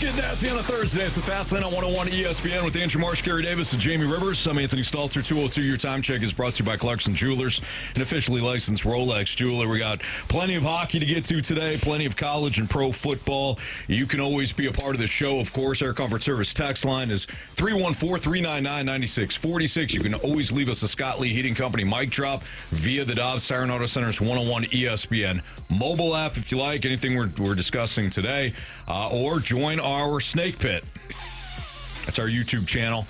get nasty on a Thursday. It's a Fast Lane on 101 ESPN with Andrew Marsh, Carey Davis, and Jamie Rivers. I'm Anthony Stalter. 202, your time check is brought to you by Clarkson Jewelers, an officially licensed Rolex jeweler. We got plenty of hockey to get to today, plenty of college and pro football. You can always be a part of the show, of course. Air Comfort Service text line is 314-399-9646. You can always leave us a Scott Lee Heating Company mic drop via the Dobbs Tire and Auto Center's 101 ESPN mobile app, if you like, anything we're discussing today, or join our Snake Pit. That's our YouTube channel,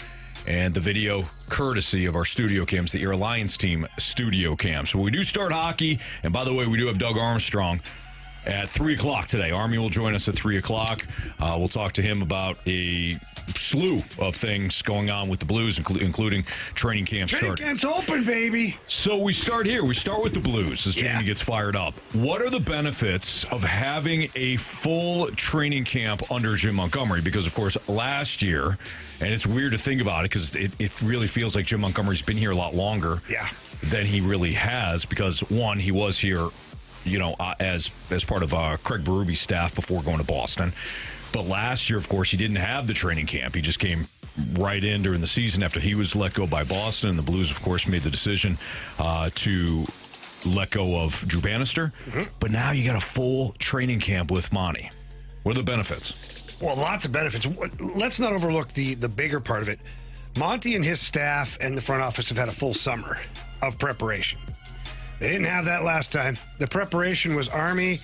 and the video courtesy of our studio cams, the Air Alliance team studio cam. So we do start hockey, and by the way, we do have Doug Armstrong at 3 o'clock today. Army will join us at 3 o'clock. We'll talk to him about a slew of things going on with the Blues, including training camp start. Training camp's open, baby. So we start here. We start with the Blues as Jamie gets fired up. What are the benefits of having a full training camp under Jim Montgomery? Because, of course, last year, and it's weird to think about it because it really feels like Jim Montgomery's been here a lot longer than he really has because, one, he was here as part of Craig Berube's staff before going to Boston. But last year, of course, he didn't have the training camp. He just came right in during the season after he was let go by Boston. And the Blues, of course, made the decision to let go of Drew Bannister. Mm-hmm. But now you got a full training camp with Monty. What are the benefits? Well, lots of benefits. Let's not overlook the bigger part of it. Monty and his staff and the front office have had a full summer of preparation. They didn't have that last time. The preparation was Army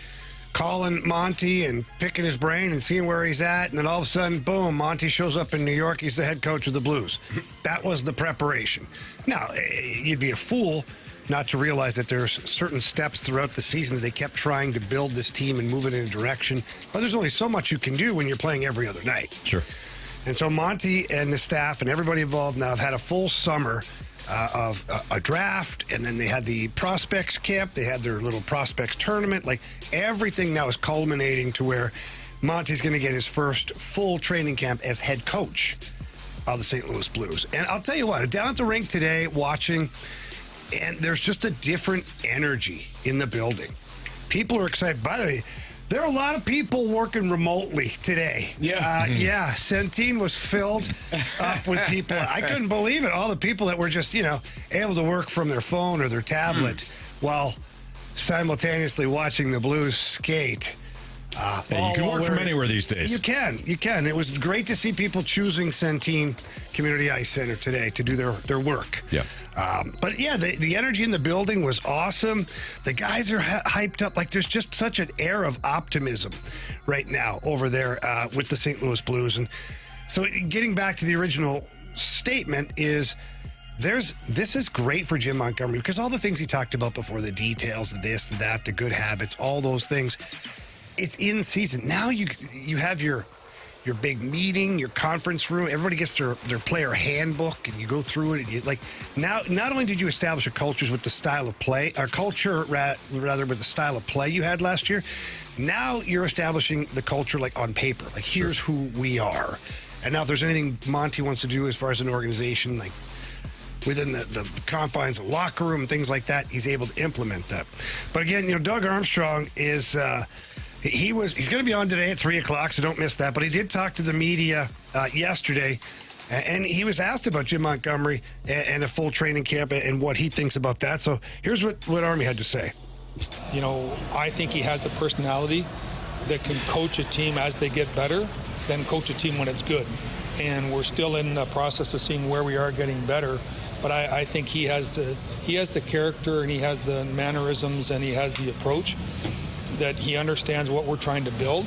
calling Monty and picking his brain and seeing where he's at, and then all of a sudden, boom, Monty shows up in New York. He's the head coach of the Blues. That was the preparation. Now, you'd be a fool not to realize that there's certain steps throughout the season that they kept trying to build this team and move it in a direction. But there's only so much you can do when you're playing every other night. Sure. And so Monty and the staff and everybody involved now have had a full summer of a draft, and then they had the prospects camp. They had their little prospects tournament. Like, everything now is culminating to where Monty's going to get his first full training camp as head coach of the St. Louis Blues. And I'll tell you what, down at the rink today watching, and there's just a different energy in the building. People are excited. By the way, there are a lot of people working remotely today. Centene was filled up with people. I couldn't believe it. All the people that were just, able to work from their phone or their tablet while simultaneously watching the Blues skate. You can work from anywhere these days. You can. It was great to see people choosing Centene Community Ice Center today to do their work. Yeah. The energy in the building was awesome. The guys are hyped up. Like, there's just such an air of optimism right now over there with the St. Louis Blues. And so getting back to the original statement is this is great for Jim Montgomery because all the things he talked about before, the details, the this, the that, the good habits, all those things, it's in season. Now you have your big meeting, your conference room. Everybody gets their player handbook, and you go through it. And you now. Not only did you establish a culture with the style of play, or culture rather with the style of play you had last year. Now you're establishing the culture on paper. Here's who we are. And now if there's anything Monty wants to do as far as an organization, within the confines of locker room and things like that, he's able to implement that. But again, Doug Armstrong is. He's going to be on today at 3 o'clock, so don't miss that. But he did talk to the media yesterday, and he was asked about Jim Montgomery and a full training camp and what he thinks about that. So here's what Army had to say. I think he has the personality that can coach a team as they get better, then coach a team when it's good. And we're still in the process of seeing where we are getting better. But I think he has the character, and he has the mannerisms, and he has the approach that he understands what we're trying to build,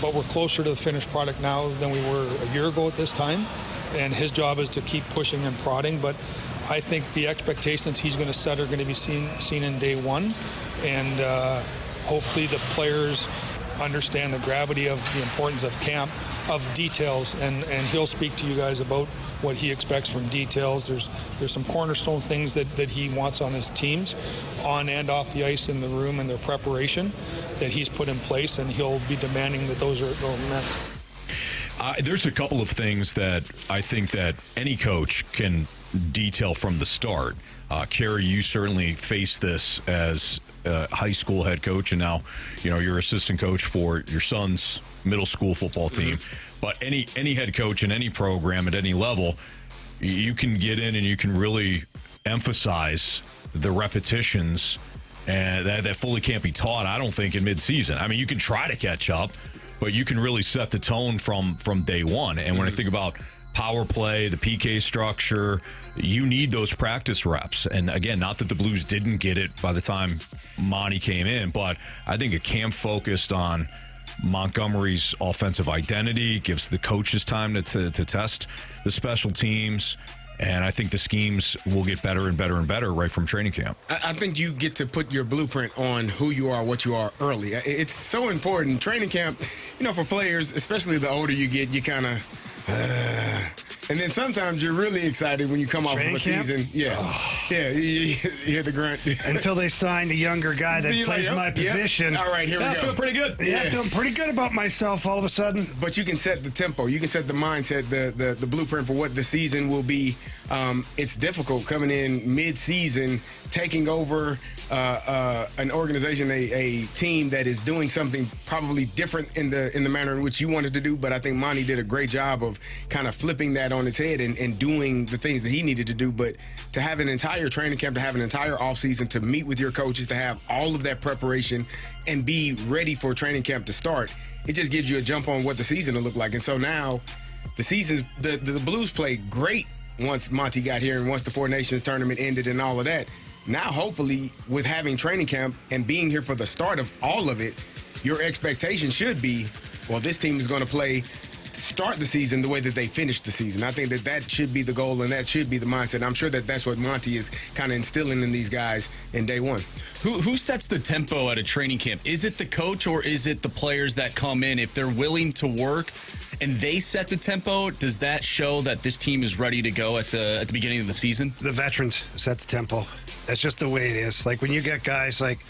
but we're closer to the finished product now than we were a year ago at this time, and his job is to keep pushing and prodding. But I think the expectations he's going to set are going to be seen in day one, and hopefully the players understand the gravity of the importance of camp, of details, and he'll speak to you guys about what he expects from details. There's some cornerstone things that he wants on his teams, on and off the ice, in the room, and their preparation that he's put in place, and he'll be demanding that those are met. There's a couple of things that I think that any coach can detail from the start. Carey, you certainly face this as high school head coach, and now you're assistant coach for your son's middle school football team. But any head coach in any program at any level, you can get in and you can really emphasize the repetitions, and that fully can't be taught, I don't think, in midseason. I mean, you can try to catch up, but you can really set the tone from day one. And when I think about power play, the PK structure, you need those practice reps. And again, not that the Blues didn't get it by the time Monty came in, but I think a camp focused on Montgomery's offensive identity gives the coaches time to test the special teams. And I think the schemes will get better and better and better right from training camp. I think you get to put your blueprint on who you are, what you are early. It's so important. Training camp, for players, especially the older you get, you kind of... and then sometimes you're really excited when you come off of a season. Yeah. Yeah, you hear the grunt. Until they signed a younger guy that plays my position. All right, here we go. I feel pretty good. Yeah, I feel pretty good about myself all of a sudden. But you can set the tempo. You can set the mindset, the blueprint for what the season will be. It's difficult coming in mid-season, taking over an organization, a team that is doing something probably different in the manner in which you wanted to do. But I think Monty did a great job of kind of flipping that on its head and doing the things that he needed to do. But to have an entire training camp, to have an entire offseason, to meet with your coaches, to have all of that preparation and be ready for training camp to start, it just gives you a jump on what the season will look like. And so now the season's the Blues played great once Monty got here and once the Four Nations tournament ended and all of that. Now, hopefully, with having training camp and being here for the start of all of it, your expectation should be, well, this team is going to start the season the way that they finished the season. I think that should be the goal and that should be the mindset. I'm sure that's what Monty is kind of instilling in these guys in day one. Who sets the tempo at a training camp? Is it the coach or is it the players that come in? If they're willing to work and they set the tempo, does that show that this team is ready to go at the beginning of the season? The veterans set the tempo. That's just the way it is. Like when you get guys like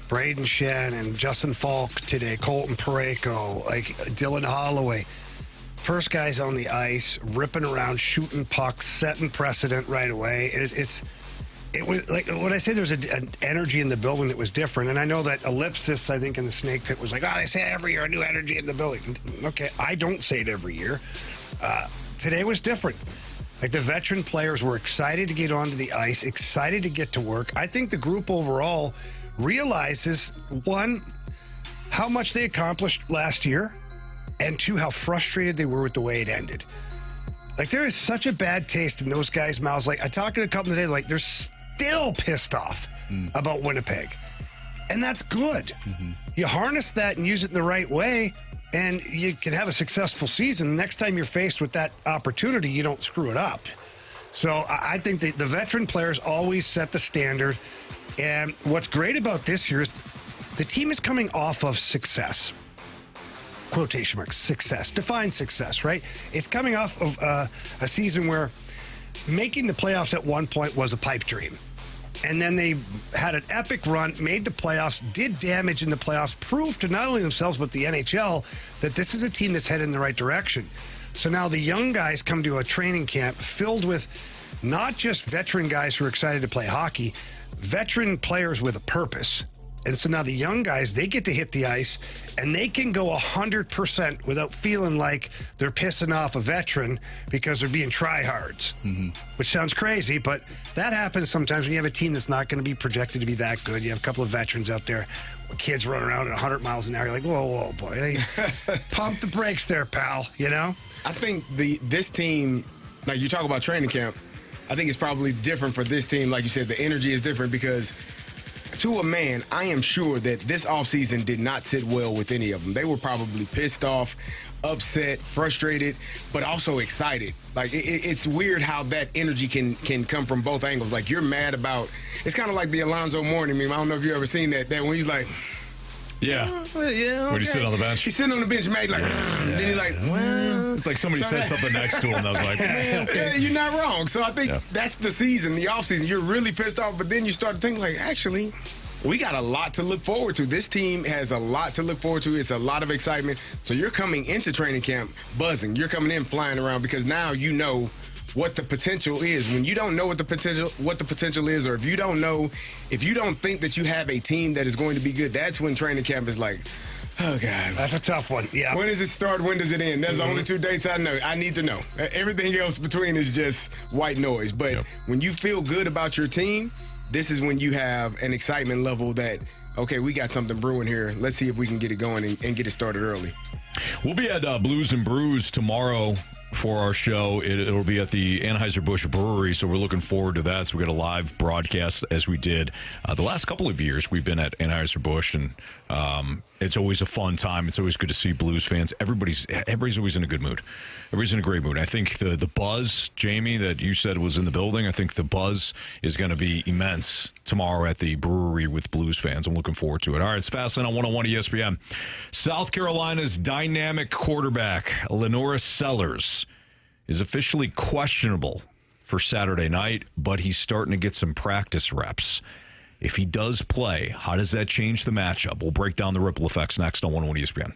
Braden Shen and Justin Falk today, Colton Parayko, like Dylan Holloway, first guys on the ice, ripping around, shooting pucks, setting precedent right away. It was like when I say there's an energy in the building that was different, and I know that Ellipsis, I think in the Snake Pit, was like, they say every year a new energy in the building. Okay, I don't say it every year. Today was different. Like the veteran players were excited to get onto the ice, excited to get to work. I think the group overall realizes, one, how much they accomplished last year, and two, how frustrated they were with the way it ended. Like there is such a bad taste in those guys' mouths. Like I talked to a couple today, like they're still pissed off about Winnipeg. And that's good. Mm-hmm. You harness that and use it in the right way, and you can have a successful season. Next time you're faced with that opportunity, you don't screw it up. So I think the veteran players always set the standard. And what's great about this year is the team is coming off of success. Quotation marks, success. Define success, right? It's coming off of a season where making the playoffs at one point was a pipe dream. And then they had an epic run, made the playoffs, did damage in the playoffs, proved to not only themselves but the NHL that this is a team that's headed in the right direction. So now the young guys come to a training camp filled with not just veteran guys who are excited to play hockey, veteran players with a purpose. And so now the young guys, they get to hit the ice and they can go 100% without feeling like they're pissing off a veteran because they're being tryhards, which sounds crazy, but that happens sometimes when you have a team that's not going to be projected to be that good. You have a couple of veterans out there, kids running around at 100 miles an hour. You're like, whoa, boy, hey, pump the brakes there, pal, you know? I think this team, like you talk about training camp, I think it's probably different for this team. Like you said, the energy is different because to a man, I am sure that this offseason did not sit well with any of them. They were probably pissed off, upset, frustrated, but also excited. Like, it's weird how that energy can come from both angles. Like, you're mad about, it's kind of like the Alonzo Mourning meme. I don't know if you ever seen that when he's like, yeah. Okay. When he's sitting on the bench. He's sitting on the bench, mate, like, then he's like, well. It's like somebody said something next to him that was like, okay. You're not wrong. So I think that's the season, the offseason. You're really pissed off, but then you start to think, like, actually, we got a lot to look forward to. This team has a lot to look forward to. It's a lot of excitement. So you're coming into training camp buzzing. You're coming in flying around because now you know what the potential is. When you don't know what the potential is, or if you don't think that you have a team that is going to be good, that's when training camp is like, oh God, That's a tough one. Yeah. when does it start? When does it end? That's the only 2 dates I know. I need to know. Everything else between is just white noise. But when you feel good about your team, this is when you have an excitement level that, okay, we got something brewing here. Let's see if we can get it going and get it started early. We'll be at Blues and Brews tomorrow for our show. It'll be at the Anheuser-Busch Brewery, so we're looking forward to that. So we got a live broadcast as we did the last couple of years. We've been at Anheuser-Busch, and it's always a fun time. It's always good to see Blues fans. Everybody's always in a good mood. Everybody's in a great mood. I think the buzz, Jamie, that you said was in the building, I think the buzz is going to be immense tomorrow at the brewery with Blues fans. I'm looking forward to it. All right, it's Fastlane on 101 ESPN. South Carolina's dynamic quarterback, LaNorris Sellers, is officially questionable for Saturday night, but he's starting to get some practice reps. If he does play, how does that change the matchup? We'll break down the ripple effects next on 101 ESPN.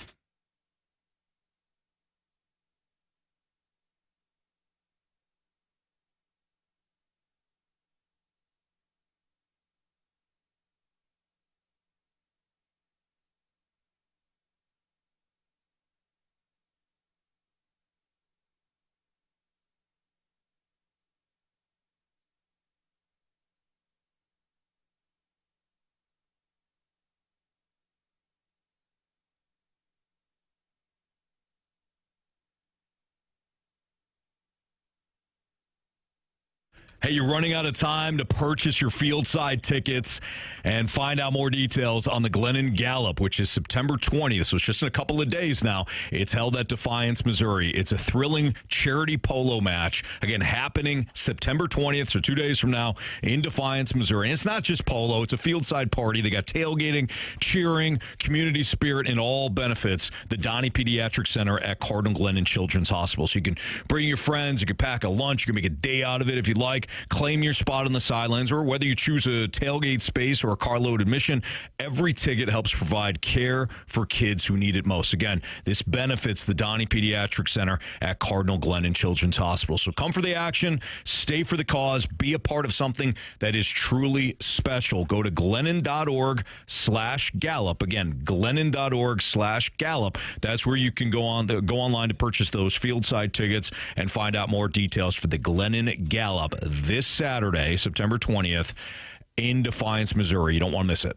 Hey, you're running out of time to purchase your fieldside tickets and find out more details on the Glennon Gallup, which is September 20th. So it's just in a couple of days now. It's held at Defiance, Missouri. It's a thrilling charity polo match. Again, happening September 20th, so 2 days from now in Defiance, Missouri. And it's not just polo. It's a fieldside party. They got tailgating, cheering, community spirit, and all benefits. The Donnie Pediatric Center at Cardinal Glennon Children's Hospital. So you can bring your friends. You can pack a lunch. You can make a day out of it if you'd like. Claim your spot on the sidelines, or whether you choose a tailgate space or a carload admission, every ticket helps provide care for kids who need it most. Again, this benefits the Donnie Pediatric Center at Cardinal Glennon Children's Hospital. So come for the action, stay for the cause, be a part of something that is truly special. Go to glennon.org/Gallup. Again, glennon.org/Gallup. That's where you can go online to purchase those fieldside tickets and find out more details for the Glennon Gallup this Saturday, September 20th, in Defiance, Missouri. You don't want to miss it.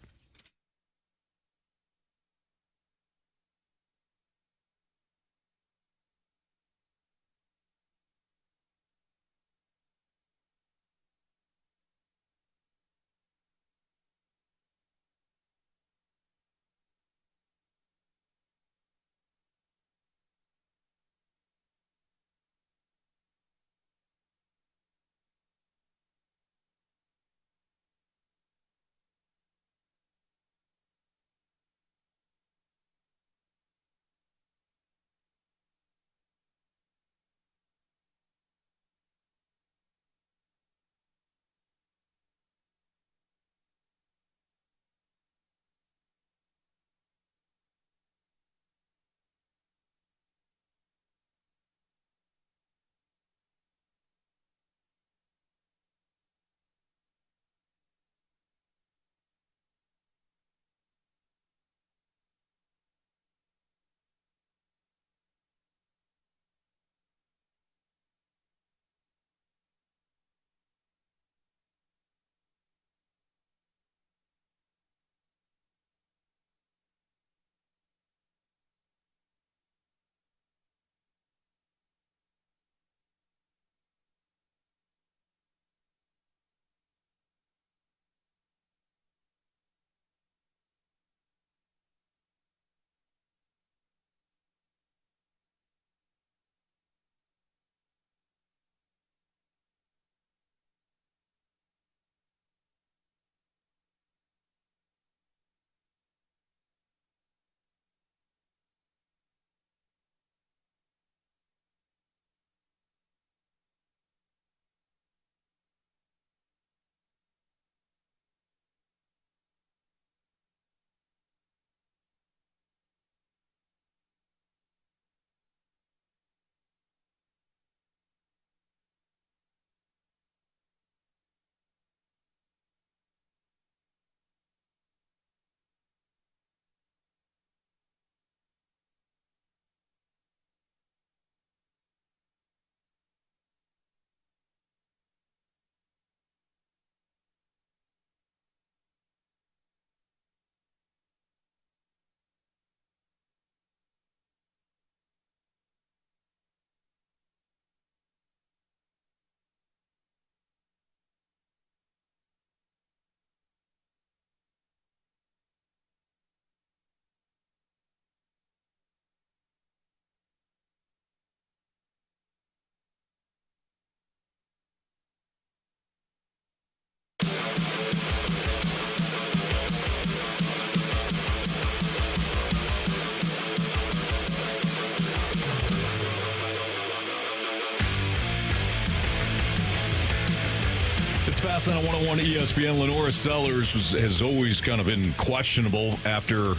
last night on 101 ESPN. LaNorris Sellers has always kind of been questionable after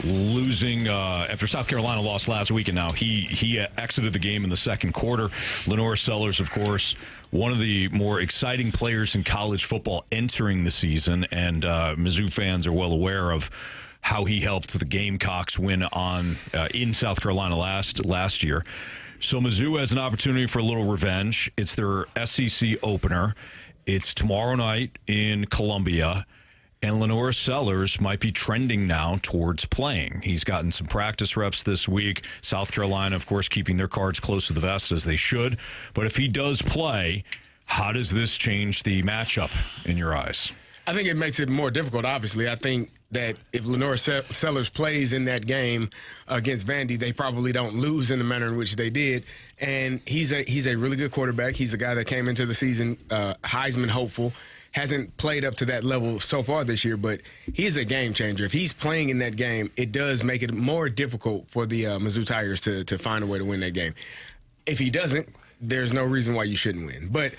losing after South Carolina lost last week, and now he exited the game in the second quarter. LaNorris Sellers, of course, one of the more exciting players in college football entering the season, and Mizzou fans are well aware of how he helped the Gamecocks win on in South Carolina last year. So Mizzou has an opportunity for a little revenge. It's their SEC opener. It's tomorrow night in Columbia. And LaNorris Sellers might be trending now towards playing. He's gotten some practice reps this week. South Carolina, of course, keeping their cards close to the vest as they should. But if he does play, how does this change the matchup in your eyes? I think it makes it more difficult, obviously. I think that if LaNorris Sellers plays in that game against Vandy, they probably don't lose in the manner in which they did. And he's a really good quarterback. He's a guy that came into the season Heisman hopeful. Hasn't played up to that level so far this year, but he's a game changer. If he's playing in that game, it does make it more difficult for the Mizzou Tigers to find a way to win that game. If he doesn't, there's no reason why you shouldn't win. But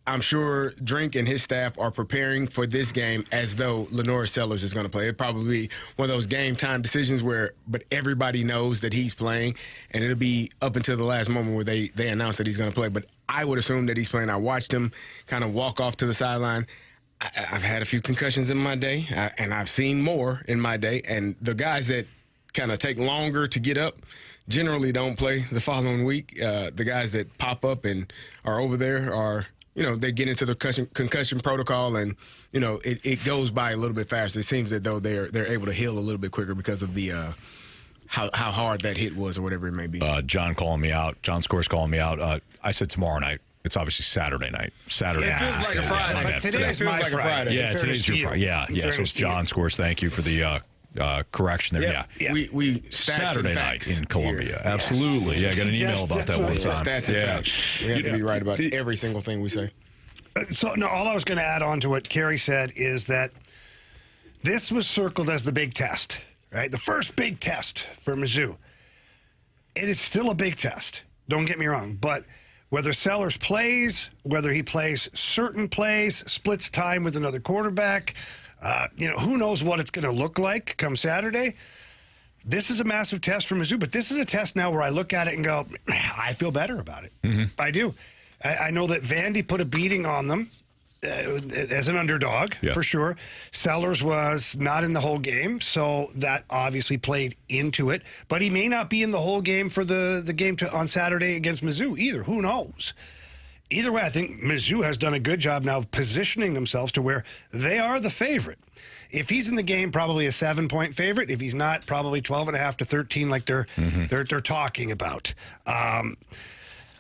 I'm sure Drink and his staff are preparing for this game as though LaNorris Sellers is going to play. It'll probably be one of those game time decisions but everybody knows that he's playing, and it'll be up until the last moment where they announce that he's going to play. But I would assume that he's playing. I watched him kind of walk off to the sideline. I've had a few concussions in my day, and I've seen more in my day. And the guys that kind of take longer to get up generally don't play the following week. The guys that pop up and are over there are, they get into the concussion protocol, and, it goes by a little bit faster. It seems that though they're able to heal a little bit quicker because of the how hard that hit was or whatever it may be. John Score's calling me out. I said tomorrow night. It's obviously Saturday night. It feels like a Friday. But today is my Friday. Yeah, today's your Friday. Yeah. So it's John Scores. Thank you for the correction there. Yeah. We Saturday night in Columbia. Here. Absolutely. Yeah, I got an email about that one time. Stats and facts. We have to be right about every single thing we say. All I was going to add on to what Carey said is that this was circled as the big test, right? The first big test for Mizzou. It is still a big test. Don't get me wrong. But whether Sellers plays, whether he plays certain plays, splits time with another quarterback, who knows what it's going to look like come Saturday. This is a massive test for Mizzou, but this is a test now where I look at it and go, I feel better about it. Mm-hmm. I do. I know that Vandy put a beating on them as an underdog, for sure. Sellers was not in the whole game, so that obviously played into it. But he may not be in the whole game for the game on Saturday against Mizzou either. Who knows? Either way, I think Mizzou has done a good job now of positioning themselves to where they are the favorite. If he's in the game, probably a 7-point favorite. If he's not, probably 12.5 to 13 like they're talking about.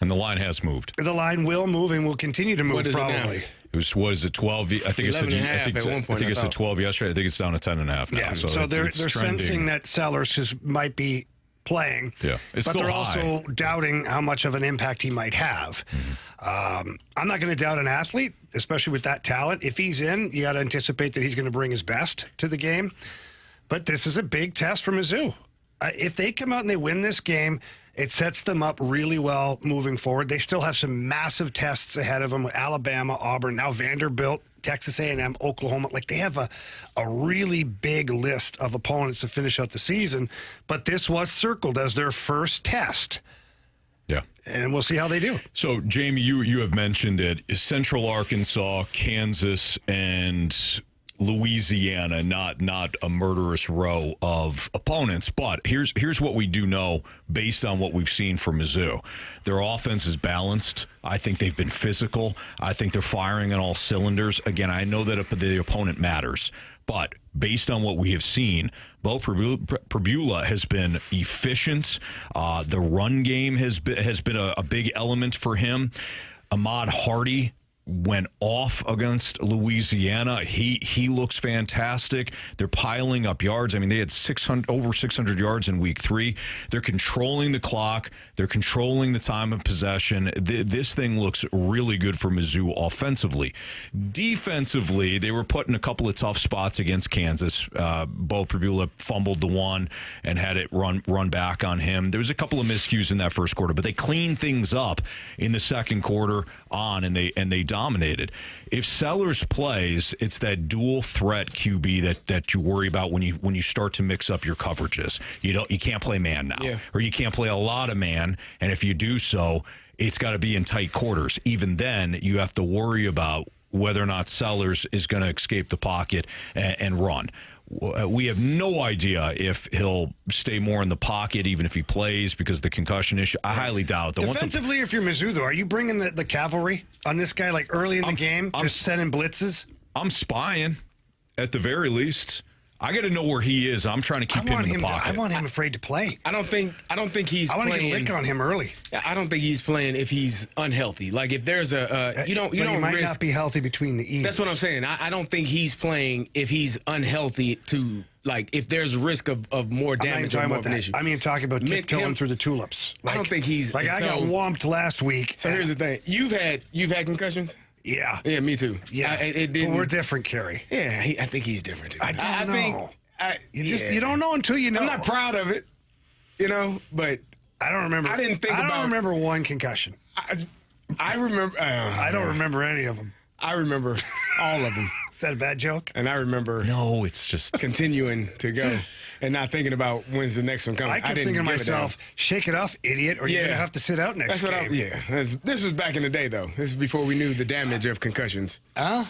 And the line has moved. The line will move and will continue to move probably. It was 12? I think it's 12 yesterday. I think it's down to 10.5 now. Yeah, so they're sensing that Sellers might be playing. Yeah, but they're also doubting how much of an impact he might have. Mm-hmm. I'm not going to doubt an athlete, especially with that talent. If he's in, you got to anticipate that he's going to bring his best to the game. But this is a big test for Mizzou. If they come out and they win this game, it sets them up really well moving forward. They still have some massive tests ahead of them with Alabama, Auburn, now Vanderbilt, Texas A&M, Oklahoma. Like, they have a really big list of opponents to finish out the season, but this was circled as their first test. Yeah. And we'll see how they do. So, Jamie, you have mentioned it. Central Arkansas, Kansas, and Louisiana, not a murderous row of opponents, but here's what we do know based on what we've seen from Mizzou. Their offense is balanced. I think they've been physical. I think they're firing on all cylinders. Again, I know that the opponent matters, but based on what we have seen, Bo Pribula has been efficient. The run game has been a big element for him. Ahmad Hardy went off against Louisiana. He looks fantastic. They're piling up yards. I mean, they had over 600 yards in week 3. They're controlling the clock. They're controlling the time of possession. This thing looks really good for Mizzou offensively. Defensively, they were put in a couple of tough spots against Kansas. Bo Pribula fumbled the one and had it run back on him. There was a couple of miscues in that first quarter, but they cleaned things up in the second quarter and they dominated. If Sellers plays, it's that dual threat QB that you worry about when you start to mix up your coverages. You can't play man now, or you can't play a lot of man, and if you do so, it's got to be in tight quarters. Even then, you have to worry about whether or not Sellers is going to escape the pocket and run. We have no idea if he'll stay more in the pocket, even if he plays, because of the concussion issue. I highly doubt. Defensively, if you're Mizzou, though, are you bringing the cavalry on this guy like early in the game, just sending blitzes? I'm spying, at the very least. I got to know where he is. I'm trying to keep him in the pocket. I want him afraid to play. I don't think he's playing. I want to get a lick on him early. I don't think he's playing if he's unhealthy. Like if there's you don't might risk, not be healthy between the ears. That's what I'm saying. I don't think he's playing if he's unhealthy to like if there's risk of more damage or more of an issue. I mean, talking about tiptoeing through the tulips. I don't think he's like I got whomped last week. So here's the thing: you've had concussions. Yeah, me too. Yeah, but we're different, Carey. Yeah, I think he's different too. I don't know. You don't know until you know. I'm not proud of it, but I don't remember. I don't remember one concussion. I remember. I don't remember any of them. I remember all of them. Is that a bad joke? And I remember. No, it's just continuing to go and not thinking about when's the next one coming. I kept thinking to myself, shake it off, idiot, or you're going to have to sit out next game. This was back in the day, though. This is before we knew the damage of concussions. Huh?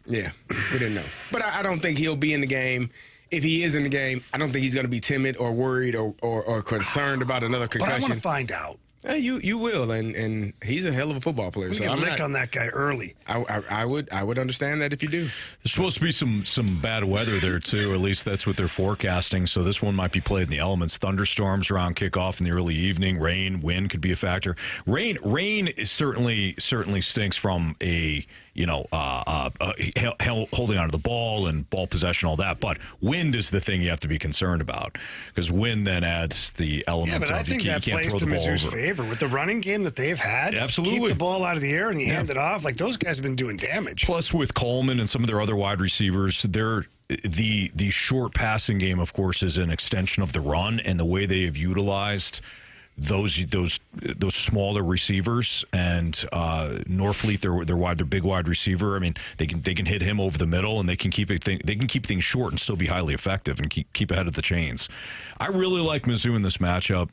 Yeah, we didn't know. But I don't think he'll be in the game. If he is in the game, I don't think he's going to be timid or worried or concerned about another concussion. But I want to find out. You will, and he's a hell of a football player. We can lick on that guy early. I would understand that if you do. There's supposed to be some bad weather there too. At least that's what they're forecasting. So this one might be played in the elements. Thunderstorms around kickoff in the early evening. Rain, wind could be a factor. Rain is certainly stinks from a holding onto the ball and ball possession, all that. But wind is the thing you have to be concerned about because wind then adds the element but of I think you that can't plays throw to the ball Mizzou's over. favor with the running game that they've had. Absolutely. Keep the ball out of the air and you hand it off. Like those guys have been doing damage. Plus, with Coleman and some of their other wide receivers, the short passing game, of course, is an extension of the run, and the way they have utilized those smaller receivers and Norfleet, their big wide receiver. I mean, they can hit him over the middle, and they can keep things short and still be highly effective and keep ahead of the chains. I really like Mizzou in this matchup.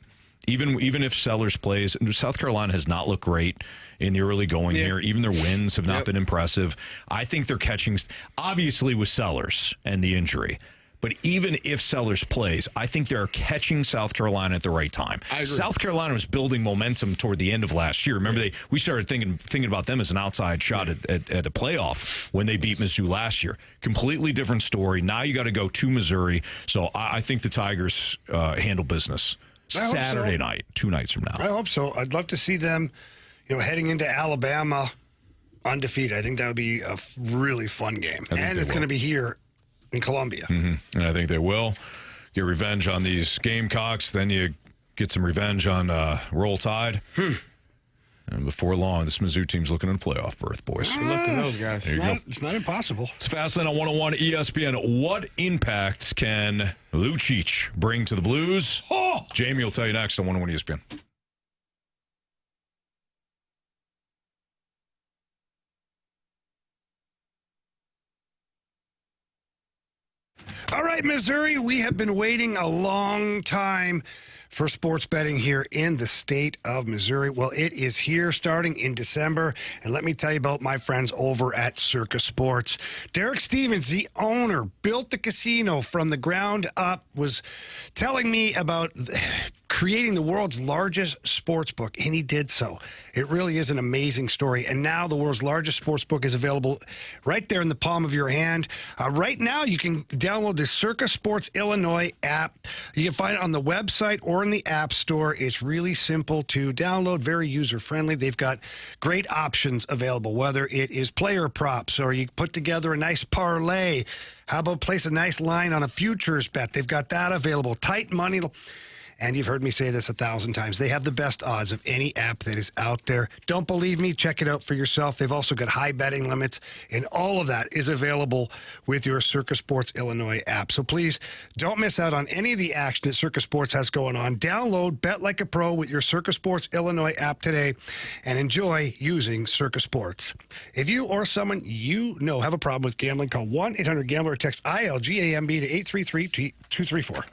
Even if Sellers plays, South Carolina has not looked great in the early going here. Even their wins have not been impressive. I think they're catching, obviously with Sellers and the injury, but even if Sellers plays, I think they're catching South Carolina at the right time. South Carolina was building momentum toward the end of last year. Remember, we started thinking about them as an outside shot at a playoff when they beat Mizzou last year. Completely different story. Now you got to go to Missouri. So I think the Tigers handle business Saturday night, 2 nights from now. I hope so. I'd love to see them, heading into Alabama undefeated. I think that would be a really fun game. And it's going to be here in Columbia. Mm-hmm. And I think they will get revenge on these Gamecocks. Then you get some revenge on Roll Tide. And before long, this Mizzou team's looking at a playoff berth, boys. Good luck to those guys. It's not impossible. It's Fastlane on 101 ESPN. What impact can Luchich bring to the Blues? Jamie will tell you next on 101 ESPN. All right, Missouri, we have been waiting a long time for sports betting here in the state of Missouri. Well, it is here starting in December. And let me tell you about my friends over at Circus Sports. Derek Stevens, the owner, built the casino from the ground up, was telling me about creating the world's largest sports book, and he did so. It really is an amazing story. And now the world's largest sports book is available right there in the palm of your hand. Right now, you can download the Circus Sports Illinois app. You can find it on the website or in the App Store. It's really simple to download, very user-friendly. They've got great options available, whether it is player props or you put together a nice parlay. How about place a nice line on a futures bet? They've got that available. Tight money. And you've heard me say this 1,000 times. They have the best odds of any app that is out there. Don't believe me? Check it out for yourself. They've also got high betting limits, and all of that is available with your Circus Sports Illinois app. So please don't miss out on any of the action that Circus Sports has going on. Download Bet Like a Pro with your Circus Sports Illinois app today and enjoy using Circus Sports. If you or someone you know have a problem with gambling, call 1-800-GAMBLER or text ILGAMB to 833-234.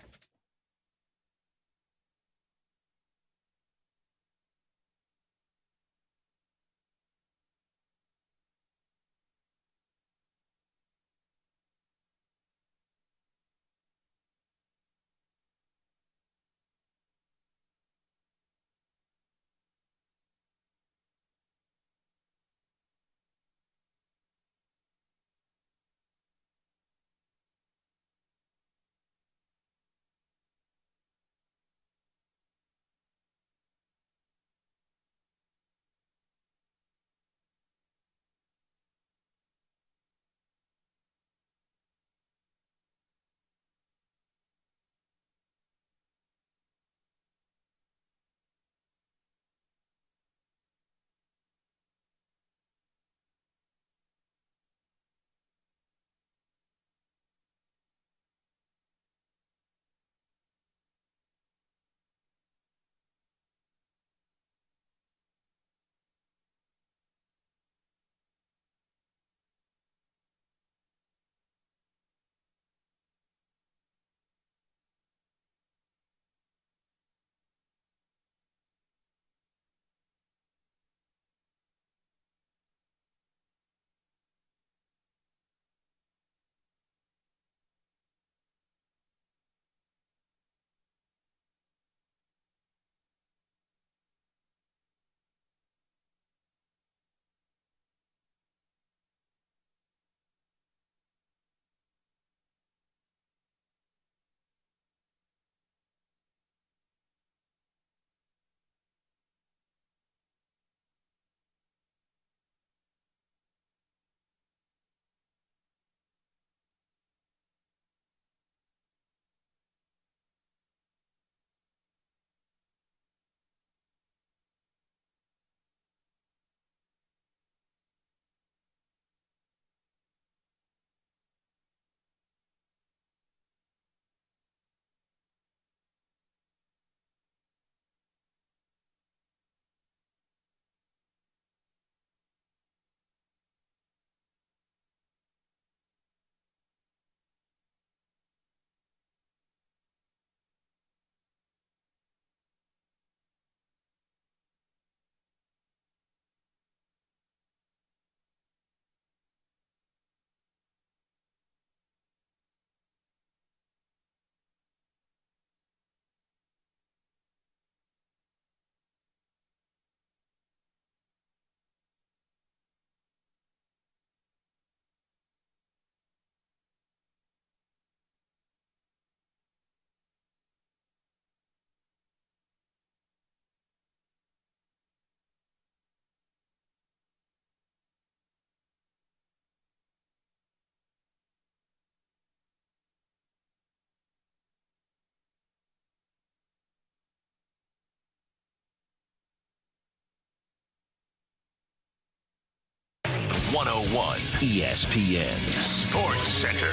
ESPN Sports Center.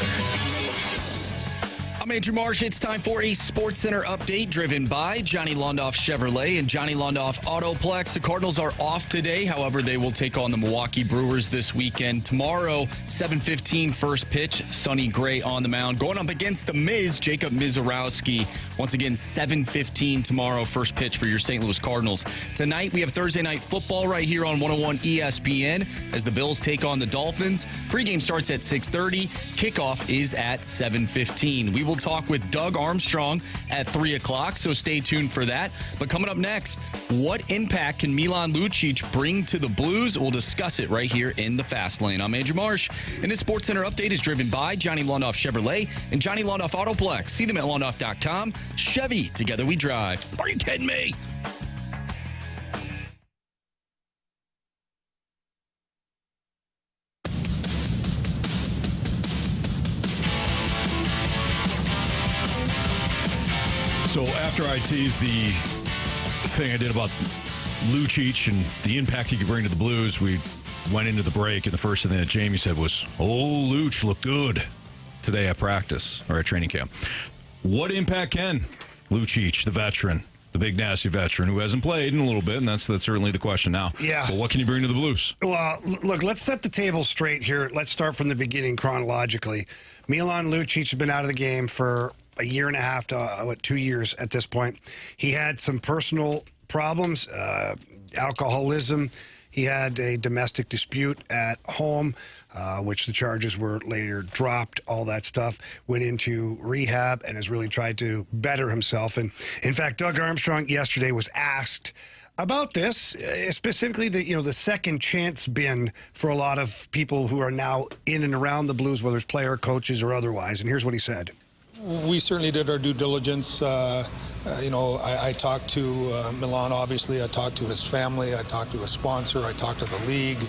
I'm Andrew Marsh. It's time for a Sports Center update driven by Johnny Londoff Chevrolet and Johnny Londoff Autoplex. The Cardinals are off today. However, they will take on the Milwaukee Brewers this weekend. Tomorrow, 7:15 first pitch. Sonny Gray on the mound. Going up against the Miz, Jacob Mizorowski. Once again, 7:15 tomorrow, first pitch for your St. Louis Cardinals. Tonight, we have Thursday Night Football right here on 101 ESPN as the Bills take on the Dolphins. Pregame starts at 6:30. Kickoff is at 7:15. We will talk with Doug Armstrong at 3 o'clock, so stay tuned for that. But coming up next, what impact can Milan Lucic bring to the Blues? We'll discuss it right here in the Fast Lane. I'm Andrew Marsh, and this Sports Center update is driven by Johnny Londoff Chevrolet and Johnny Londoff Autoplex. See them at londoff.com. Chevy, together we drive. Are you kidding me? So after I teased the thing I did about Luchich and the impact he could bring to the Blues, we went into the break, and the first thing that Jamie said was, "Oh, Luch looked good today at practice or at training camp." What impact can Luchich, the veteran, the big nasty veteran who hasn't played in a little bit, and that's certainly the question now. Yeah. But what can you bring to the Blues? Well, look, let's set the table straight here. Let's start from the beginning chronologically. Milan Lucic has been out of the game for a year and a half to 2 years at this point. He had some personal problems, alcoholism. He had a domestic dispute at home, which the charges were later dropped. All that stuff, went into rehab and has really tried to better himself. And in fact, Doug Armstrong yesterday was asked about this, specifically the second chance bin for a lot of people who are now in and around the Blues, whether it's player, coaches, or otherwise. And here's what he said. We certainly did our due diligence. I talked to Milan, obviously. I talked to his family. I talked to his sponsor. I talked to the league.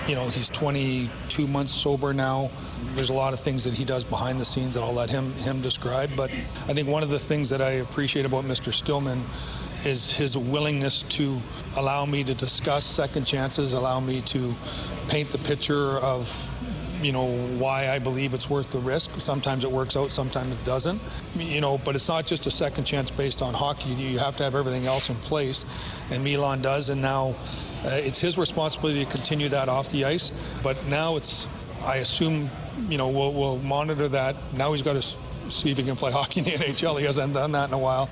He's 22 months sober now. There's a lot of things that he does behind the scenes that I'll let him describe. But I think one of the things that I appreciate about Mr. Stillman is his willingness to allow me to discuss second chances, allow me to paint the picture of why I believe it's worth the risk. Sometimes it works out, sometimes it doesn't. But it's not just a second chance based on hockey. You have to have everything else in place, and Milan does. And now it's his responsibility to continue that off the ice. But now I assume, we'll monitor that. Now he's got to see if he can play hockey in the NHL. He hasn't done that in a while.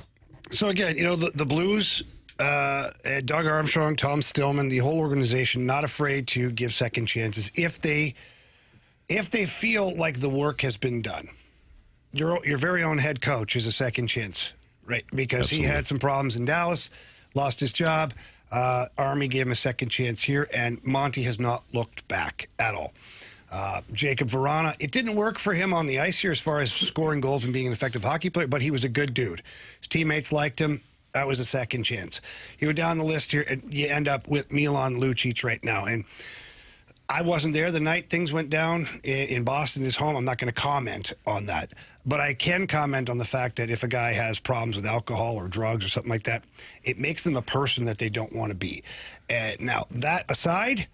So again, the Blues, Doug Armstrong, Tom Stillman, the whole organization, not afraid to give second chances if they feel like the work has been done. Your very own head coach is a second chance, right? Because Absolutely. He had some problems in Dallas, lost his job. Army gave him a second chance here, and Monty has not looked back at all. Jacob Verana, it didn't work for him on the ice here as far as scoring goals and being an effective hockey player, but he was a good dude. His teammates liked him. That was a second chance. You go down the list here, and you end up with Milan Lucic right now. And I wasn't there the night things went down in Boston, his home. I'm not going to comment on that. But I can comment on the fact that if a guy has problems with alcohol or drugs or something like that, it makes them a person that they don't want to be. Now, that aside,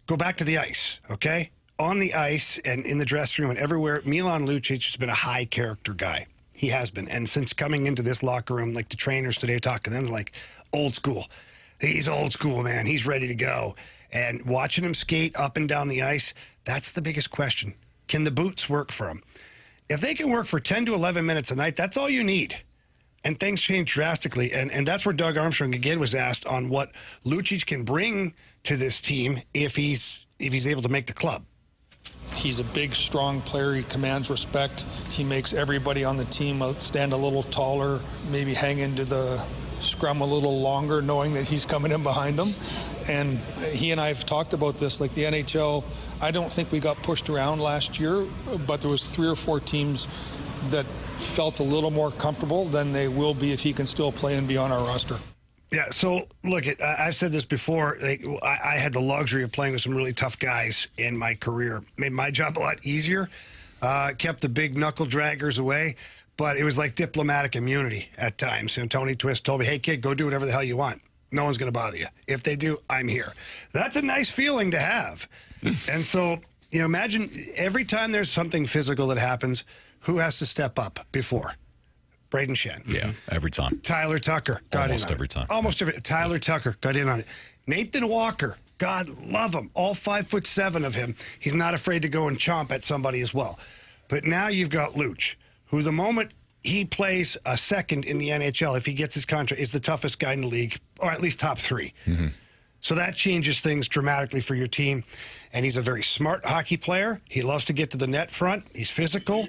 go back to the ice, okay? On the ice and in the dressing room and everywhere, Milan Lucic has been a high-character guy. He has been. And since coming into this locker room, like the trainers today talking, they're like, old school. He's old school, man. He's ready to go. And watching him skate up and down the ice, that's the biggest question. Can the boots work for him? If they can work for 10 to 11 minutes a night, that's all you need. And things change drastically. And that's where Doug Armstrong again was asked on what Lucic can bring to this team if he's able to make the club. He's a big, strong player. He commands respect. He makes everybody on the team stand a little taller, maybe hang into the scrum a little longer, knowing that he's coming in behind them. And he and I have talked about this, like the NHL, I don't think we got pushed around last year, but there was 3 or 4 teams that felt a little more comfortable than they will be if he can still play and be on our roster. Yeah, so look, I've said this before. I had the luxury of playing with some really tough guys in my career. Made my job a lot easier, kept the big knuckle draggers away, but it was like diplomatic immunity at times. Tony Twist told me, hey, kid, go do whatever the hell you want. No one's going to bother you. If they do, I'm here. That's a nice feeling to have. And so, imagine every time there's something physical that happens, who has to step up before? Braden Shen. Yeah, every time. Tyler Tucker got Almost in on every it. time. Almost every time. Tyler Tucker got in on it. Nathan Walker, God love him. All 5'7" of him. He's not afraid to go and chomp at somebody as well. But now you've got Luch, who the moment he plays a second in the NHL, if he gets his contract, is the toughest guy in the league, or at least top 3. Mm-hmm. So that changes things dramatically for your team. And he's a very smart hockey player. He loves to get to the net front. He's physical.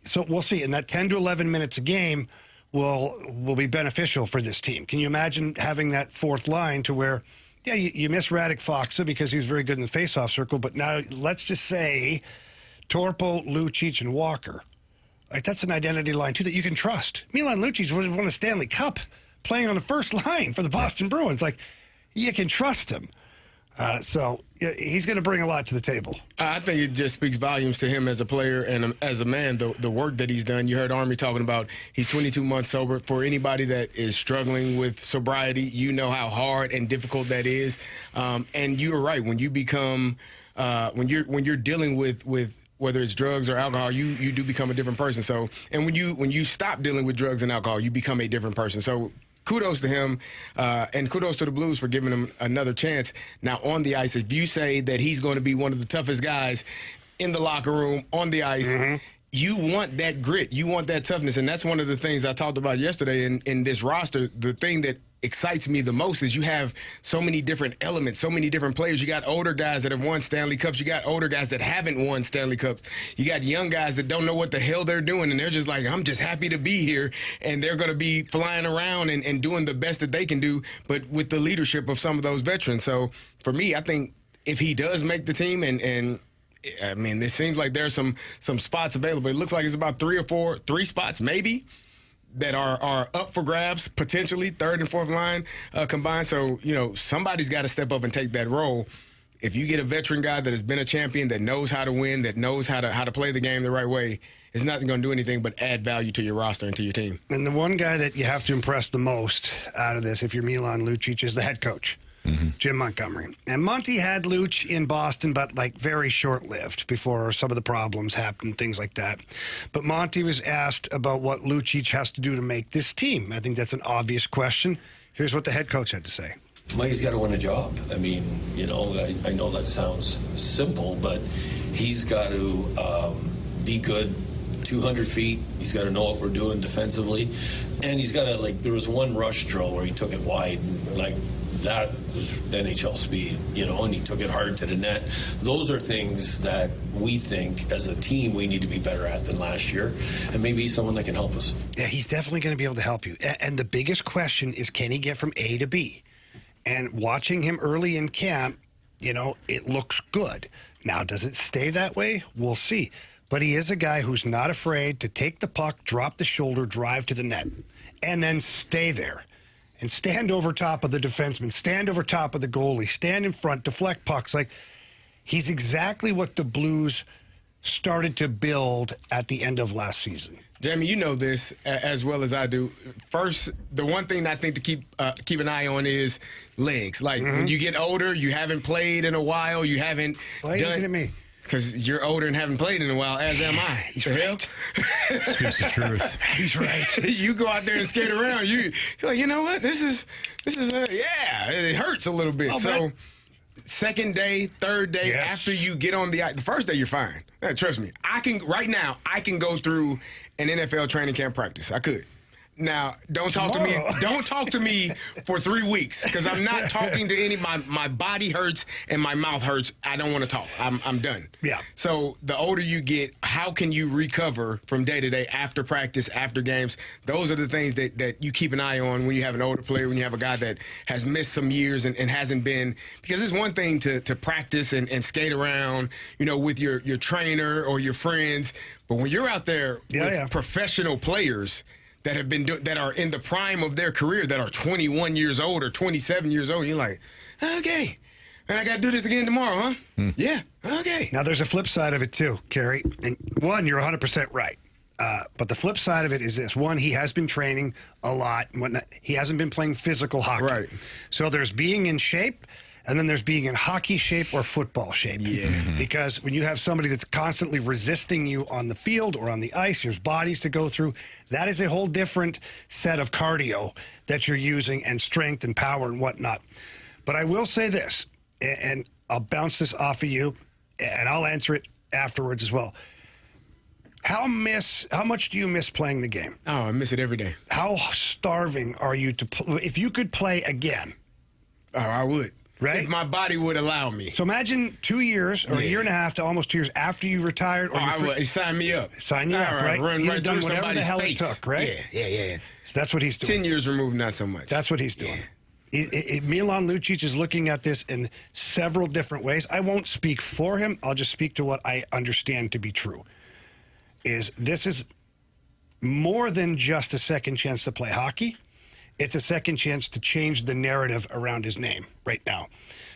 So we'll see. And that 10 to 11 minutes a game will be beneficial for this team. Can you imagine having that fourth line to where, yeah, you miss Radek Faksa because he was very good in the faceoff circle, but now let's just say Torpo, Lucic, and Walker. Like, that's an identity line, too, that you can trust. Milan Lucic won a Stanley Cup playing on the first line for the Boston Bruins. Like, you can trust him. So he's going to bring a lot to the table. I think it just speaks volumes to him as a player and as a man, the work that he's done. You heard Army talking about he's 22 months sober. For anybody that is struggling with sobriety, you know how hard and difficult that is. And you're right. When you become when you're dealing with whether it's drugs or alcohol, you do become a different person. So, and when you stop dealing with drugs and alcohol, you become a different person. So kudos to him, and kudos to the Blues for giving him another chance. Now, on the ice, if you say that he's going to be one of the toughest guys in the locker room, on the ice, you want that grit. You want that toughness. And that's one of the things I talked about yesterday in this roster. The thing that excites me the most is you have so many different elements, so many different players. You got older guys that have won Stanley Cups. You got older guys that haven't won Stanley Cups. You got young guys that don't know what the hell they're doing, and they're just like, I'm just happy to be here, and they're going to be flying around and doing the best that they can do, but with the leadership of some of those veterans. So for me, I think if he does make the team, and I mean, it seems like there's some spots available. It looks like it's about three spots maybe, that are up for grabs, potentially third and fourth line combined. So, somebody's got to step up and take that role. If you get a veteran guy that has been a champion, that knows how to win, that knows how to play the game the right way, it's not going to do anything but add value to your roster and to your team. And the one guy that you have to impress the most out of this, if you're Milan Lucic, is the head coach. Jim Montgomery. And Monty had Luch in Boston, but very short-lived before some of the problems happened, things like that. But Monty was asked about what Luchich has to do to make this team. I think that's an obvious question. Here's what the head coach had to say. He's got to win a job. I mean, I know that sounds simple, but he's got to be good 200 feet. He's got to know what we're doing defensively. And he's got to, there was one rush drill where he took it wide, that was NHL speed, and he took it hard to the net. Those are things that we think as a team we need to be better at than last year, and maybe he's someone that can help us. Yeah, he's definitely going to be able to help you. And the biggest question is, can he get from A to B? And watching him early in camp, it looks good. Now, does it stay that way? We'll see. But he is a guy who's not afraid to take the puck, drop the shoulder, drive to the net, and then stay there. And stand over top of the defenseman, stand over top of the goalie, stand in front, deflect pucks. He's exactly what the Blues started to build at the end of last season. Jamie, you know this as well as I do. First, the one thing I think to keep an eye on is legs. When you get older, you haven't played in a while, you haven't Why are you looking at me? Because you're older and haven't played in a while, as am I. He's right. Speaks the truth. He's right. You go out there and skate around. You're like, you know what? This is it hurts a little bit. So, second day, third day, after you get on the ice, the first day you're fine. Trust me. I can go through an NFL training camp practice. I could. Now, don't talk to me. Don't talk to me for 3 weeks, because I'm not talking to any. My body hurts and my mouth hurts. I don't want to talk. I'm done. Yeah. So the older you get, how can you recover from day to day, after practice, after games? Those are the things that you keep an eye on when you have an older player, when you have a guy that has missed some years and hasn't been. Because it's one thing to practice and skate around, with your trainer or your friends, but when you're out there with professional players that have been that are in the prime of their career, that are 21 years old or 27 years old, you're like, okay, and I got to do this again tomorrow, huh? Yeah, okay. Now, there's a flip side of it, too, Carey. And one, you're 100% right. But the flip side of it is this. One, he has been training a lot and whatnot. He hasn't been playing physical hockey. Right. So there's being in shape, and then there's being in hockey shape or football shape. Yeah. Because when you have somebody that's constantly resisting you on the field or on the ice, there's bodies to go through. That is a whole different set of cardio that you're using, and strength and power and whatnot. But I will say this, and I'll bounce this off of you, and I'll answer it afterwards as well. How much do you miss playing the game? Oh, I miss it every day. How starving are you to if you could play again? Oh, I would. Right? If my body would allow me. So imagine 2 years or a year and a half to almost 2 years after you retired. Or I would. Sign me up. Sign you up, right? Run You've right done through whatever the hell face. it took, right? Yeah. So that's what he's doing. 10 years removed, not so much. That's what he's doing. Milan Lucic is looking at this in several different ways. I won't speak for him. I'll just speak to what I understand to be true. This is more than just a second chance to play hockey. it's a second chance to change the narrative around his name right now,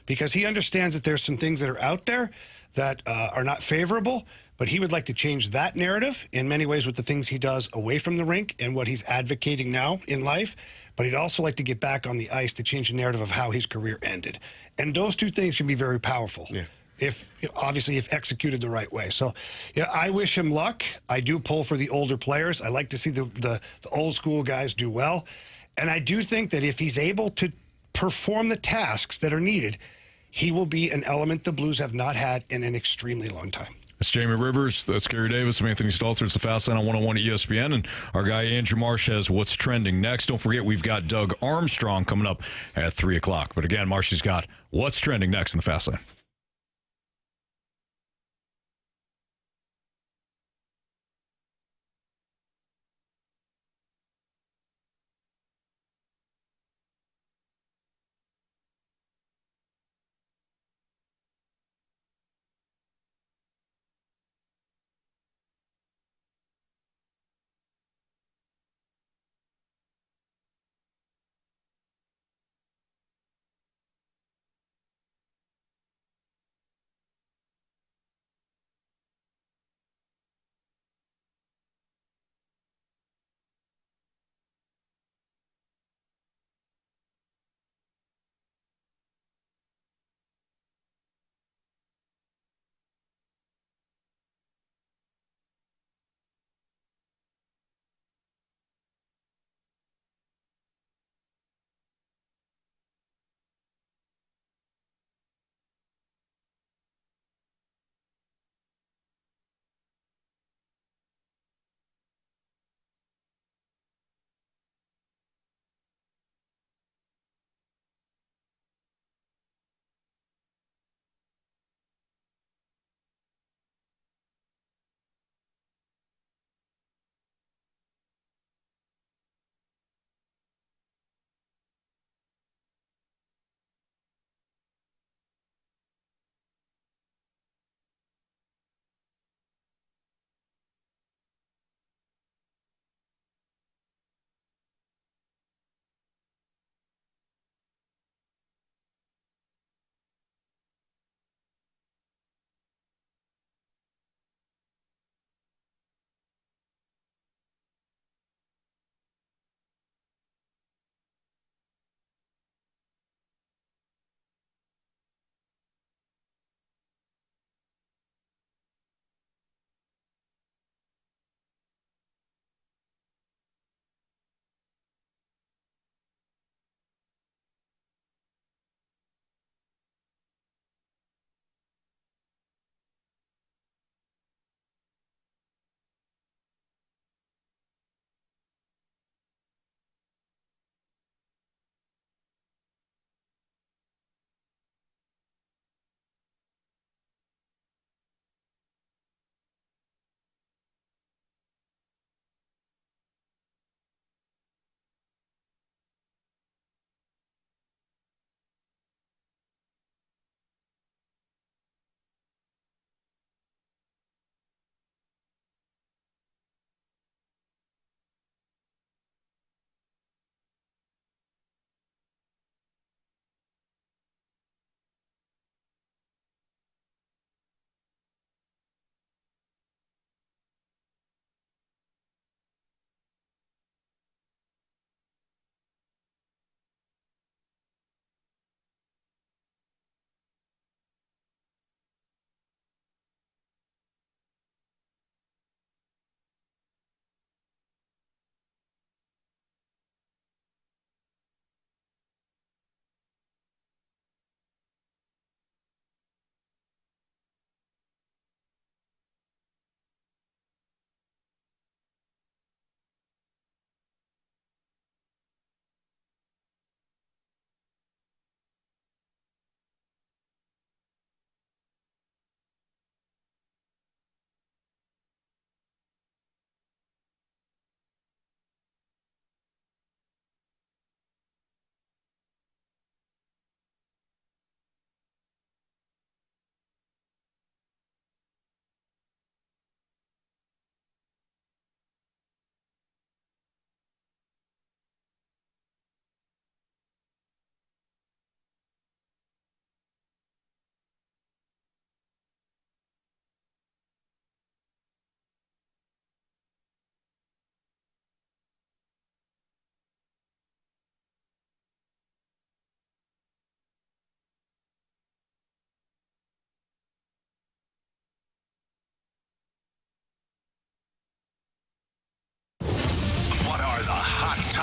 because he understands that there's some things that are out there that are not favorable, but he would like to change that narrative in many ways with the things he does away from the rink and what he's advocating now in life. But he'd also like to get back on the ice to change the narrative of how his career ended. And those two things can be very powerful. Yeah. If executed the right way. So, yeah, I wish him luck. I do pull for the older players. I like to see the old school guys do well. And I do think that if he's able to perform the tasks that are needed, he will be an element the Blues have not had in an extremely long time. It's Jamie Rivers, that's Carey Davis, I'm Anthony Stalter. It's the Fast Line on 101 ESPN. And our guy Andrew Marsh has what's trending next. Don't forget, we've got Doug Armstrong coming up at 3 o'clock. But again, Marshy's got what's trending next in the Fast Line.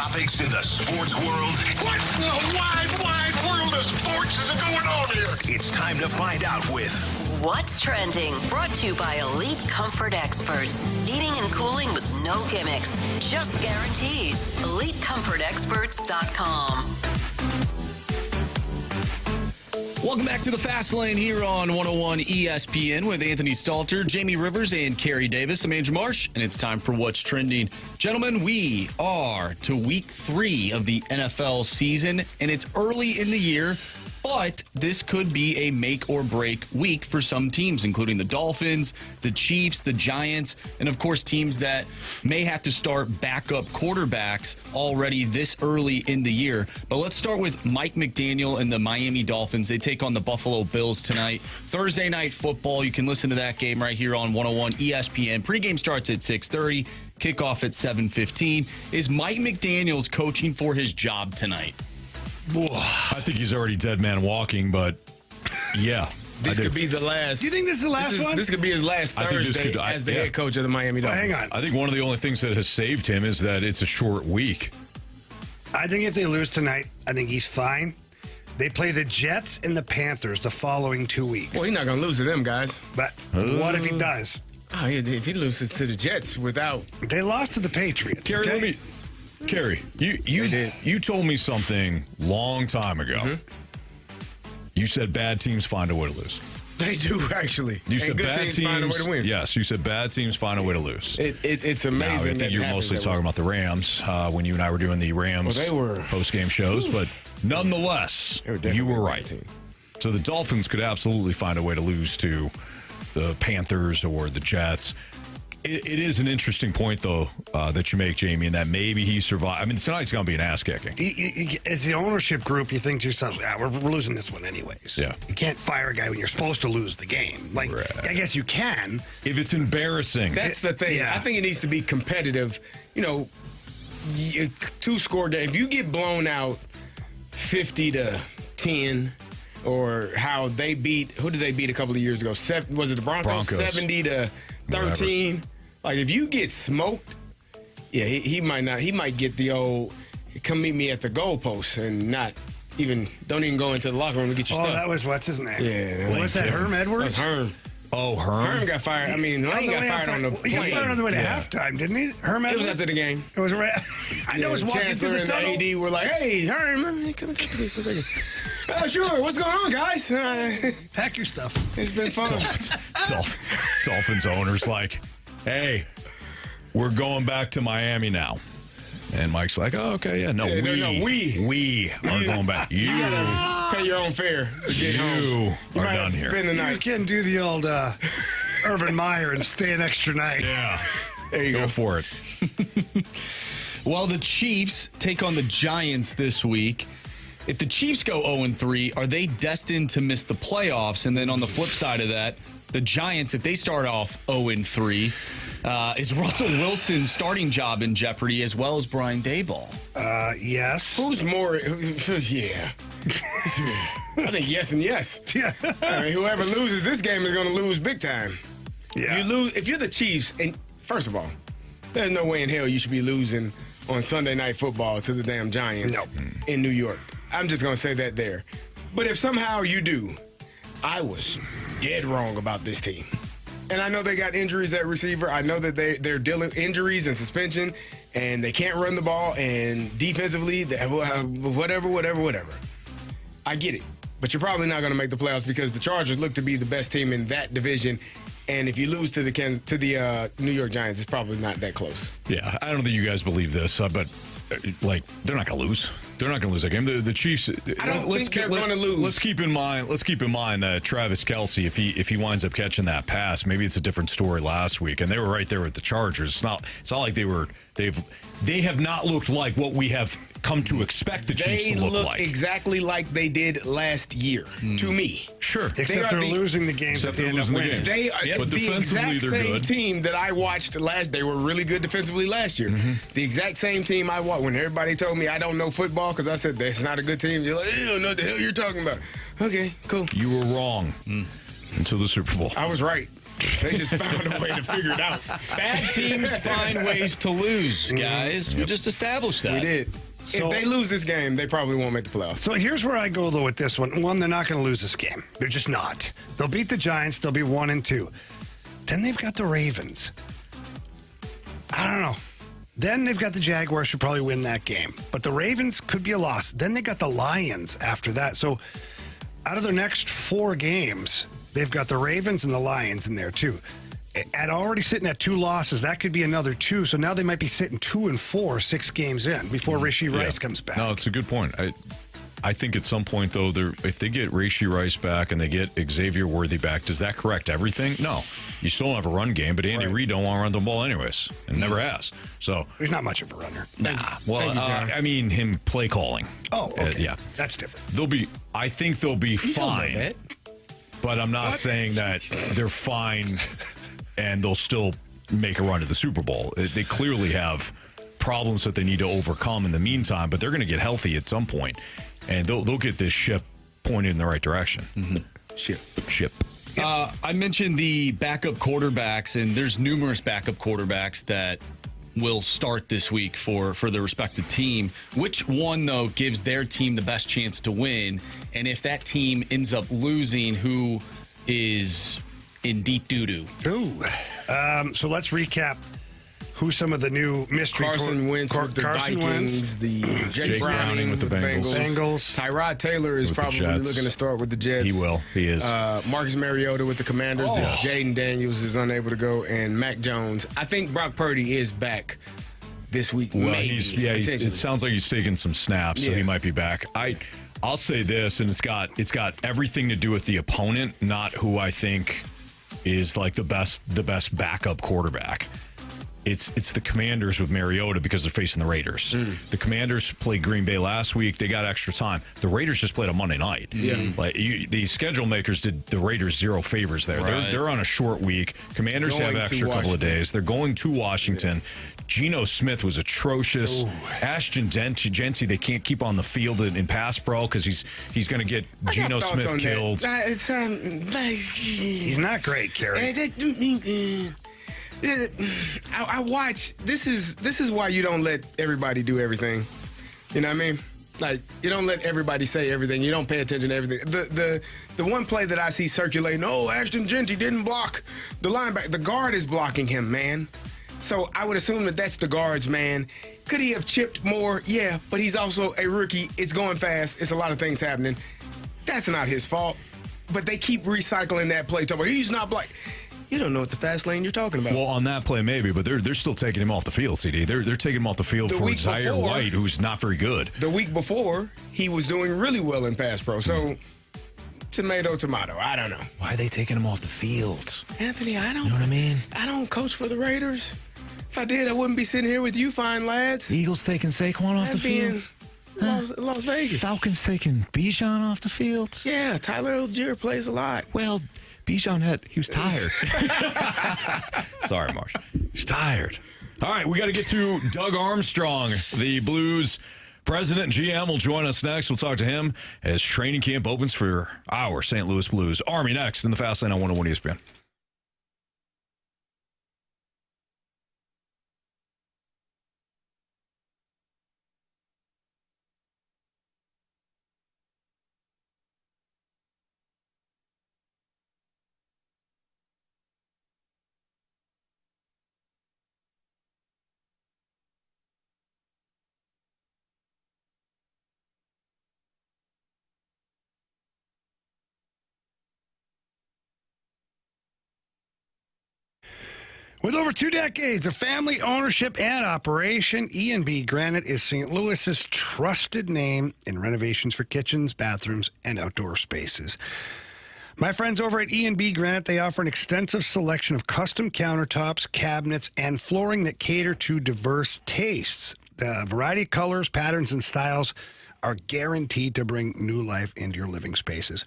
topics in the sports world. What in the wide world of sports is going on here? It's time to find out with What's Trending, brought to you by Elite Comfort Experts. Heating and cooling with no gimmicks, just guarantees. EliteComfortExperts.com. Welcome back to the Fast Lane here on 101 ESPN with Anthony Stalter, Jamie Rivers, and Carey Davis. I'm Andrew Marsh, and it's time for What's Trending. Gentlemen, we are to week 3 of the NFL season, and it's early in the year, but this could be a make or break week for some teams, including the Dolphins, the Chiefs, the Giants, and of course teams that may have to start backup quarterbacks already this early in the year. But let's start with Mike McDaniel and the Miami Dolphins. They take on the Buffalo Bills tonight. Thursday night football. You can listen to that game right here on 101 ESPN. Pregame starts at 6:30. Kickoff at 7:15. Is Mike McDaniels coaching for his job tonight? I think he's already dead man walking, but yeah. This could be the last. Do you think this is the last one? This could be his last Thursday as the head coach of the Miami Dolphins. Hang on. I think one of the only things that has saved him is that it's a short week. I think if they lose tonight, I think he's fine. They play the Jets and the Panthers the following 2 weeks. Well, he's not going to lose to them, guys. But what if he does? Oh, if he loses to the Jets without... They lost to the Patriots. Carey, Carey, you told me something long time ago. Mm-hmm. You said bad teams find a way to lose. They do, actually. You said good bad teams find a way to win. Yes, you said bad teams find a way to lose. It's amazing. Now, I think you're mostly talking about the Rams when you and I were doing the Rams post-game shows, but nonetheless, you were right. So the Dolphins could absolutely find a way to lose to the Panthers or the Jets. It is an interesting point, though, that you make, Jamie, and that maybe he survived. I mean, tonight's going to be an ass-kicking. As the ownership group, you think to yourself, we're losing this one anyways. Yeah. You can't fire a guy when you're supposed to lose the game. Like, I guess you can. If it's embarrassing. That's the thing. Yeah. I think it needs to be competitive. You know, 2-score game. If you get blown out 50-10, or how they beat, who did they beat a couple of years ago? Was it the Broncos? 70-13. Whatever. Like, if you get smoked, yeah, he might not. He might get the old, come meet me at the goalpost and don't even go into the locker room to get your stuff. Oh, that was, what's his name? Yeah. What's that, Herm Edwards? That's Herm. Oh, Herm? Herm got fired. I mean, Lane got fired on the plane. He got fired on the way to halftime, didn't he? Herm Edwards? It was after the game. It was right. I know it was walking Chancellor through the tunnel. and the AD were like, hey, Herm, come talk to me for a second. Sure. What's going on, guys? Pack your stuff. It's been fun. Dolphins owner's like, hey, we're going back to Miami now. And Mike's like, oh, okay, yeah. No, we are going back. You gotta pay your own fare to get home. You are done here. Spend the night. You can do the old Urban Meyer and stay an extra night. Yeah. There you go. For it. Well, the Chiefs take on the Giants this week. If the Chiefs go 0-3, are they destined to miss the playoffs? And then on the flip side of that, the Giants, if they start off 0-3, is Russell Wilson's starting job in jeopardy as well as Brian Daboll? Yes. Who's more? Yeah. I think yes and yes. Yeah. I mean, whoever loses this game is going to lose big time. Yeah. You lose if you're the Chiefs, and first of all, there's no way in hell you should be losing on Sunday Night Football to the damn Giants in New York. I'm just going to say that there. But if somehow you do, I was dead wrong about this team. And I know they got injuries at receiver. I know that they're dealing injuries and suspension, and they can't run the ball, and defensively, whatever. I get it. But you're probably not going to make the playoffs because the Chargers look to be the best team in that division. And if you lose to the New York Giants, it's probably not that close. Yeah, I don't think you guys believe this, but they're not going to lose. They're not going to lose that game. The Chiefs. I don't think they're going to lose. Let's keep in mind that Travis Kelce, if he winds up catching that pass, maybe it's a different story last week. And they were right there with the Chargers. It's not like they have not looked like what we have come to expect the Chiefs to look like. They look exactly like they did last year, to me. Sure. Except they're losing the games. Except they're losing the games. They are but the exact same team that I watched they were really good defensively last year. Mm-hmm. The exact same team I watched. When everybody told me I don't know football because I said that's not a good team, you're like, you don't know what the hell you're talking about. Okay, cool. You were wrong until the Super Bowl. I was right. They just found a way to figure it out. Bad teams find ways to lose, guys. We just established that. We did. So- if they lose this game, they probably won't make the playoffs. So here's where I go, though, with this one. One, they're not going to lose this game. They're just not. They'll beat the Giants. They'll be 1-2. Then they've got the Ravens. I don't know. Then they've got the Jaguars, should probably win that game. But the Ravens could be a loss. Then they got the Lions after that. So out of their next 4 games, they've got the Ravens and the Lions in there, too. At already sitting at 2 losses, that could be another 2. So now they might be sitting 2-4, 6 games in before Rishi Rice comes back. No, it's a good point. I think at some point, though, if they get Rishi Rice back and they get Xavier Worthy back, does that correct everything? No. You still don't have a run game, but Andy Reid don't want to run the ball anyways, and never has. So he's not much of a runner. Nah. Well, I mean him play calling. Oh, okay. Yeah. That's different. I think they'll be fine. But I'm not saying that they're fine and they'll still make a run to the Super Bowl. They clearly have problems that they need to overcome in the meantime, but they're going to get healthy at some point, and they'll get this ship pointed in the right direction. Ship. I mentioned the backup quarterbacks, and there's numerous backup quarterbacks that will start this week for the respective team. Which one, though, gives their team the best chance to win? And if that team ends up losing, who is in deep doo-doo? So let's recap who some of the new mystery Carson Wentz with the Vikings, the Jake Browning with the Bengals. Tyrod Taylor is probably looking to start with the Jets. He will. He is. Marcus Mariota with the Commanders. Jaden Daniels is unable to go, and Mac Jones. I think Brock Purdy is back this week. Well, maybe. it sounds like he's taking some snaps, so he might be back. I'll say this, and it's got everything to do with the opponent, not who I think is like the best backup quarterback. It's the Commanders with Mariota because they're facing the Raiders. The Commanders played Green Bay last week. They got extra time. The Raiders just played on Monday night. Like the schedule makers did the Raiders 0 favors there. Right. They're on a short week. Commanders have extra couple of days. They're going to Washington. Geno Smith was atrocious. Ashton Genty, they can't keep on the field in pass pro because he's going to get Geno Smith killed. He's not great, Carey. I watch. This is why you don't let everybody do everything. You know what I mean? Like, you don't let everybody say everything. You don't pay attention to everything. The one play that I see circulating, Ashton Genty didn't block the linebacker. The guard is blocking him, man. So I would assume that that's the guard's man. Could he have chipped more? Yeah, but he's also a rookie. It's going fast. It's a lot of things happening. That's not his fault. But they keep recycling that play. Talking about, he's not black. You don't know what the fast lane you're talking about. Well, on that play, maybe, but they're still taking him off the field, CD. They're taking him off the field for Zaire White, who's not very good. The week before, he was doing really well in pass pro. So, tomato. I don't know. Why are they taking him off the field? Anthony, I don't. You know what I mean? I don't coach for the Raiders. If I did, I wouldn't be sitting here with you fine lads. Eagles taking Saquon off the field. Las Vegas. Falcons taking Bijan off the field. Yeah, Tyler Algier plays a lot. Well, Bijan he was tired. Sorry, Marsh. He's tired. All right, we got to get to Doug Armstrong, the Blues president and GM, will join us next. We'll talk to him as training camp opens for our St. Louis Blues. Army next in the Fast Lane on 101 ESPN. With over 2 decades of family ownership and operation, E&B Granite is St. Louis's trusted name in renovations for kitchens, bathrooms, and outdoor spaces. My friends over at E&B Granite, they offer an extensive selection of custom countertops, cabinets, and flooring that cater to diverse tastes. The variety of colors, patterns, and styles are guaranteed to bring new life into your living spaces.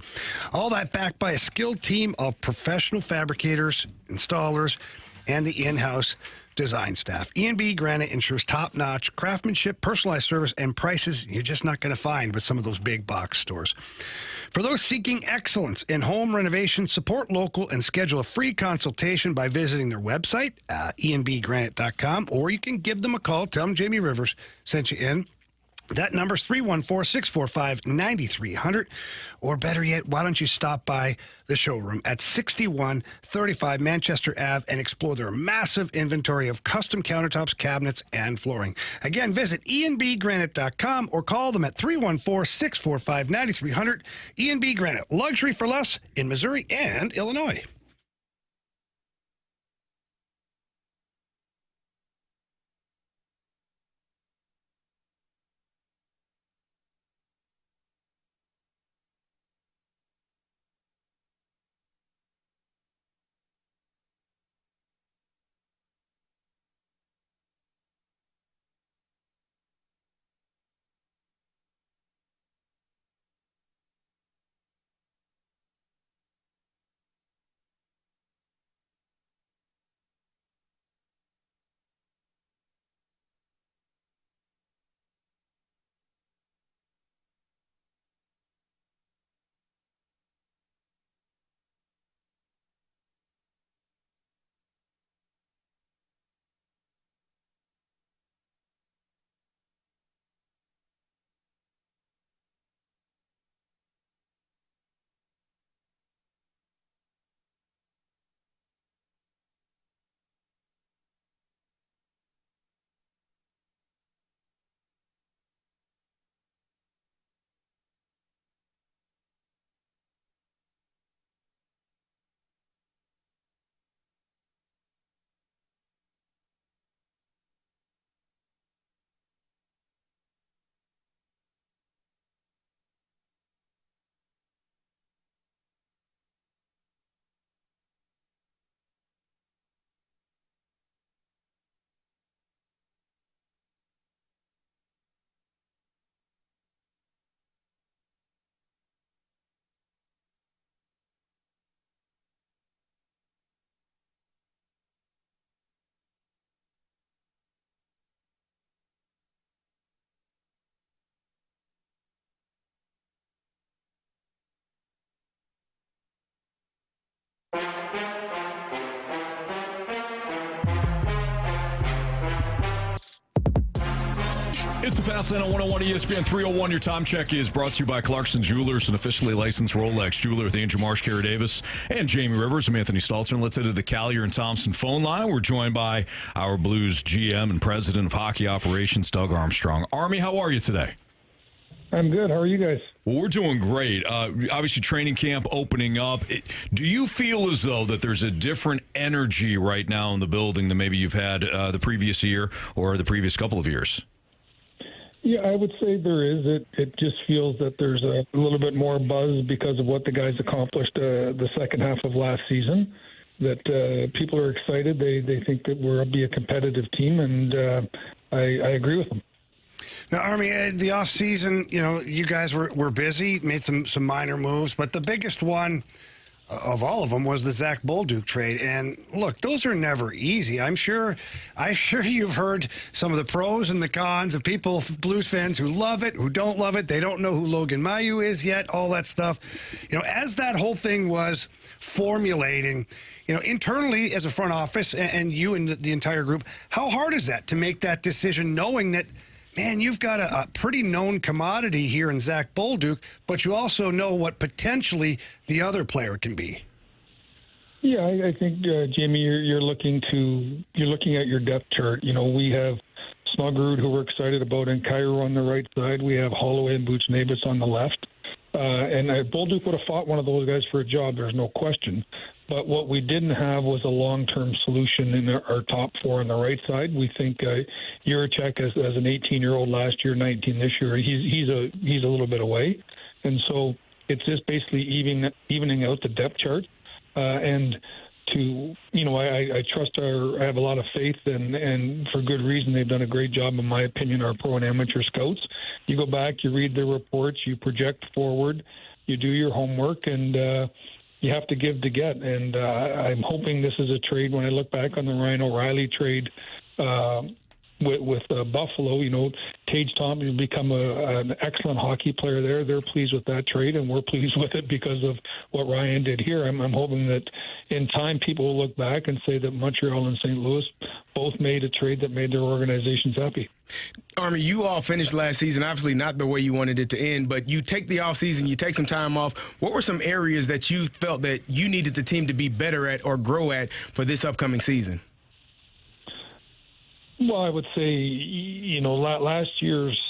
All that backed by a skilled team of professional fabricators, installers, and the in-house design staff. E&B Granite ensures top-notch craftsmanship, personalized service, and prices you're just not going to find with some of those big box stores. For those seeking excellence in home renovation, support local and schedule a free consultation by visiting their website, enbgranite.com, or you can give them a call. Tell them Jamie Rivers sent you in. That number is 314-645-9300. Or better yet, why don't you stop by the showroom at 6135 Manchester Ave and explore their massive inventory of custom countertops, cabinets, and flooring. Again, visit enbgranite.com or call them at 314-645-9300. ENB Granite, luxury for less in Missouri and Illinois. It's the Fast Lane on 101 ESPN 301. Your time check is brought to you by Clarkson Jewelers, an officially licensed Rolex jeweler with Andrew Marsh, Carey Davis, and Jamie Rivers. I'm Anthony Stalter. And let's head to the Collier and Thompson phone line. We're joined by our Blues GM and President of Hockey Operations, Doug Armstrong. Army, how are you today? I'm good. How are you guys? Well, we're doing great. Obviously, training camp opening up. Do you feel as though that there's a different energy right now in the building than maybe you've had the previous year or the previous couple of years? Yeah, I would say there is. It just feels that there's a little bit more buzz because of what the guys accomplished the second half of last season. That people are excited. They think that we'll be a competitive team, and I agree with them. Now, Army, the offseason, you guys were busy, made some minor moves, but the biggest one of all of them was the Zach Bolduc trade. And look, those are never easy. I'm sure you've heard some of the pros and the cons of people, Blues fans who love it, who don't love it. They don't know who Logan Mailloux is yet, all that stuff. As that whole thing was formulating, internally as a front office and you and the entire group, how hard is that to make that decision knowing that, man, you've got a pretty known commodity here in Zach Bolduc, but you also know what potentially the other player can be. Yeah, I think Jamie, you're looking at your depth chart. We have Snuggerud, who we're excited about, and Cairo on the right side. We have Holloway and Buchnevich on the left. And Bolduc would have fought one of those guys for a job, there's no question. But what we didn't have was a long-term solution in our top four on the right side. We think Juracek, as an 18-year-old last year, 19 this year, he's a little bit away. And so it's just basically evening out the depth chart. And I trust I have a lot of faith, and for good reason. They've done a great job, in my opinion, our pro and amateur scouts. You go back, you read their reports, you project forward, you do your homework, and you have to give to get. And I'm hoping this is a trade. When I look back on the Ryan O'Reilly trade, with Buffalo, Tage Thompson has become an excellent hockey player there. They're pleased with that trade, and we're pleased with it because of what Ryan did here. I'm hoping that in time people will look back and say that Montreal and St. Louis both made a trade that made their organizations happy. Army, you all finished last season, obviously not the way you wanted it to end, but you take the offseason, you take some time off. What were some areas that you felt that you needed the team to be better at or grow at for this upcoming season? Well, I would say, last year's,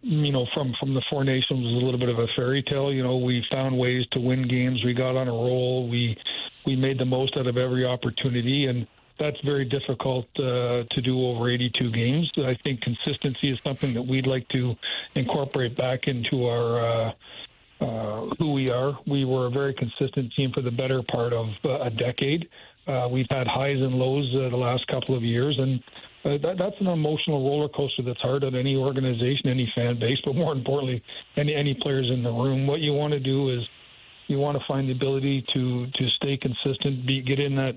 from the Four Nations was a little bit of a fairy tale. We found ways to win games. We got on a roll. We made the most out of every opportunity, and that's very difficult to do over 82 games. I think consistency is something that we'd like to incorporate back into our who we are. We were a very consistent team for the better part of a decade. We've had highs and lows the last couple of years, and that's an emotional roller coaster that's hard on any organization, any fan base, but more importantly, any players in the room. What you want to do is you want to find the ability to stay consistent, get in that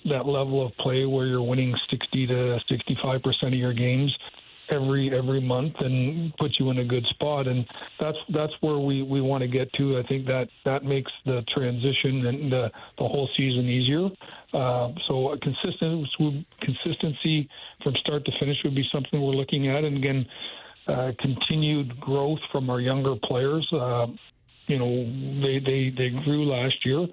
level of play where you're winning 60 to 65% of your games every month and put you in a good spot. And that's where we want to get to. I think that makes the transition and the whole season easier. So consistency from start to finish would be something we're looking at. And again, continued growth from our younger players. They grew last year.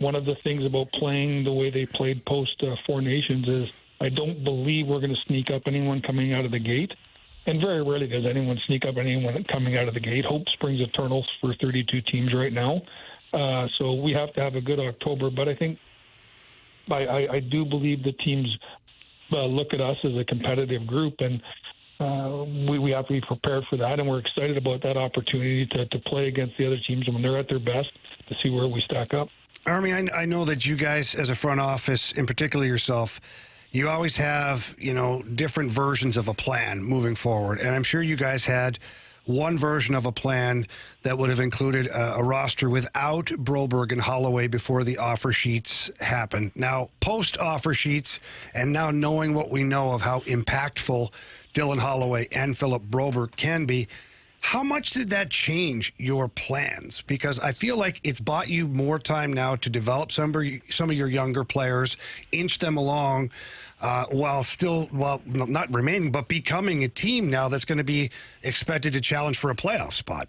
One of the things about playing the way they played post Four Nations is I don't believe we're going to sneak up anyone coming out of the gate. And very rarely does anyone sneak up anyone coming out of the gate. Hope springs eternal for 32 teams right now. So we have to have a good October. But I think I do believe the teams look at us as a competitive group, and we have to be prepared for that. And we're excited about that opportunity to play against the other teams when they're at their best to see where we stack up. Army, I know that you guys as a front office, in particular yourself, you always have, different versions of a plan moving forward. And I'm sure you guys had one version of a plan that would have included a roster without Broberg and Holloway before the offer sheets happened. Now, post-offer sheets, and now knowing what we know of how impactful Dylan Holloway and Philip Broberg can be, how much did that change your plans? Because I feel like it's bought you more time now to develop some of your younger players, inch them along, while not remaining, but becoming a team now that's going to be expected to challenge for a playoff spot.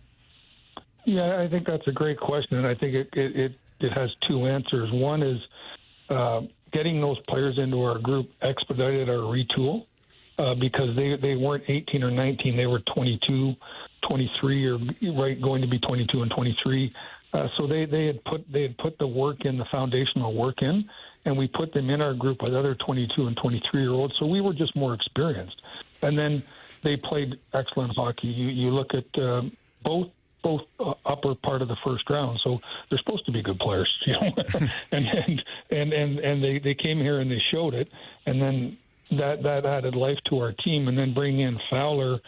Yeah, I think that's a great question, and I think it has two answers. One is getting those players into our group expedited our retool because they weren't 18 or 19, they were 22, 23, or going to be 22 and 23. So they had put the work in, the foundational work in, and we put them in our group with other 22 and 23-year-olds. So we were just more experienced. And then they played excellent hockey. You look at both upper part of the first round, so they're supposed to be good players, and they came here and they showed it, and then that added life to our team. And then bringing in Fowler,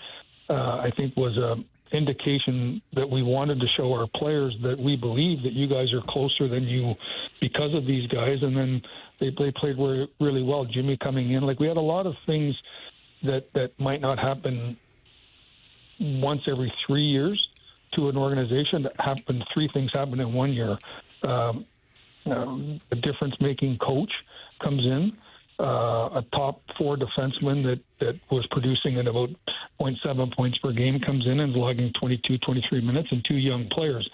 I think was a indication that we wanted to show our players that we believe that you guys are closer than you because of these guys. And then they played really well. Jimmy coming in, we had a lot of things that might not happen once every 3 years to an organization. That happened. Three things happened in 1 year. A difference-making coach comes in. A top four defenseman that was producing at about 0.7 points per game comes in and logging 22, 23 minutes, and two young players.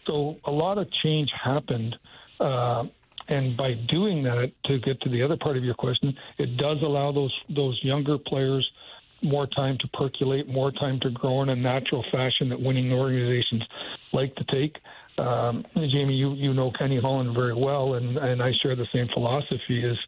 So a lot of change happened. And by doing that, to get to the other part of your question, it does allow those younger players more time to percolate, more time to grow in a natural fashion that winning organizations like to take. Jamie, you know Kenny Holland very well, and I share the same philosophy. Is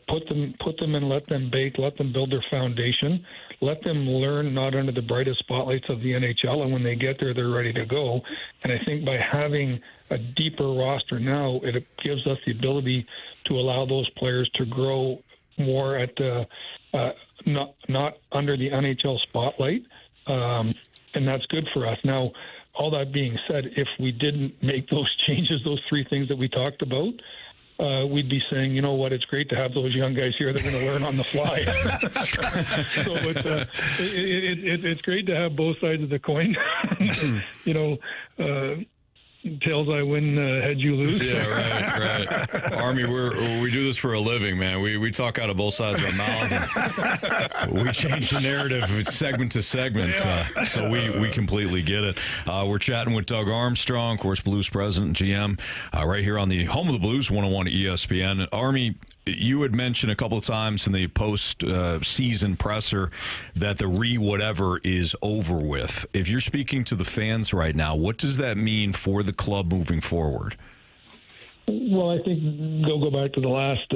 put them and let them bake, let them build their foundation, let them learn not under the brightest spotlights of the NHL, and when they get there, they're ready to go. And I think by having a deeper roster now, it gives us the ability to allow those players to grow more at not under the NHL spotlight, and that's good for us. Now, all that being said, if we didn't make those changes, those three things that we talked about, we'd be saying, you know what, it's great to have those young guys here. They're going to learn on the fly. So it's great to have both sides of the coin. Tails I win, heads you lose. Yeah, right. Army, we do this for a living, man. We talk out of both sides of our mouth. And we change the narrative segment to segment, so we completely get it. We're chatting with Doug Armstrong, of course, Blues president and GM, right here on the home of the Blues, 101 ESPN. Army, you had mentioned a couple of times in the post-season presser that the whatever is over with. If you're speaking to the fans right now, what does that mean for the club moving forward? Well, I think they'll go back to the last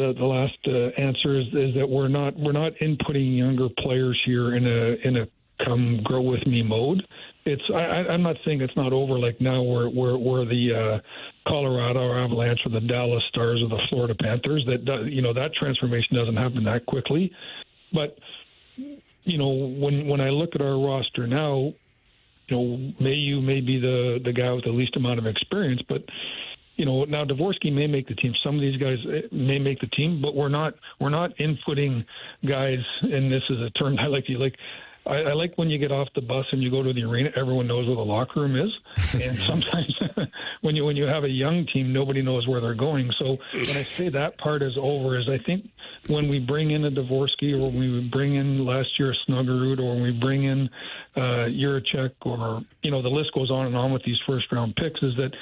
answer is that we're not inputting younger players here in a come grow with me mode. I'm not saying it's not over. Like now we're the Colorado Avalanche or the Dallas Stars or the Florida Panthers. That transformation doesn't happen that quickly. But when I look at our roster now, Mayu may be the guy with the least amount of experience, but now Dvorsky may make the team. Some of these guys may make the team, but we're not inputting guys. And this is a term I like to like. I like when you get off the bus and you go to the arena, everyone knows where the locker room is. And sometimes when you have a young team, nobody knows where they're going. So when I say that part is over, is I think when we bring in a Dvorsky or when we bring in last year a Snuggerud or when we bring in Juracek or, the list goes on and on with these first-round picks, is that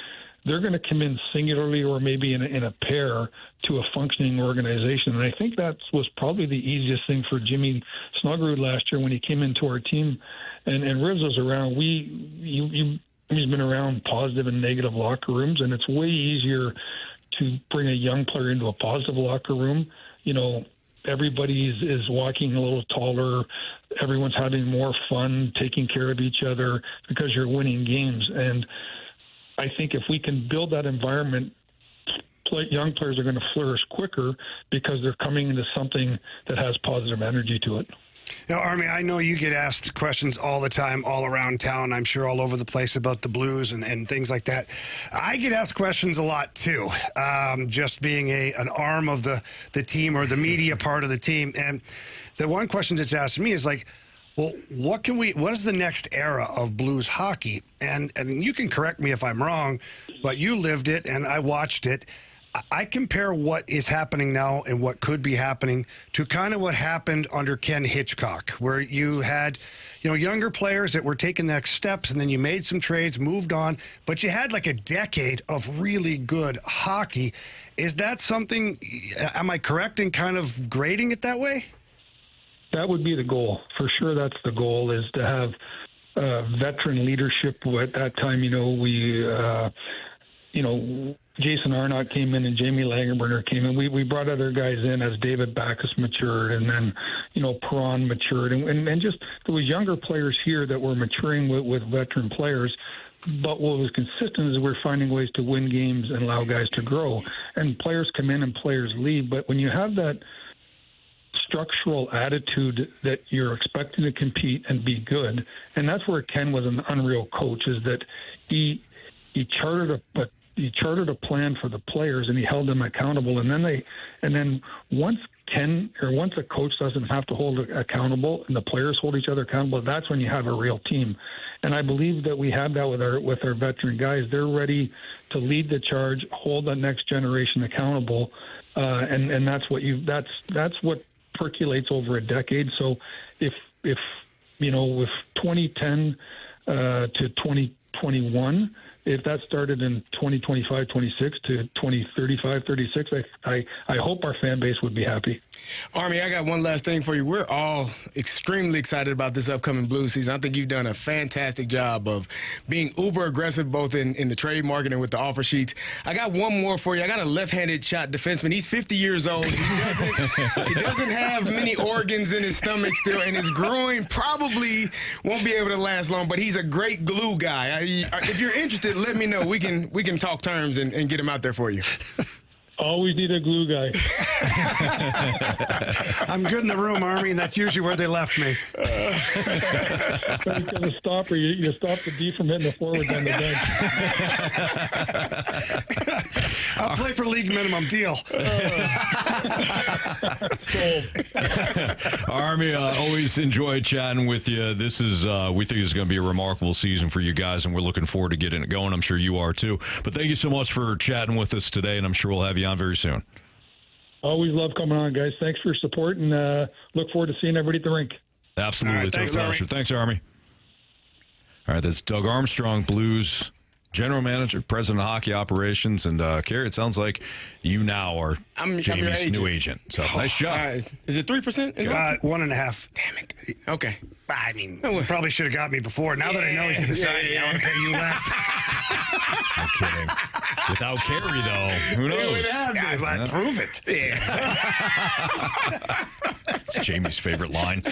they're going to come in singularly or maybe in a pair to a functioning organization. And I think that was probably the easiest thing for Jimmy Snuggerud last year when he came into our team. And Rivs was around. He's been around positive and negative locker rooms, and it's way easier to bring a young player into a positive locker room. Everybody is walking a little taller. Everyone's having more fun, taking care of each other because you're winning games. And I think if we can build that environment, young players are going to flourish quicker because they're coming into something that has positive energy to it. Now, Army, I know you get asked questions all the time, all around town, I'm sure all over the place about the Blues and things like that. I get asked questions a lot, too, just being an arm of the team or the media part of the team. And the one question that's asked me is like, well, what is the next era of Blues hockey? And you can correct me if I'm wrong, but you lived it and I watched it. I compare what is happening now and what could be happening to kind of what happened under Ken Hitchcock, where you had, younger players that were taking the next steps and then you made some trades, moved on, but you had like a decade of really good hockey. Is that something, am I correct in kind of grading it that way? That would be the goal. For sure, that's the goal, is to have veteran leadership. At that time, Jason Arnott came in and Jamie Langenberger came in. We brought other guys in as David Backus matured and then, Perron matured. And just there was younger players here that were maturing with veteran players. But what was consistent is we're finding ways to win games and allow guys to grow. And players come in and players leave. But when you have that structural attitude that you're expecting to compete and be good, and that's where Ken was an unreal coach, is that he chartered a plan for the players and he held them accountable, and then once a coach doesn't have to hold accountable and the players hold each other accountable, that's when you have a real team. And I believe that we have that with our veteran guys. They're ready to lead the charge, hold the next generation accountable, and that's what percolates over a decade. So if 2010 to 2021, if that started in 2025, 26 to 2035, 36, I hope our fan base would be happy. Army, I got one last thing for you. We're all extremely excited about this upcoming Blues season. I think you've done a fantastic job of being uber aggressive both in the trade market and with the offer sheets. I got one more for you. I got a left-handed shot defenseman. He's 50 years old. He doesn't have many organs in his stomach still, and his groin probably won't be able to last long, but he's a great glue guy. If you're interested, let me know. We can talk terms and get him out there for you. Always need a glue guy. I'm good in the room, Army, and that's usually where they left me. Because a stopper, you stop the D from hitting the forward on the bench. I'll play for league minimum deal. Army, always enjoy chatting with you. This is, we think it's going to be a remarkable season for you guys, and we're looking forward to getting it going. I'm sure you are too. But thank you so much for chatting with us today, and I'm sure we'll have you on very soon. Always love coming on, guys. Thanks for your support, and look forward to seeing everybody at the rink. Absolutely. All right, thanks, Army. Thanks, Army. All right, that's Doug Armstrong, Blues General Manager, President of Hockey Operations, and Carey, it sounds like you now are Jamie's new agent. So nice job. Is it 3%? 1.5. Damn it. Okay. I mean, you probably should have got me before. Now that I know he's going to sign me, I want to pay you less. I'm kidding. Without Carey, though, who knows? Prove it. It's Jamie's favorite line.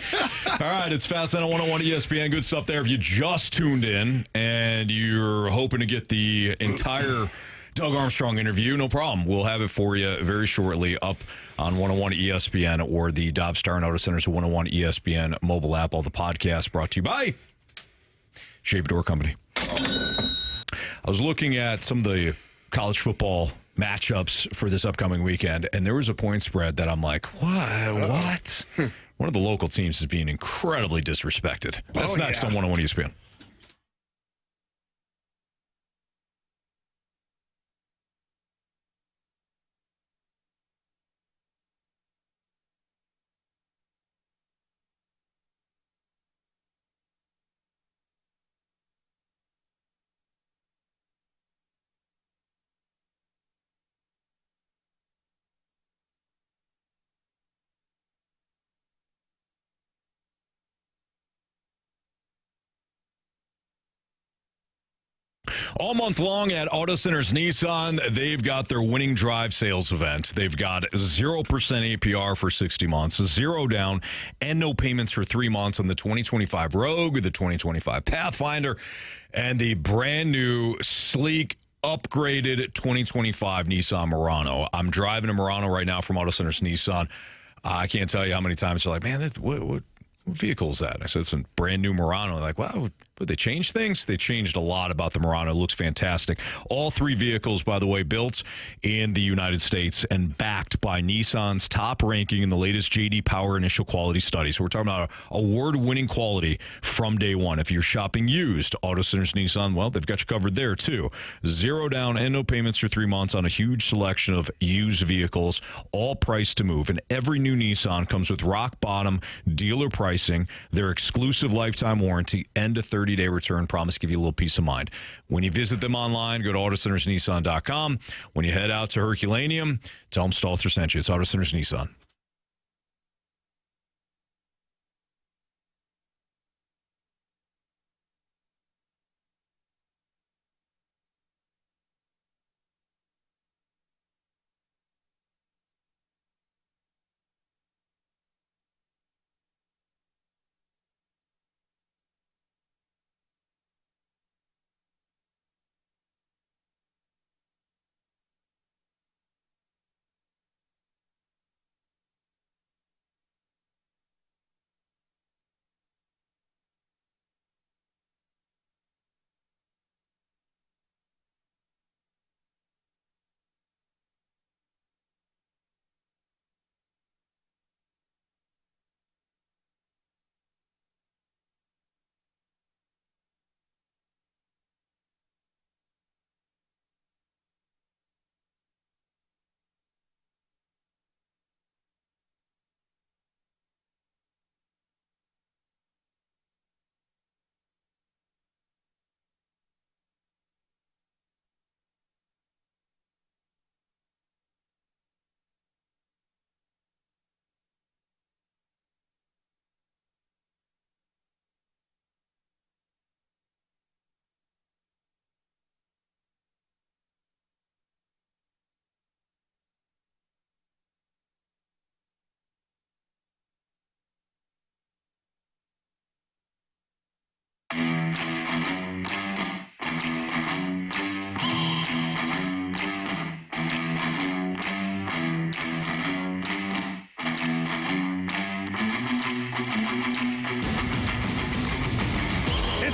All right, it's Fast on 101 ESPN. Good stuff there. If you just tuned in and you're hoping to get the entire Doug Armstrong interview, no problem. We'll have it for you very shortly up on 101 ESPN or the Dobbs Star and Auto Centers 101 ESPN mobile app. All the podcasts brought to you by Shave Door Company. I was looking at some of the college football matchups for this upcoming weekend, and there was a point spread that I'm like, what? One of the local teams is being incredibly disrespected. That's next on 101 ESPN. All month long at Auto Centers Nissan, they've got their winning drive sales event. They've got 0% APR for 60 months, 0 down, and no payments for 3 months on the 2025 Rogue, the 2025 Pathfinder, and the brand new, sleek, upgraded 2025 Nissan Murano. I'm driving a Murano right now from Auto Centers Nissan. I can't tell you how many times they're like, man, what vehicle is that? I said, it's a brand new Murano. They're like, wow, but they changed things? They changed a lot about the Murano. It looks fantastic. All 3 vehicles, by the way, built in the United States and backed by Nissan's top ranking in the latest J.D. Power initial quality study. So we're talking about award-winning quality from day one. If you're shopping used, Auto Centers Nissan, well, they've got you covered there, too. 0 down and no payments for 3 months on a huge selection of used vehicles, all priced to move. And every new Nissan comes with rock-bottom dealer pricing, their exclusive lifetime warranty, and a 30-day return promise. Give you a little peace of mind. When you visit them online, go to AutoCentersNissan.com. When you head out to Herculaneum, tell them Stalter sent you. It's Auto Centers Nissan.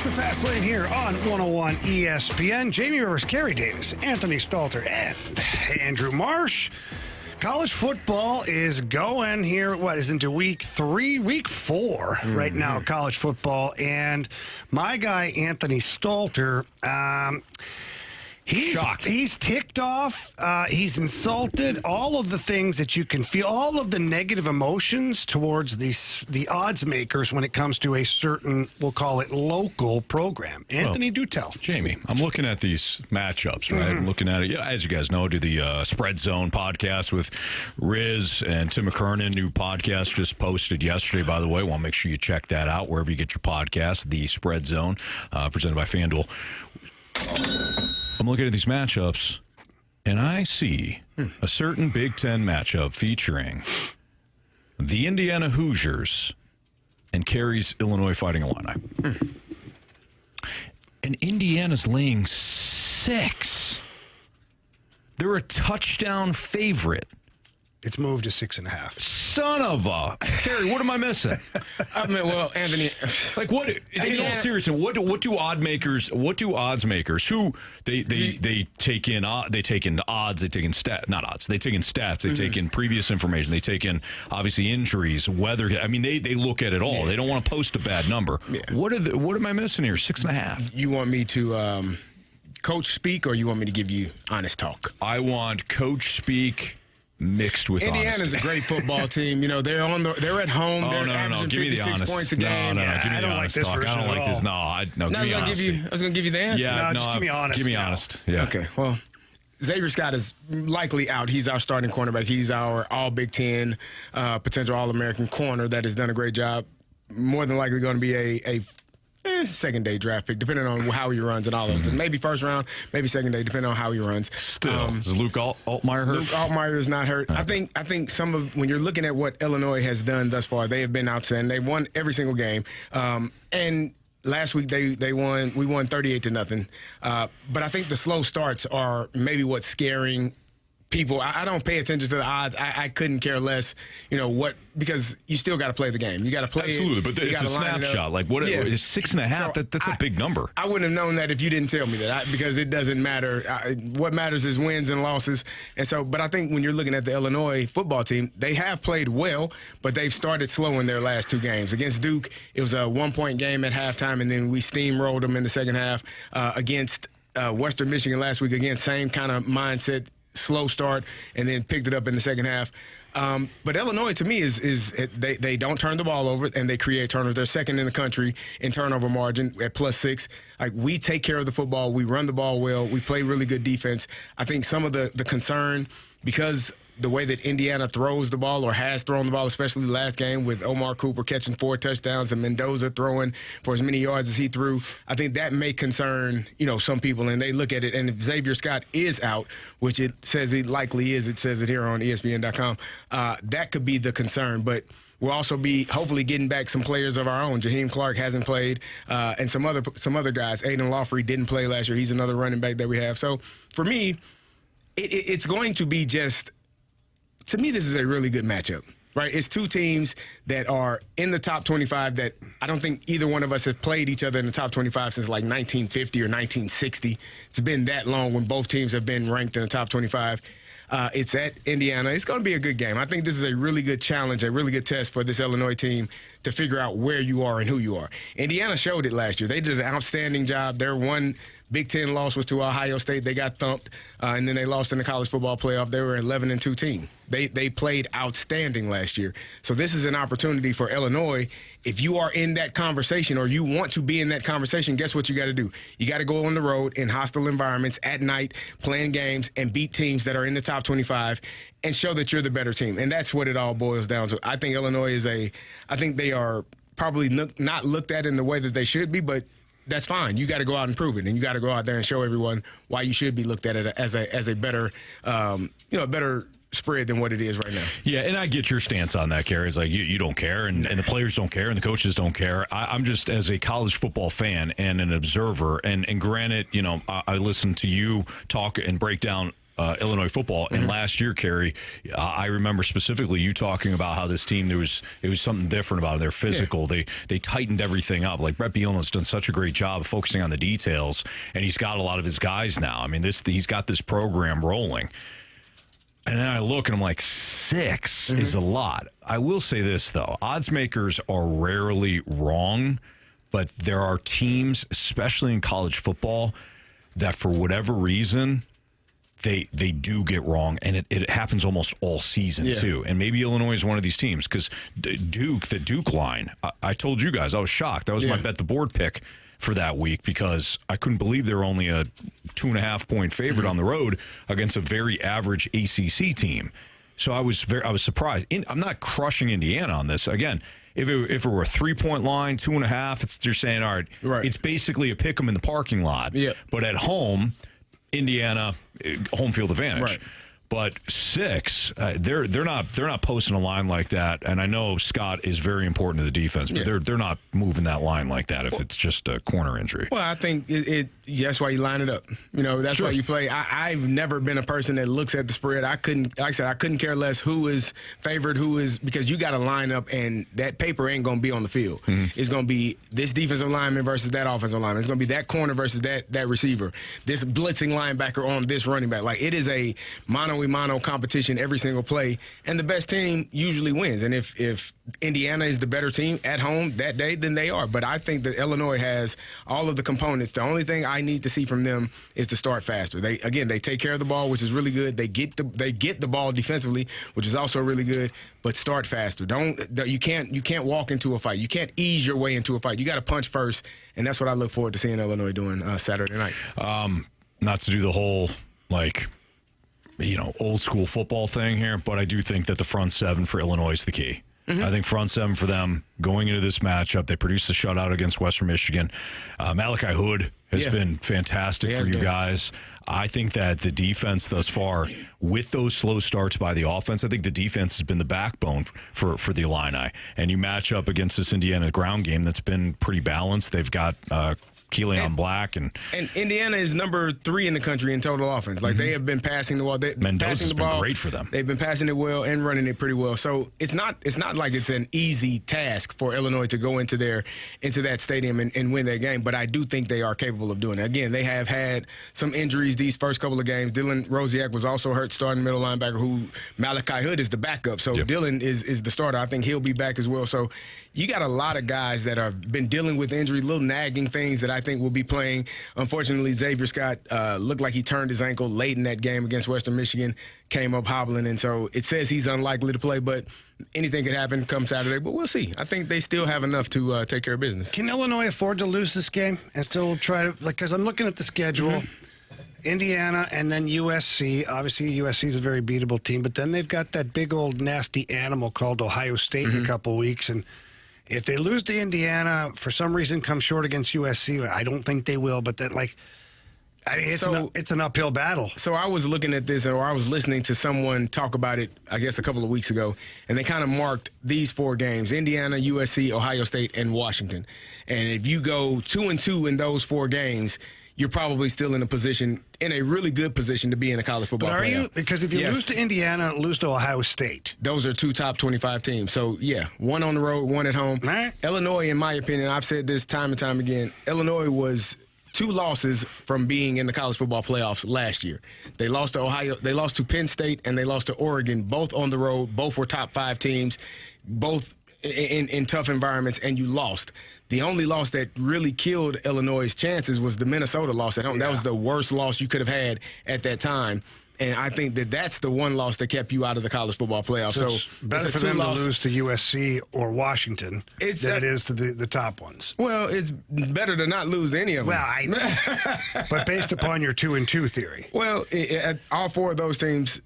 the Fast Lane here on 101 ESPN. Jamie Rivers, Carey Davis, Anthony Stalter, and Andrew Marsh. College football is going here, into week 4 right now, college football. And my guy, Anthony Stalter, he's shocked. He's ticked off. He's insulted. All of the things that you can feel, all of the negative emotions towards the odds makers when it comes to a certain, we'll call it local program. Anthony, do tell. Jamie, I'm looking at these matchups, right? I'm looking at it. As you guys know, I do the Spread Zone podcast with Riz and Tim McKernan. New podcast just posted yesterday, by the way. Want to make sure you check that out wherever you get your podcast, the Spread Zone, presented by FanDuel. I'm looking at these matchups, and I see a certain Big Ten matchup featuring the Indiana Hoosiers and Carey's Illinois Fighting Illini. And Indiana's laying 6. They're a touchdown favorite. It's moved to 6.5. Son of a Carey, what am I missing? Anthony, like what? In all seriousness, what do odds makers? Who they take in odds, they take in stats. They take in previous information. They take in obviously injuries, weather. I mean, they look at it all. They don't want to post a bad number. Yeah. What am I missing here? 6.5. You want me to coach speak, or you want me to give you honest talk? I want coach speak mixed with Indiana's honesty. a great football team. You know, they're at home. Oh, they're averaging 56 points a game. No, give me the honest talk. I don't like this. Give me honesty. I was going to give you the answer. Yeah, just give me honest. Give me honest. Yeah. Okay, well, Xavier Scott is likely out. He's our starting cornerback. He's our all Big Ten, potential All-American corner that has done a great job. More than likely going to be a second-day draft pick, depending on how he runs and all those things. Maybe first round, maybe second day, depending on how he runs. Still, is Luke Altmaier hurt? Luke Altmaier is not hurt. Okay. I think when you're looking at what Illinois has done thus far, they have been outstanding. They've won every single game. And last week we won 38-0. But I think the slow starts are maybe what's scaring people. I don't pay attention to the odds. I couldn't care less, because you still got to play the game. You got to play. Absolutely, but it's a snapshot. Like what? Yeah. It's 6.5. So that's a big number. I wouldn't have known that if you didn't tell me that, because it doesn't matter. What matters is wins and losses. And so, but I think when you're looking at the Illinois football team, they have played well, but they've started slow in their last 2 games. Against Duke, it was a 1-point game at halftime, and then we steamrolled them in the second half. Against Western Michigan last week, again, same kind of mindset. Slow start, and then picked it up in the second half. But Illinois, to me, they don't turn the ball over, and they create turnovers. They're second in the country in turnover margin at +6. Like, we take care of the football. We run the ball well. We play really good defense. I think some of the concern, because the way that Indiana throws the ball or has thrown the ball, especially last game with Omar Cooper catching 4 touchdowns and Mendoza throwing for as many yards as he threw, I think that may concern, some people, and they look at it. And if Xavier Scott is out, which it says he likely is, it says it here on ESPN.com, that could be the concern. But we'll also be hopefully getting back some players of our own. Jaheim Clark hasn't played, and some other guys. Aiden Lawfrey didn't play last year. He's another running back that we have. So for me, it's going to be just, to me, this is a really good matchup, right? It's 2 teams that are in the top 25 that I don't think either one of us have played each other in the top 25 since like 1950 or 1960. It's been that long when both teams have been ranked in the top 25. It's at Indiana. It's going to be a good game. I think this is a really good challenge, a really good test for this Illinois team to figure out where you are and who you are. Indiana showed it last year. They did an outstanding job. Their one Big Ten loss was to Ohio State. They got thumped, and then they lost in the college football playoff. They were an 11-2 team. They played outstanding last year. So this is an opportunity for Illinois. If you are in that conversation or you want to be in that conversation, guess what you got to do? You got to go on the road in hostile environments at night, playing games, and beat teams that are in the top 25 and show that you're the better team. And that's what it all boils down to. I think Illinois I think they are probably not looked at in the way that they should be, but that's fine. You got to go out and prove it, and you got to go out there and show everyone why you should be looked at it as a better, a better spread than what it is right now. Yeah, and I get your stance on that, Carey. It's like you don't care, and the players don't care, and the coaches don't care. I'm just, as a college football fan and an observer, and granted, I listen to you talk and break down Illinois football. And last year, Carey, I remember specifically you talking about how this team, it was something different about it. They're physical. They tightened everything up. Like Brett Bielema's done such a great job focusing on the details, and he's got a lot of his guys now. I mean, he's got this program rolling. And then I look and I'm like, 6 is a lot. I will say this, though. Odds makers are rarely wrong, but there are teams, especially in college football, that for whatever reason, they do get wrong. And it happens almost all season, too. And maybe Illinois is one of these teams because the Duke line, I told you guys, I was shocked. That was my bet the board pick for that week because I couldn't believe they were only a 2.5-point favorite on the road against a very average ACC team. So I was surprised. I'm not crushing Indiana on this. Again, if it were a 3-point line, 2.5, you're saying, all right, it's basically a pick 'em in the parking lot. Yeah. But at home, Indiana, home field advantage. Right. But 6, they're not posting a line like that. And I know Scott is very important to the defense, but they're not moving that line like that if it's just a corner injury. Well, I think that's why you line it up. That's why you play. I've never been a person that looks at the spread. I couldn't care less who is favored, because you got to line up, and that paper ain't going to be on the field. It's going to be this defensive lineman versus that offensive lineman. It's going to be that corner versus that receiver. This blitzing linebacker on this running back. Like, it is a mano competition every single play, and the best team usually wins. And if Indiana is the better team at home that day, then they are. But I think that Illinois has all of the components. The only thing I need to see from them is to start faster. They take care of the ball, which is really good. They get the ball defensively, which is also really good. But start faster. You can't walk into a fight. You can't ease your way into a fight. You got to punch first, and that's what I look forward to seeing Illinois doing Saturday night. Not to do the whole old school football thing here, but I do think that the front 7 for Illinois is the key. I think front 7 for them going into this matchup. They produced a shutout against Western Michigan. Malachi Hood has been fantastic for you guys. I think that the defense thus far, with those slow starts by the offense, I think the defense has been the backbone for the Illini. And you match up against this Indiana ground game that's been pretty balanced. They've got Keelan Black and Indiana is number 3 in the country in total offense. Like, they have been passing the ball. Mendoza's been great for them. They've been passing it well and running it pretty well. So it's not like it's an easy task for Illinois to go into that stadium and win that game. But I do think they are capable of doing it. Again, they have had some injuries these first couple of games. Dylan Rosiak was also hurt, starting middle linebacker. Who Malachi Hood is the backup. So Dylan is the starter. I think he'll be back as well. So you got a lot of guys that have been dealing with injury, little nagging things that I think will be playing. Unfortunately, Xavier Scott looked like he turned his ankle late in that game against Western Michigan, came up hobbling, and so it says he's unlikely to play, but anything could happen come Saturday, but we'll see. I think they still have enough to take care of business. Can Illinois afford to lose this game and still try to, because I'm looking at the schedule, Indiana and then USC. Obviously, USC is a very beatable team, but then they've got that big old nasty animal called Ohio State in a couple of weeks, and if they lose to Indiana, for some reason come short against USC, I don't think they will, but that it's an uphill battle. So I was looking at this, or I was listening to someone talk about it, I guess, a couple of weeks ago, and they kind of marked these 4 games: Indiana, USC, Ohio State, and Washington. And if you go 2-2 in those 4 games, you're probably still in a really good position to be in a college football playoff. But are you? Because if you lose to Indiana, lose to Ohio State. Those are 2 top 25 teams. So, 1 on the road, 1 at home. Right. Illinois, in my opinion, I've said this time and time again, Illinois was 2 losses from being in the college football playoffs last year. They lost to Ohio, they lost to Penn State, and they lost to Oregon, both on the road. Both were top 5 teams, both in tough environments, and you lost. The only loss that really killed Illinois' chances was the Minnesota loss at home. That was the worst loss you could have had at that time. And I think that's the one loss that kept you out of the college football playoffs. So it's better for them to lose to USC or Washington than it is to the top ones. Well, it's better to not lose to any of them. Well, I know. But based upon your 2-2 theory. Well, all 4 of those teams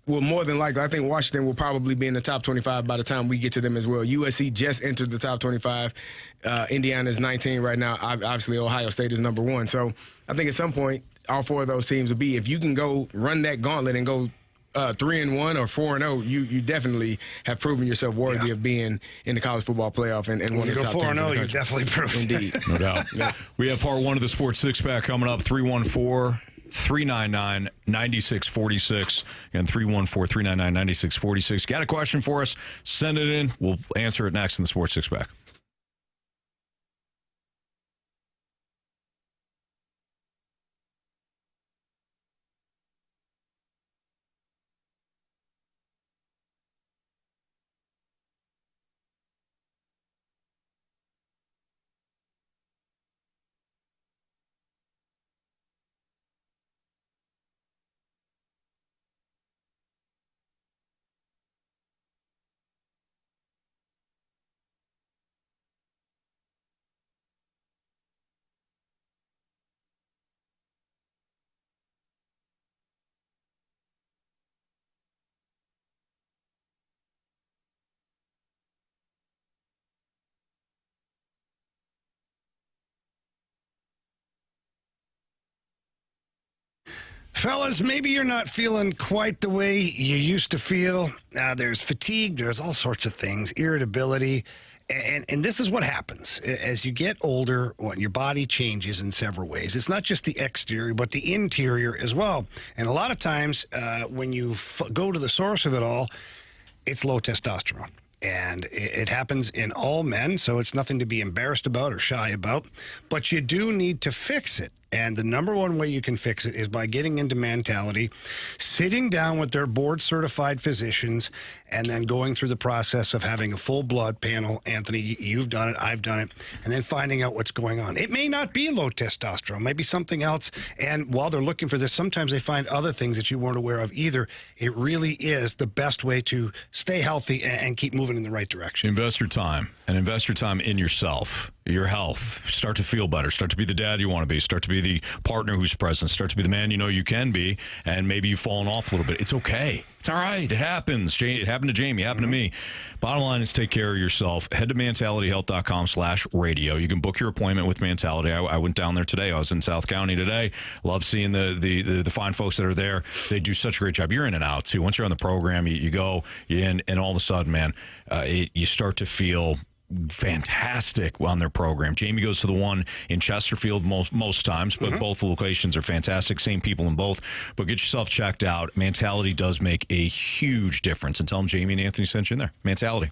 will more than likely, I think Washington will probably be in the top 25 by the time we get to them as well. USC just entered the top 25. Indiana is 19 right now. Obviously, Ohio State is number 1. So I think at some point, all 4 of those teams will be. If you can go run that gauntlet and go 3-1 or 4-0, you definitely have proven yourself worthy of being in the college football playoff and one of the top teams in the country. You've definitely proven Indeed. No doubt. We have part 1 of the Sports Six Pack coming up, 314 314-399-9646 and 314-399-9646. Got a question for us? Send it in. We'll answer it next in the Sports Six Pack. Fellas, maybe you're not feeling quite the way you used to feel. There's fatigue, there's all sorts of things, irritability. And this is what happens. As you get older, your body changes in several ways. It's not just the exterior, but the interior as well. And a lot of times when you go to the source of it all, it's low testosterone. And it happens in all men, so it's nothing to be embarrassed about or shy about. But you do need to fix it. And the number one way you can fix it is by getting into Mentality, sitting down with their board-certified physicians, and then going through the process of having a full blood panel. Anthony, you've done it, I've done it, and then finding out what's going on. It may not be low testosterone, maybe something else. And while they're looking for this, sometimes they find other things that you weren't aware of either. It really is the best way to stay healthy and keep moving in the right direction. Invest your time, and invest your time in yourself, your health. Start to feel better. Start to be the dad you want to be. Start to be the partner who's present. Start to be the man you know you can be, and maybe you've fallen off a little bit. It's okay. It's all right. It happens. It happened to Jamie. It happened to me. Bottom line is take care of yourself. Head to mentalityhealth.com/radio. You can book your appointment with Mentality. I went down there today. I was in South County today. Love seeing the fine folks that are there. They do such a great job. You're in and out, too. Once you're on the program, you go, you're in, and all of a sudden, man, you start to feel fantastic on their program. Jamie goes to the one in Chesterfield most times, but both locations are fantastic. Same people in both. But get yourself checked out. Mentality does make a huge difference. And tell them Jamie and Anthony sent you in there. Mentality.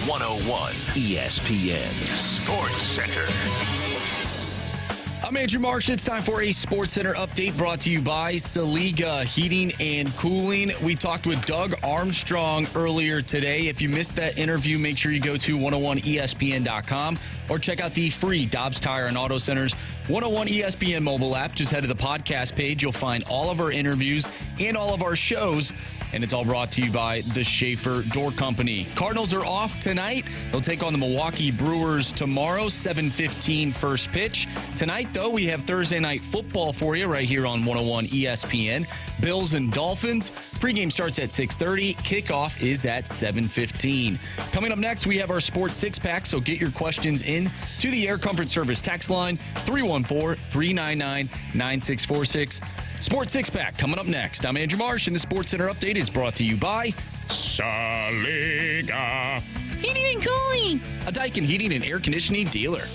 101 ESPN Sports Center. I'm Andrew Marsh. It's time for a Sports Center update brought to you by Saliga Heating and Cooling. We talked with Doug Armstrong earlier today. If you missed that interview, make sure you go to 101ESPN.com or check out the free Dobbs Tire and Auto Center's 101 ESPN mobile app. Just head to the podcast page. You'll find all of our interviews and all of our shows. And it's all brought to you by the Schaefer Door Company. Cardinals are off tonight. They'll take on the Milwaukee Brewers tomorrow, 7:15 first pitch. Tonight, though, we have Thursday night football for you right here on 101 ESPN. Bills and Dolphins. Pregame starts at 6:30. Kickoff is at 7:15. Coming up next, we have our Sports Six-Pack, so get your questions in to the Air Comfort Service text line, 314-399-9646. Sports Six-Pack coming up next. I'm Andrew Marsh, and the Sports Center update is brought to you by Saliga Heating and Cooling, a Daikin heating and air conditioning dealer.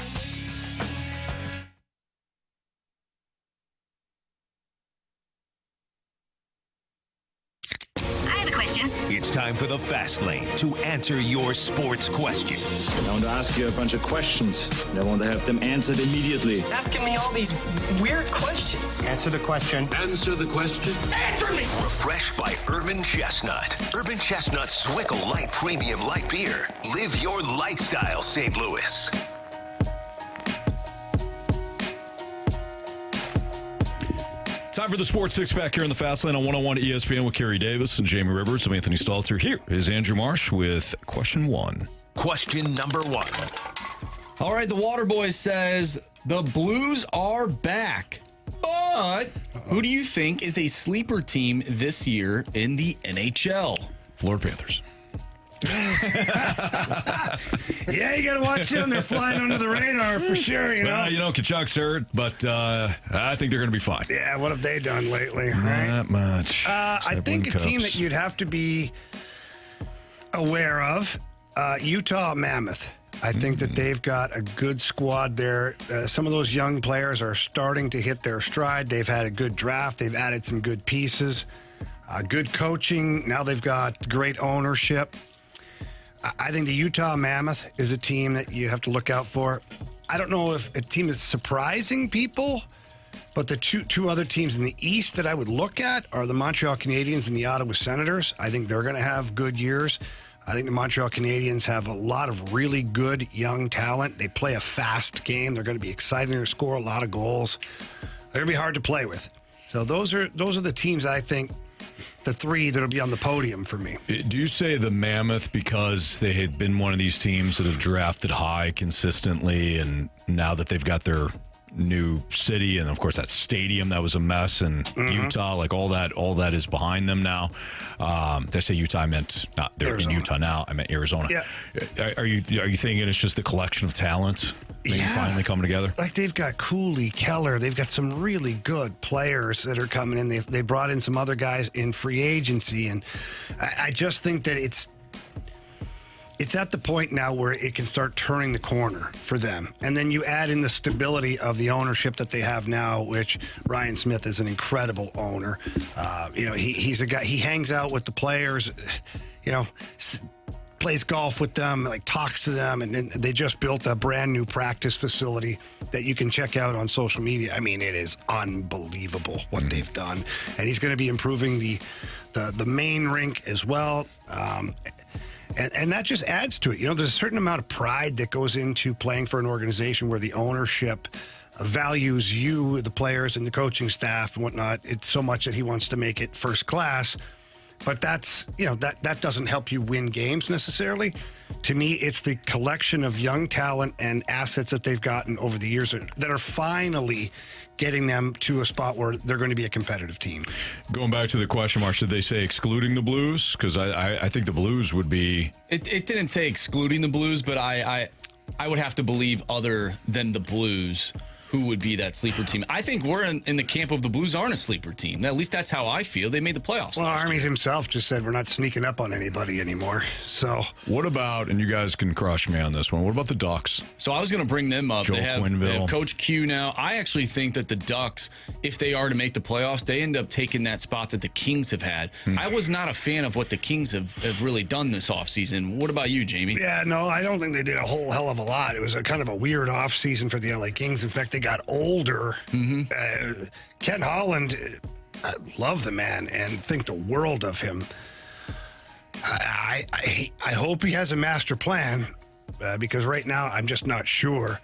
It's time for the Fast Lane to answer your sports questions. I want to ask you a bunch of questions, and I want to have them answered immediately. Asking me all these weird questions. Answer the question. Answer the question. Answer me! Refreshed by Urban Chestnut. Urban Chestnut's Swickle Light Premium Light Beer. Live your lifestyle, St. Louis. Time for the Sports Six-Pack here in the Fast Lane on 101 ESPN with Carey Davis and Jamie Rivers. I'm Anthony Stalter. Here is Andrew Marsh with question one. Question number one. All right, the Waterboy says the Blues are back. But who do you think is a sleeper team this year in the NHL? Florida Panthers. Yeah, you got to watch them. They're flying under the radar for sure, you know. Well, Kachuk's hurt, but I think they're going to be fine. Yeah, what have they done lately, right? Not much. I think a team that you'd have to be aware of, Utah Mammoth. I think that they've got a good squad there. Some of those young players are starting to hit their stride. They've had a good draft. They've added some good pieces, good coaching. Now they've got great ownership. I think the Utah Mammoth is a team that you have to look out for. I don't know if a team is surprising people, but the two other teams in the East that I would look at are the Montreal Canadiens and the Ottawa Senators. I think they're going to have good years. I think the Montreal Canadiens have a lot of really good young talent. They play a fast game. They're going to be exciting to score a lot of goals. They're going to be hard to play with. So those are the teams I think, the three that'll be on the podium for me. Do you say the Mammoth because they had been one of these teams that have drafted high consistently, and now that they've got their new city and of course that stadium that was a mess in Utah, like all that is behind them now? Did I say Utah? I meant not they're Arizona. In Utah now. I meant Arizona. Yeah. Are you thinking it's just the collection of talents? Maybe finally coming together? Like they've got Cooley, Keller. They've got some really good players that are coming in. They brought in some other guys in free agency. And I just think that it's at the point now where it can start turning the corner for them. And then you add in the stability of the ownership that they have now, which Ryan Smith is an incredible owner. He's a guy, he hangs out with the players, plays golf with them, like talks to them, and they just built a brand new practice facility that you can check out on social media. I mean, it is unbelievable what they've done, and he's going to be improving the main rink as well. And that just adds to it. There's a certain amount of pride that goes into playing for an organization where the ownership values you, the players, and the coaching staff and whatnot. It's so much that he wants to make it first class. But that's, that doesn't help you win games necessarily. To me, it's the collection of young talent and assets that they've gotten over the years that are finally getting them to a spot where they're going to be a competitive team. Going back to the question mark, should they say excluding the Blues? Because I think the Blues would be... It didn't say excluding the Blues, but I would have to believe other than the Blues who would be that sleeper team. I think we're in the camp of the Blues aren't a sleeper team. At least that's how I feel. They made the playoffs. Well, Army himself just said we're not sneaking up on anybody anymore. So what about, and you guys can crush me on this one, what about the Ducks? So I was going to bring them up. Joel they have Quenneville. Coach Q now. I actually think that the Ducks, if they are to make the playoffs, they end up taking that spot that the Kings have had. I was not a fan of what the Kings have really done this offseason. What about you, Jamie? Yeah, no, I don't think they did a whole hell of a lot. It was a kind of a weird offseason for the LA Kings. In fact, they got older. Ken Holland, I love the man and think the world of him. I hope he has a master plan because right now I'm just not sure.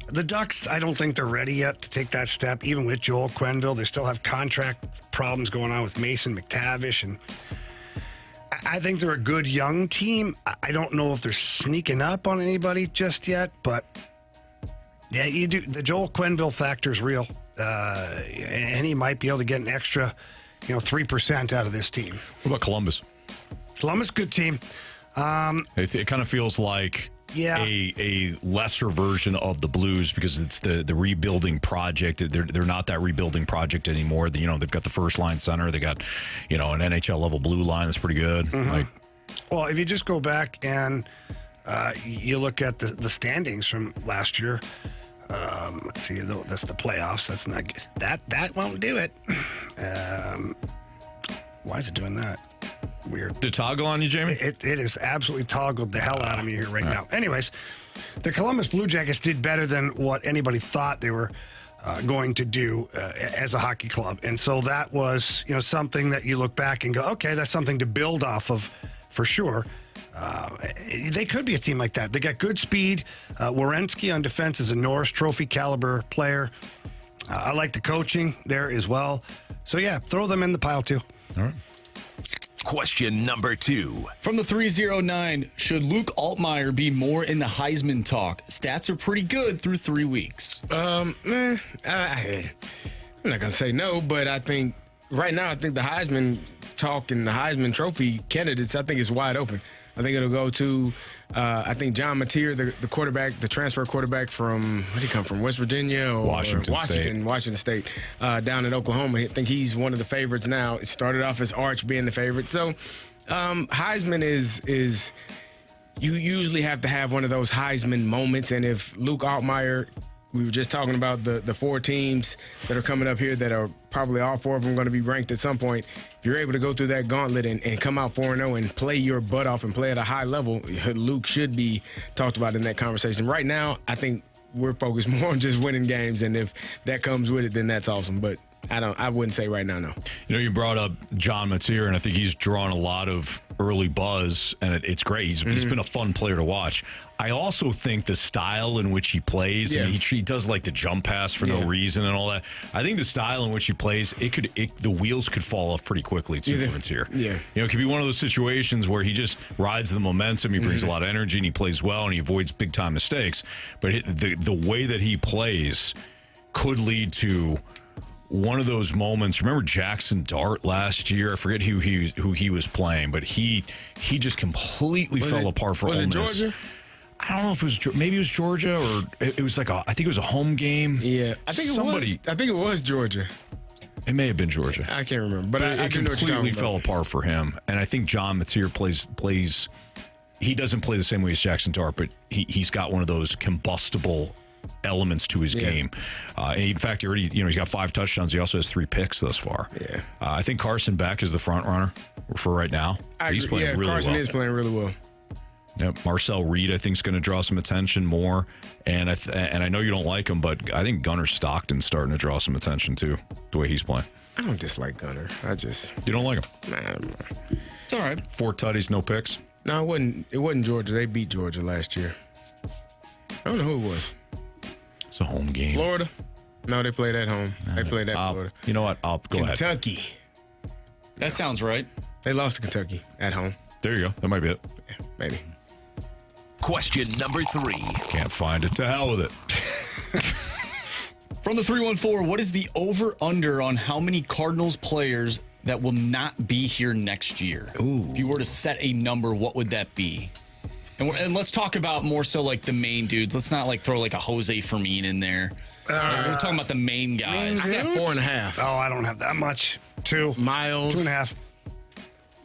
The Ducks, I don't think they're ready yet to take that step. Even with Joel Quenneville, they still have contract problems going on with Mason McTavish, and I think they're a good young team. I don't know if they're sneaking up on anybody just yet, but yeah, you do. The Joel Quenneville factor is real, and he might be able to get an extra, 3% out of this team. What about Columbus? Columbus, good team. It kind of feels like a lesser version of the Blues because it's the rebuilding project. They're not that rebuilding project anymore. They've got the first line center. They got, an NHL level blue line that's pretty good. Well, if you just go back and you look at the standings from last year. Let's see, that's the playoffs. That's not good. That won't do it. Why is it doing that? Weird. Did it toggle on you, Jamie? It is absolutely toggled the hell out of me here right now. Anyways, the Columbus Blue Jackets did better than what anybody thought they were going to do as a hockey club. And so that was, something that you look back and go, okay, that's something to build off of for sure. They could be a team like that. They got good speed. Werenski on defense is a Norris Trophy caliber player. I like the coaching there as well. So, yeah, throw them in the pile, too. All right. Question number 2. From the 309, should Luke Altmaier be more in the Heisman talk? Stats are pretty good through 3 weeks. I'm not going to say no, but I think right now, the Heisman talk and the Heisman Trophy candidates, I think it's wide open. I think it'll go to, I think John Mateer, the quarterback, the transfer quarterback from, where did he come from, West Virginia? Or Washington State, down in Oklahoma. I think he's one of the favorites now. It started off as Arch being the favorite. So Heisman is you usually have to have one of those Heisman moments. And if Luke Altmaier, we were just talking about the 4 teams that are coming up here that are probably all 4 of them going to be ranked at some point. If you're able to go through that gauntlet and come out 4-0 and play your butt off and play at a high level, Luke should be talked about in that conversation. Right now, I think we're focused more on just winning games, and if that comes with it, then that's awesome. But I wouldn't say right now, no. You brought up John Mateer, and I think he's drawn a lot of early buzz, and it's great. He's been a fun player to watch. I also think the style in which he plays, and he does like the jump pass for no reason and all that. I think the style in which he plays, the wheels could fall off pretty quickly too for Mateer. Yeah. It could be one of those situations where he just rides the momentum, he brings a lot of energy, and he plays well, and he avoids big time mistakes. But the way that he plays could lead to one of those moments. Remember Jackson Dart last year? I forget who he was playing, but he just completely fell apart for Ole Miss. Was it Georgia? I don't know if it was, maybe it was Georgia, or it was I think it was a home game. Yeah, I think it was Georgia. It may have been Georgia. I can't remember, but I it completely fell apart for him. And I think John Mateer plays. He doesn't play the same way as Jackson Dart, but he's got one of those combustible elements to his game. In fact, he's got 5 touchdowns. He also has 3 picks thus far. Yeah, I think Carson Beck is the front runner for right now. He's playing really well. Carson is playing really well. Yep. Marcel Reed, I think, is going to draw some attention more. And I know you don't like him, but I think Gunnar Stockton's starting to draw some attention, too, the way he's playing. I don't dislike Gunnar. You don't like him? Nah. It's all right. 4 tutties, no picks? No, it wasn't Georgia. They beat Georgia last year. I don't know who it was. It's a home game. Florida? No, they played at home. They played at Florida. You know what? I'll go ahead. Kentucky. That sounds right. They lost to Kentucky at home. There you go. That might be it. Yeah, maybe. Question number 3. Can't find it. To hell with it. From the 314, what is the over-under on how many Cardinals players that will not be here next year? Ooh. If you were to set a number, what would that be? And let's talk about more so like the main dudes. Let's not throw a Jose Fermin in there. We're talking about the main guys. I got 4.5. Oh, I don't have that much. 2. Miles. 2.5.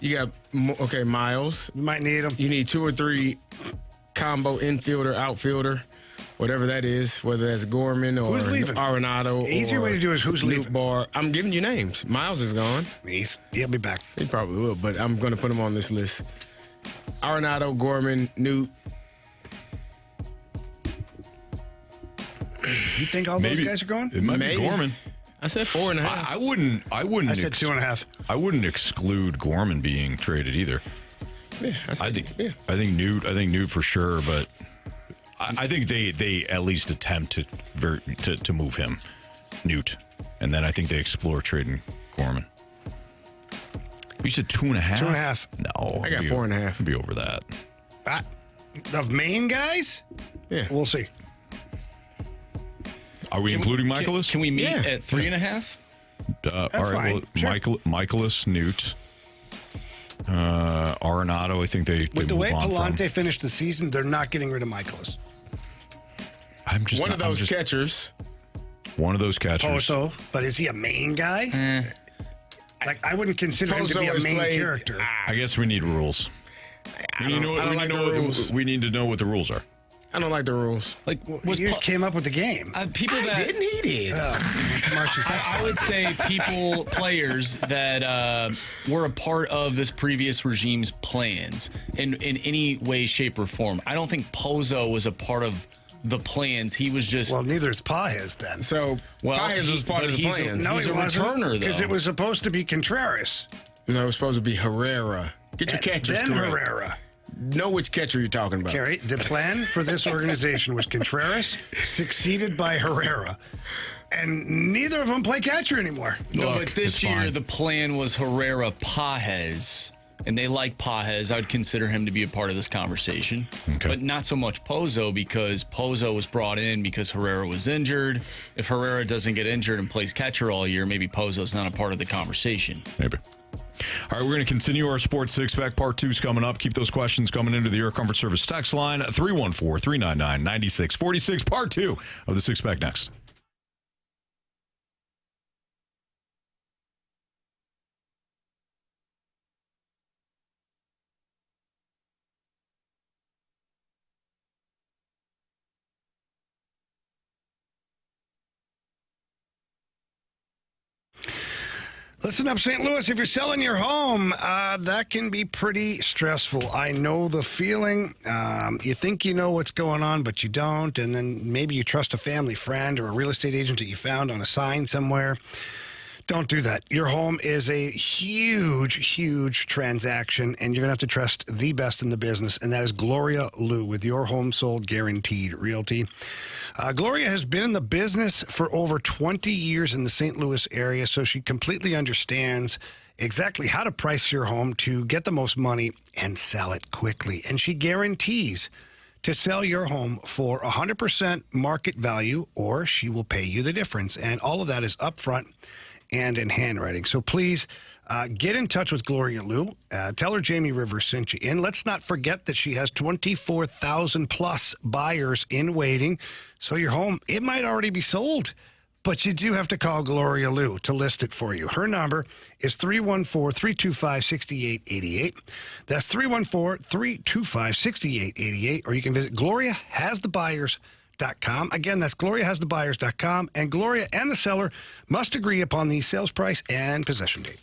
You got, Miles. You might need him. You need 2 or 3 combo infielder, outfielder, whatever that is, whether that's Gorman or Who's leaving? Arenado. Easier way to do is who's leaving. Bar. I'm giving you names. Miles is gone. He'll be back. He probably will, but I'm going to put him on this list. Arenado, Gorman, Newt. You think all those guys are going? It might be Gorman. I said 4.5. I wouldn't. I said 2.5. I wouldn't exclude Gorman being traded either. Yeah, I think Newt for sure, but I think they at least attempt to move him, Newt, and then I think they explore trading Gorman. You said 2.5. 2.5. No, I got 4.5. Be over that. Of main guys? Yeah, we'll see. Are we including Michaelis? Can we meet at 3.5? All right, well, sure. Michaelis, Newt, Arenado. I think they with the way Palante from. finished the season, they're not getting rid of Michaelis. I'm just one of those catchers. One of those catchers. Poso, but is he a main guy? Like I wouldn't consider him to be a main character. I guess we need rules. We need to know what the rules are. I don't like the rules. Like, you came up with the game. People that didn't. He did. I would say players that were a part of this previous regime's plans in any way, shape, or form. I don't think Pozo was a part of the plans. He was just... Well, neither is Pajes then. So, Pajes was part of the plans. No, he's he a wasn't, returner, though. because it was supposed to be Contreras. No, it was supposed to be Herrera. Get your catchers then correct. Herrera. Know which catcher you're talking about. Carey, the plan for this organization was Contreras, succeeded by Herrera. And neither of them play catcher anymore. No, but this year the plan was Herrera Pajes. And they like Pajes. I would consider him to be a part of this conversation. Okay. But not so much Pozo, because Pozo was brought in because Herrera was injured. If Herrera doesn't get injured and plays catcher all year, maybe Pozo's not a part of the conversation. Maybe. All right, we're going to continue our Sports Six-Pack. Part 2 is coming up. Keep those questions coming into the Air Comfort Service text line, 314-399-9646. Part 2 of the Six-Pack next. Listen up, St. Louis. If you're selling your home, that can be pretty stressful. I know the feeling. You think you know what's going on, but you don't. And then maybe you trust a family friend or a real estate agent that you found on a sign somewhere. Don't do that. Your home is a huge, huge transaction, and you're going to have to trust the best in the business, and that is Gloria Lou with Your Home Sold Guaranteed Realty. Gloria has been in the business for over 20 years in the St. Louis area, so she completely understands exactly how to price your home to get the most money and sell it quickly. And she guarantees to sell your home for 100% market value, or she will pay you the difference. And all of that is upfront and in handwriting. So please get in touch with Gloria Lou. Tell her Jamie Rivers sent you in. Let's not forget that she has 24,000 plus buyers in waiting. So your home, it might already be sold, but you do have to call Gloria Lou to list it for you. Her number is 314-325-6888. That's 314-325-6888. Or you can visit GloriaHasTheBuyers.com. Again, that's GloriaHasTheBuyers.com. And Gloria and the seller must agree upon the sales price and possession date.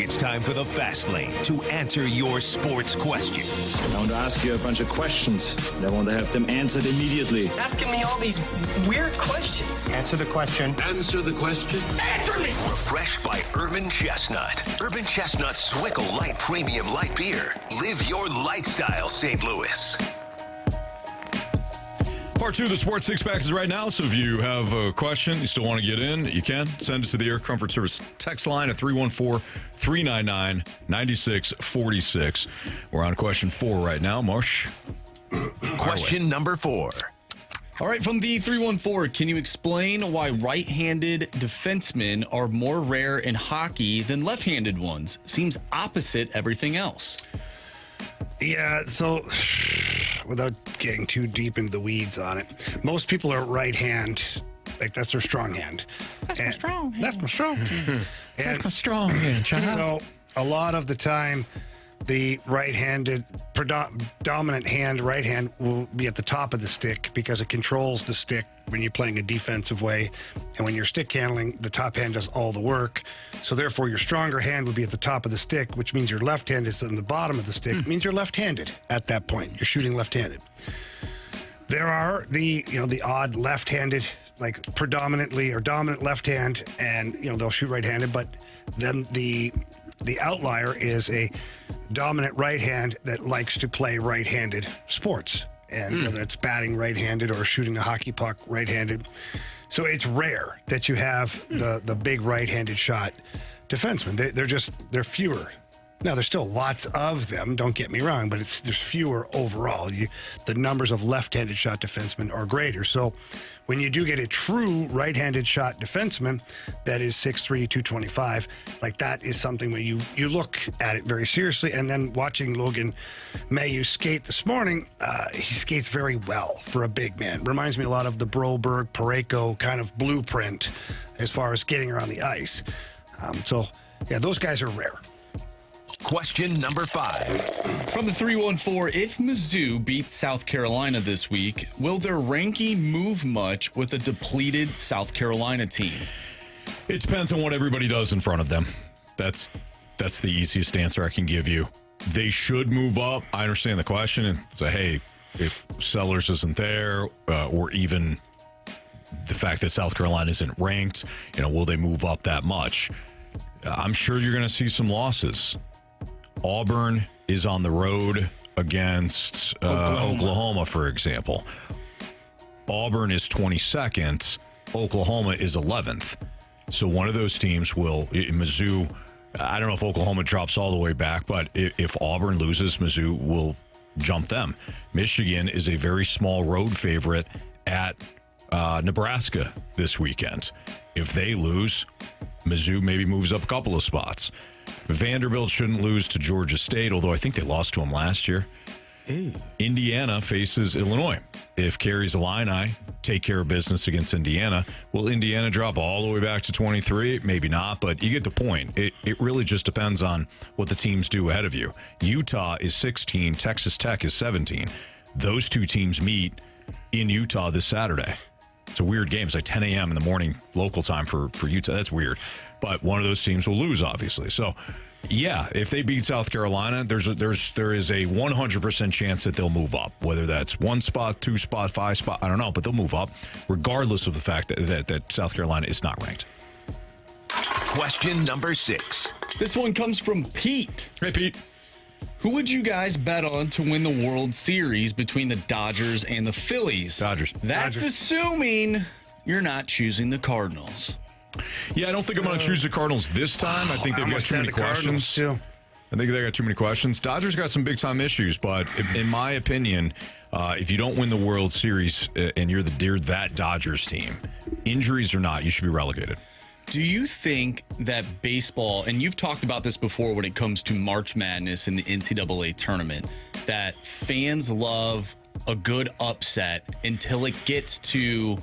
It's time for the Fast Lane to answer your sports questions. I want to ask you a bunch of questions, and I want to have them answered immediately. Asking me all these weird questions. Answer the question. Answer the question. Answer me! Refreshed by Urban Chestnut. Urban Chestnut Swickle Light Premium Light Beer. Live your lifestyle, St. Louis. Part 2 of the Sports Six Packs is right now, so if you have a question, you still want to get in, you can. Send it to the Air Comfort Service text line at 314-399-9646. We're on question 4 right now. Marsh. Question number 4. All right, from the 314, can you explain why right-handed defensemen are more rare in hockey than left-handed ones? Seems opposite everything else. Yeah, so without getting too deep into the weeds on it, most people are right hand, like that's their strong hand. That's my strong hand. That's my strong hand. That's my strong hand, child. So a lot of the time, the right-handed, dominant hand, right hand, will be at the top of the stick because it controls the stick when you're playing a defensive way. And when you're stick handling, the top hand does all the work. So therefore, your stronger hand would be at the top of the stick, which means your left hand is on the bottom of the stick. It means you're left-handed at that point. You're shooting left-handed. There are the odd left-handed, like predominantly or dominant left hand, and they'll shoot right-handed, but then the outlier is a dominant right hand that likes to play right-handed sports, and whether it's batting right-handed or shooting a hockey puck right-handed. So it's rare that you have the big right-handed shot defensemen. They're fewer. Now, there's still lots of them, don't get me wrong, but there's fewer overall. The numbers of left-handed shot defensemen are greater. So when you do get a true right-handed shot defenseman that is 6'3", 225, like that is something where you look at it very seriously. And then watching Logan Mailloux skate this morning, he skates very well for a big man. Reminds me a lot of the Broberg, Parayko kind of blueprint as far as getting around the ice. So, yeah, those guys are rare. Question number 5. From the 314, if Mizzou beats South Carolina this week, will their ranking move much with a depleted South Carolina team? It depends on what everybody does in front of them. That's the easiest answer I can give you. They should move up. I understand the question and say, hey, if Sellers isn't there, or even the fact that South Carolina isn't ranked, will they move up that much? I'm sure you're going to see some losses. Auburn is on the road against Oklahoma, for example. Auburn is 22nd. Oklahoma is 11th. So one of those teams will, Mizzou, I don't know if Oklahoma drops all the way back, but if Auburn loses, Mizzou will jump them. Michigan is a very small road favorite at Nebraska this weekend. If they lose, Mizzou maybe moves up a couple of spots. Vanderbilt shouldn't lose to Georgia State, although I think they lost to them last year. Ew. Indiana faces Illinois. If Carey's Illini take care of business against Indiana, will Indiana drop all the way back to 23? Maybe not, but you get the point. It really just depends on what the teams do ahead of you. Utah is 16, Texas Tech is 17. Those two teams meet in Utah this Saturday. It's a weird game. It's like 10 a.m. in the morning local time for Utah. That's weird. But one of those teams will lose, obviously. So, yeah, if they beat South Carolina, there is a 100% chance that they'll move up. Whether that's 1 spot, 2 spot, 5 spot, I don't know. But they'll move up, regardless of the fact that South Carolina is not ranked. Question number 6. This one comes from Pete. Hey, Pete. Who would you guys bet on to win the World Series between the Dodgers and the Phillies? Dodgers. That's assuming you're not choosing the Cardinals. Yeah, I don't think I'm going to choose the Cardinals this time. I think they've got too many questions. Too. I think they got too many questions. Dodgers got some big-time issues, but in my opinion, if you don't win the World Series and you're that Dodgers team, injuries or not, you should be relegated. Do you think that baseball, and you've talked about this before when it comes to March Madness and the NCAA tournament, that fans love a good upset until it gets to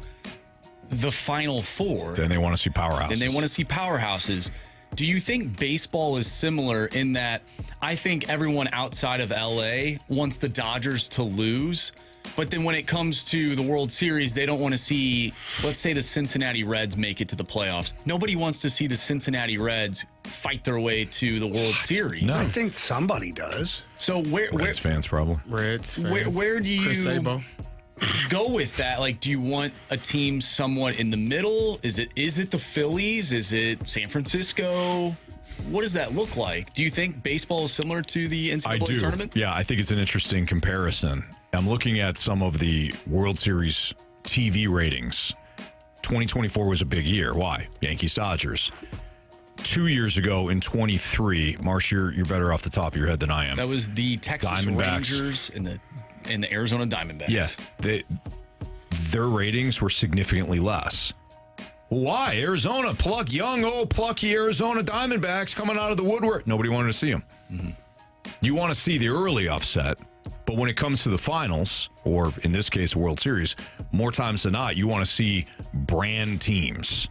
the Final Four? Then they want to see powerhouses. Do you think baseball is similar in that I think everyone outside of LA wants the Dodgers to lose But then when it comes to the World Series, they don't want to see, let's say the Cincinnati Reds make it to the playoffs. Nobody wants to see the Cincinnati Reds fight their way to the World Series. No. I think somebody does. So Reds fans probably. Reds fans. Where do you go with that? Like, do you want a team somewhat in the middle? Is it the Phillies? Is it San Francisco? What does that look like? Do you think baseball is similar to the NCAA tournament? Yeah, I think it's an interesting comparison. I'm looking at some of the World Series TV ratings. 2024 was a big year. Why? Yankees-Dodgers. 2 years ago in 23, Marsh, you're better off the top of your head than I am. That was the Texas Rangers and the Arizona Diamondbacks. Yeah, their ratings were significantly less. Why? Arizona, plucky Arizona Diamondbacks coming out of the woodwork. Nobody wanted to see them. Mm-hmm. You want to see the early upset, but when it comes to the finals, or in this case, World Series, more times than not, you want to see brand teams.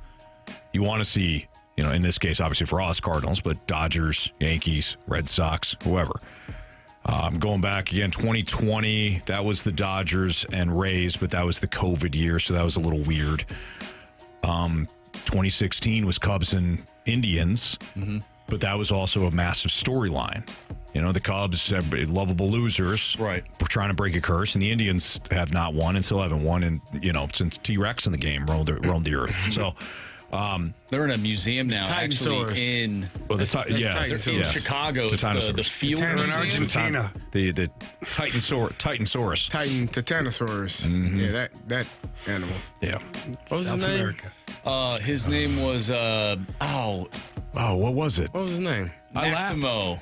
You want to see, in this case, obviously for us, Cardinals, but Dodgers, Yankees, Red Sox, whoever. Going back again, 2020, that was the Dodgers and Rays, but that was the COVID year, so that was a little weird. 2016 was Cubs and Indians, but that was also a massive storyline. The Cubs have lovable losers, right? We're trying to break a curse, and the Indians have not won and still haven't won, and since T-Rex in the game roamed the earth. So they're in a museum now, actually in Chicago. It's the Field in Argentina. The Titanosaurus. Titan Titanosaurus. Mm-hmm. Yeah, that animal. Yeah. What was his name? America. His name was what was it? What was his name? Maximo.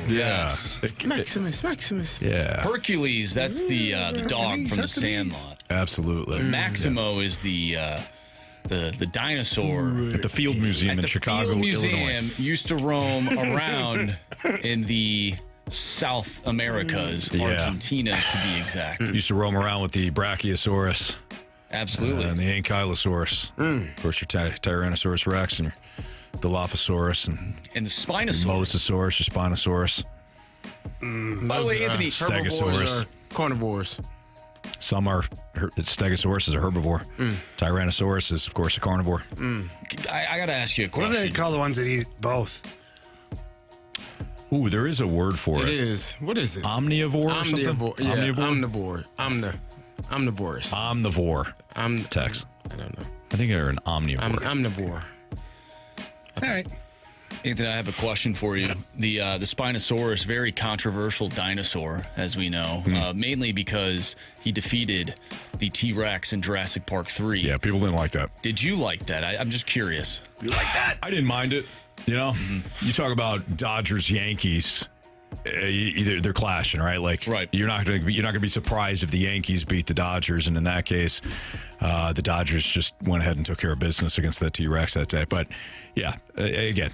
Yes. Maximus. Yeah. Hercules, that's the dog from the Sandlot. Absolutely. Maximo is the dinosaur at the Field Museum in Chicago, Field Museum Illinois. Used to roam around in the South Americas, Argentina to be exact. Used to roam around with the Brachiosaurus. Absolutely. And the Ankylosaurus. Of course, your Tyrannosaurus Rex and your Dilophosaurus and the Spinosaurus. Your Mosasaurus, your Spinosaurus. By the way, Anthony, Stegosaurus. Carnivores. Some are, Stegosaurus is a herbivore. Tyrannosaurus is, of course, a carnivore. I got to ask you a question. What do they call the ones that eat both? Ooh, there is a word for it. It is. What is it? Omnivore or something? Yeah, omnivore. Omnivorous. Omnivore. Tex. I don't know. I think they're an omnivore. Omnivore. All right. Anthony, I have a question for you. The Spinosaurus, very controversial dinosaur, as we know, mainly because he defeated the T-Rex in Jurassic Park 3. Yeah, people didn't like that. Did you like that? I'm just curious. You like that? I didn't mind it. You talk about Dodgers, Yankees. They're clashing, right? Right. You're not going to be surprised if the Yankees beat the Dodgers, and in that case, the Dodgers just went ahead and took care of business against that T-Rex that day. But yeah, again,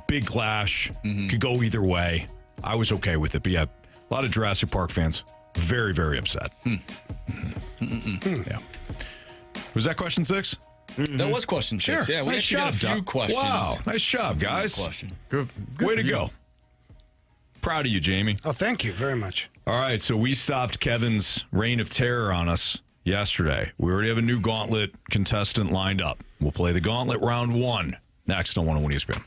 big clash, could go either way. I was okay with it, but yeah, a lot of Jurassic Park fans very, very upset. Yeah. Was that question 6? That was question 6. Sure. Yeah, we nice job, got a few questions. Wow, nice job, guys. Good way to go. Proud of you, Jamie. Oh, thank you very much. All right, so we stopped Kevin's reign of terror on us yesterday. We already have a new Gauntlet contestant lined up. We'll play the Gauntlet round 1 next on 101 ESPN.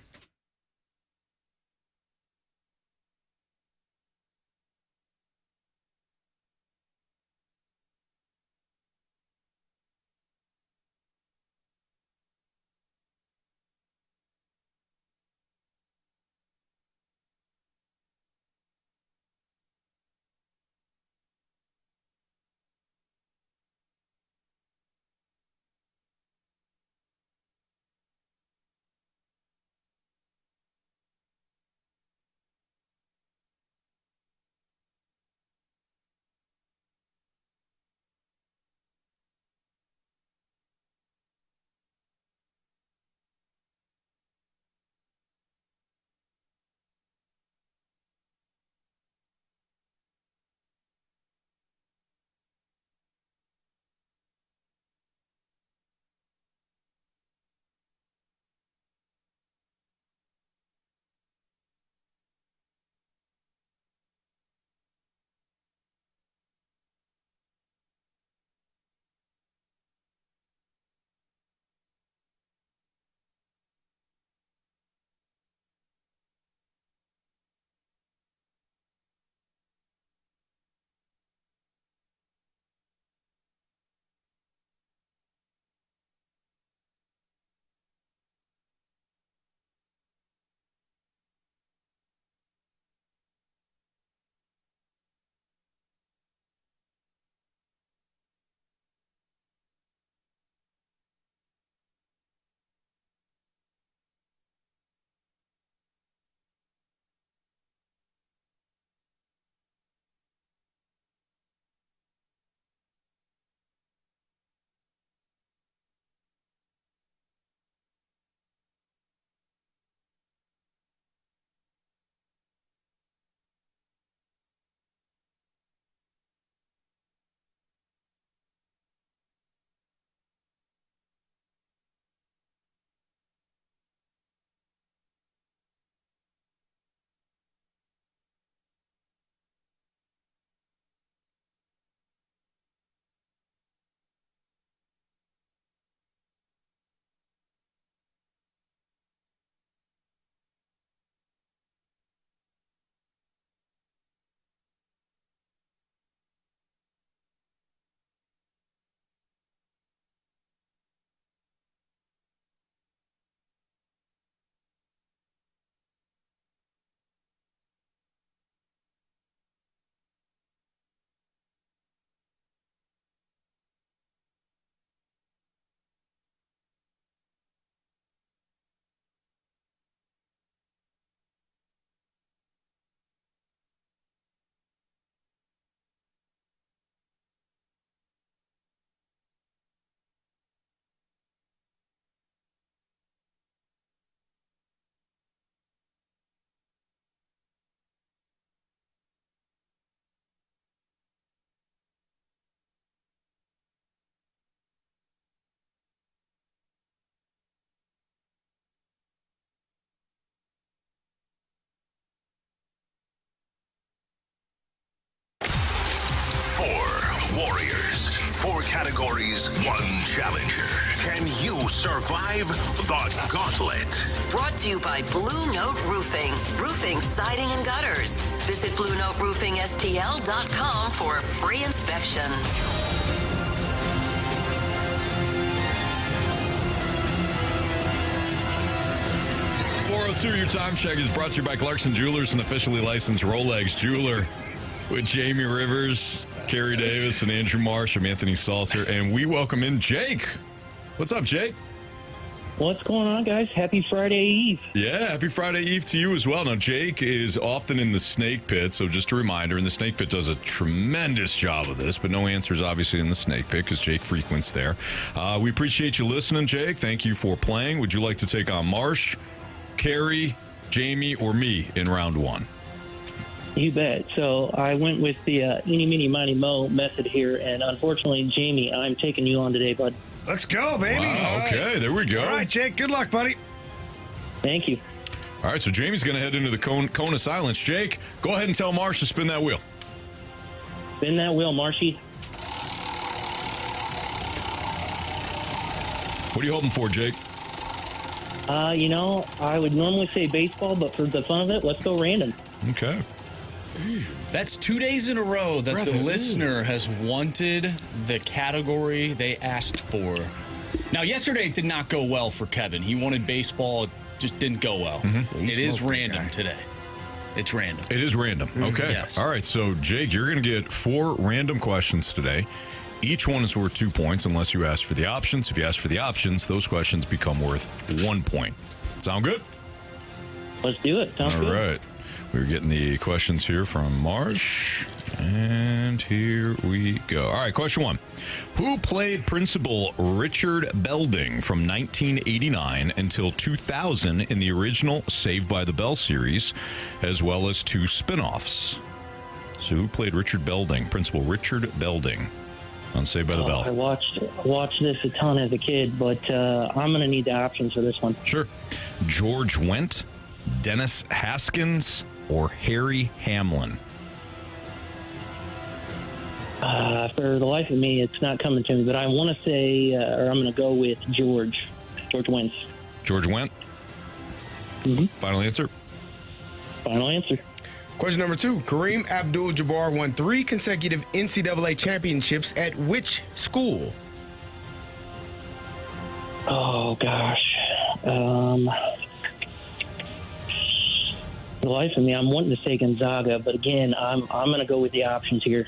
warriors. 4 categories, 1 challenger. Can you survive the gauntlet? Brought to you by Blue Note Roofing. Roofing, siding, and gutters. Visit BlueNoteRoofingSTL.com for a free inspection. 402, your time check is brought to you by Clarkson Jewelers, an officially licensed Rolex jeweler, with Jamie Rivers, Carey Davis, and Andrew Marsh. I'm Anthony Stalter, and we welcome in Jake. What's up, Jake? What's going on, guys? Happy Friday Eve. Yeah, happy Friday Eve to you as well. Now, Jake is often in the snake pit, so just a reminder, and the snake pit does a tremendous job of this, but no answers, obviously, in the snake pit because Jake frequents there. We appreciate you listening, Jake. Thank you for playing. Would you like to take on Marsh, Carey, Jamie, or me in round 1? You bet. So I went with the eeny, meeny, miny, mo method here, and unfortunately, Jamie, I'm taking you on today, bud. Let's go, baby. Wow, okay, there we go. All right, Jake, good luck, buddy. Thank you. All right, so Jamie's going to head into the cone of silence. Jake, go ahead and tell Marsh to spin that wheel. Spin that wheel, Marshy. What are you hoping for, Jake? I would normally say baseball, but for the fun of it, let's go random. Okay. That's 2 days in a row that the listener has wanted the category they asked for. Now, yesterday it did not go well for Kevin. He wanted baseball. It just didn't go well. Mm-hmm. It is random today. It's random. It is random. Okay. Yes. All right, so, Jake, you're going to get 4 random questions today. Each one is worth 2 points unless you ask for the options. If you ask for the options, those questions become worth 1 point. Sound good? Let's do it. Sounds good. All right. We're getting the questions here from Marsh. And here we go. All right, question 1. Who played Principal Richard Belding from 1989 until 2000 in the original Saved by the Bell series, as well as 2 spinoffs? So who played Richard Belding, Principal Richard Belding on Saved by the Bell? I watched this a ton as a kid, but I'm going to need the options for this one. Sure. George Wendt, Dennis Haskins, or Harry Hamlin? For the life of me, it's not coming to me, but I want to say, or I'm going to go with George Wendt. George Wendt? Mm-hmm. Final answer? Final answer. Question number 2. Kareem Abdul-Jabbar won 3 consecutive NCAA championships at which school? Oh, gosh. The life of me, I'm wanting to say Gonzaga, but again, I'm going to go with the options here.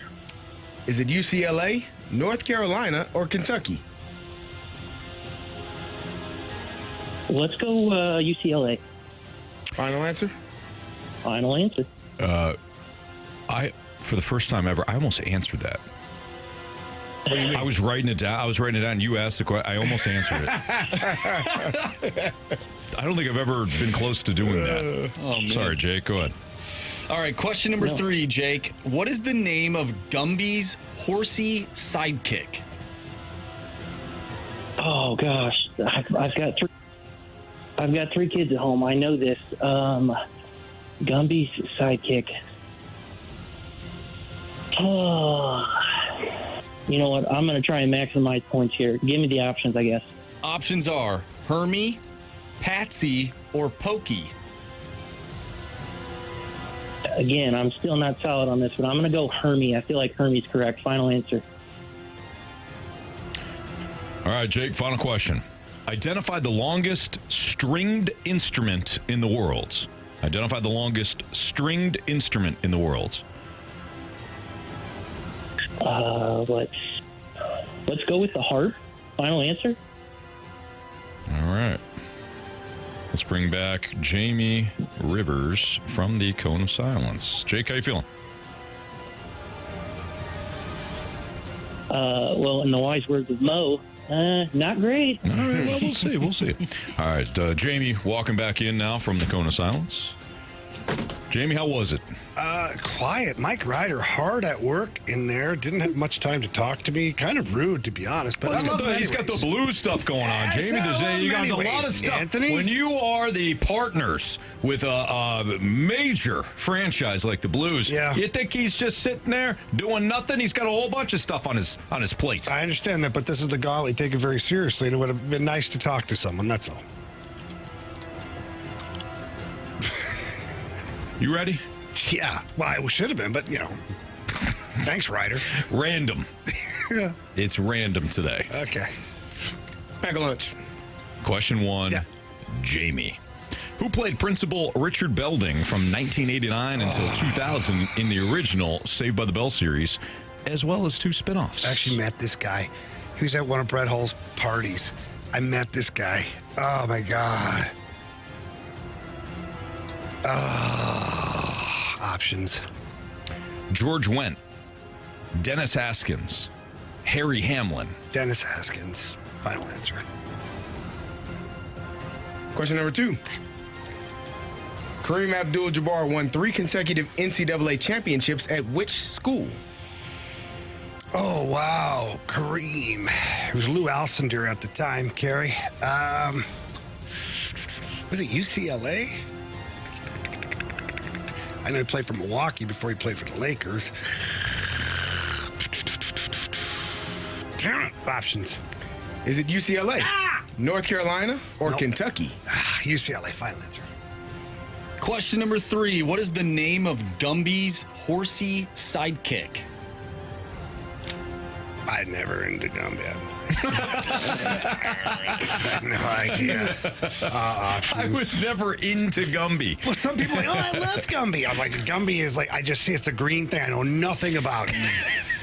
Is it UCLA, North Carolina, or Kentucky? Let's go UCLA. Final answer? Final answer. For the first time ever, I almost answered that. What do you mean? I was writing it down. You asked the question. I almost answered it. I don't think I've ever been close to doing that. Oh, man. Sorry, Jake. Go ahead. All right, question number 3, Jake. What is the name of Gumby's horsey sidekick? Oh gosh, I've got 3 kids at home. I know this. Gumby's sidekick. Oh, you know what? I'm going to try and maximize points here. Give me the options, I guess. Options are Hermie, Patsy, or Pokey. Again, I'm still not solid on this, but I'm going to go Hermie. I feel like Hermie's correct. Final answer. All right, Jake, final question. Identify the longest stringed instrument in the world. Identify the longest stringed instrument in the world. Let's go with the harp. Final answer. All right. Let's bring back Jamie Rivers from the Cone of Silence. Jake, how you feeling? Well, in the wise words of Mo, not great. All right, well, we'll see. We'll see. All right, Jamie, walking back in now from the Cone of Silence. Jamie, how was it? Quiet. Mike Ryder, hard at work in there. Didn't have much time to talk to me. Kind of rude, to be honest. But he's got the Blues stuff going on, Jamie. You got a lot of stuff. Anthony. When you are the partners with a major franchise like the Blues, you think he's just sitting there doing nothing? He's got a whole bunch of stuff on his plate. I understand that, but this is the Gauntlet. Take it very seriously, and it would have been nice to talk to someone. That's all. You ready? Yeah. Well, I should have been, but, thanks, Ryder. Random. Yeah. It's random today. Okay. Pack a lunch. Question 1, Jamie. Who played Principal Richard Belding from 1989 until 2000 in the original Saved by the Bell series, as well as 2 spinoffs? I actually met this guy. He was at one of Brett Hull's parties. I met this guy. Oh, my God. Options. George Wendt, Dennis Haskins, Harry Hamlin. Dennis Haskins. Final answer. Question number 2. Kareem Abdul-Jabbar won 3 consecutive NCAA championships at which school? Oh, wow. Kareem. It was Lou Alcindor at the time, Carey. Was it UCLA? I know he played for Milwaukee before he played for the Lakers. Damn it. Options. Is it UCLA, North Carolina, or Kentucky? UCLA. Final answer. Question number 3. What is the name of Gumby's horsey sidekick? I never into Gumby. No idea. I was never into Gumby. Well, some people are like, I love Gumby. I'm like, Gumby is like, I just see it's a green thing. I know nothing about it.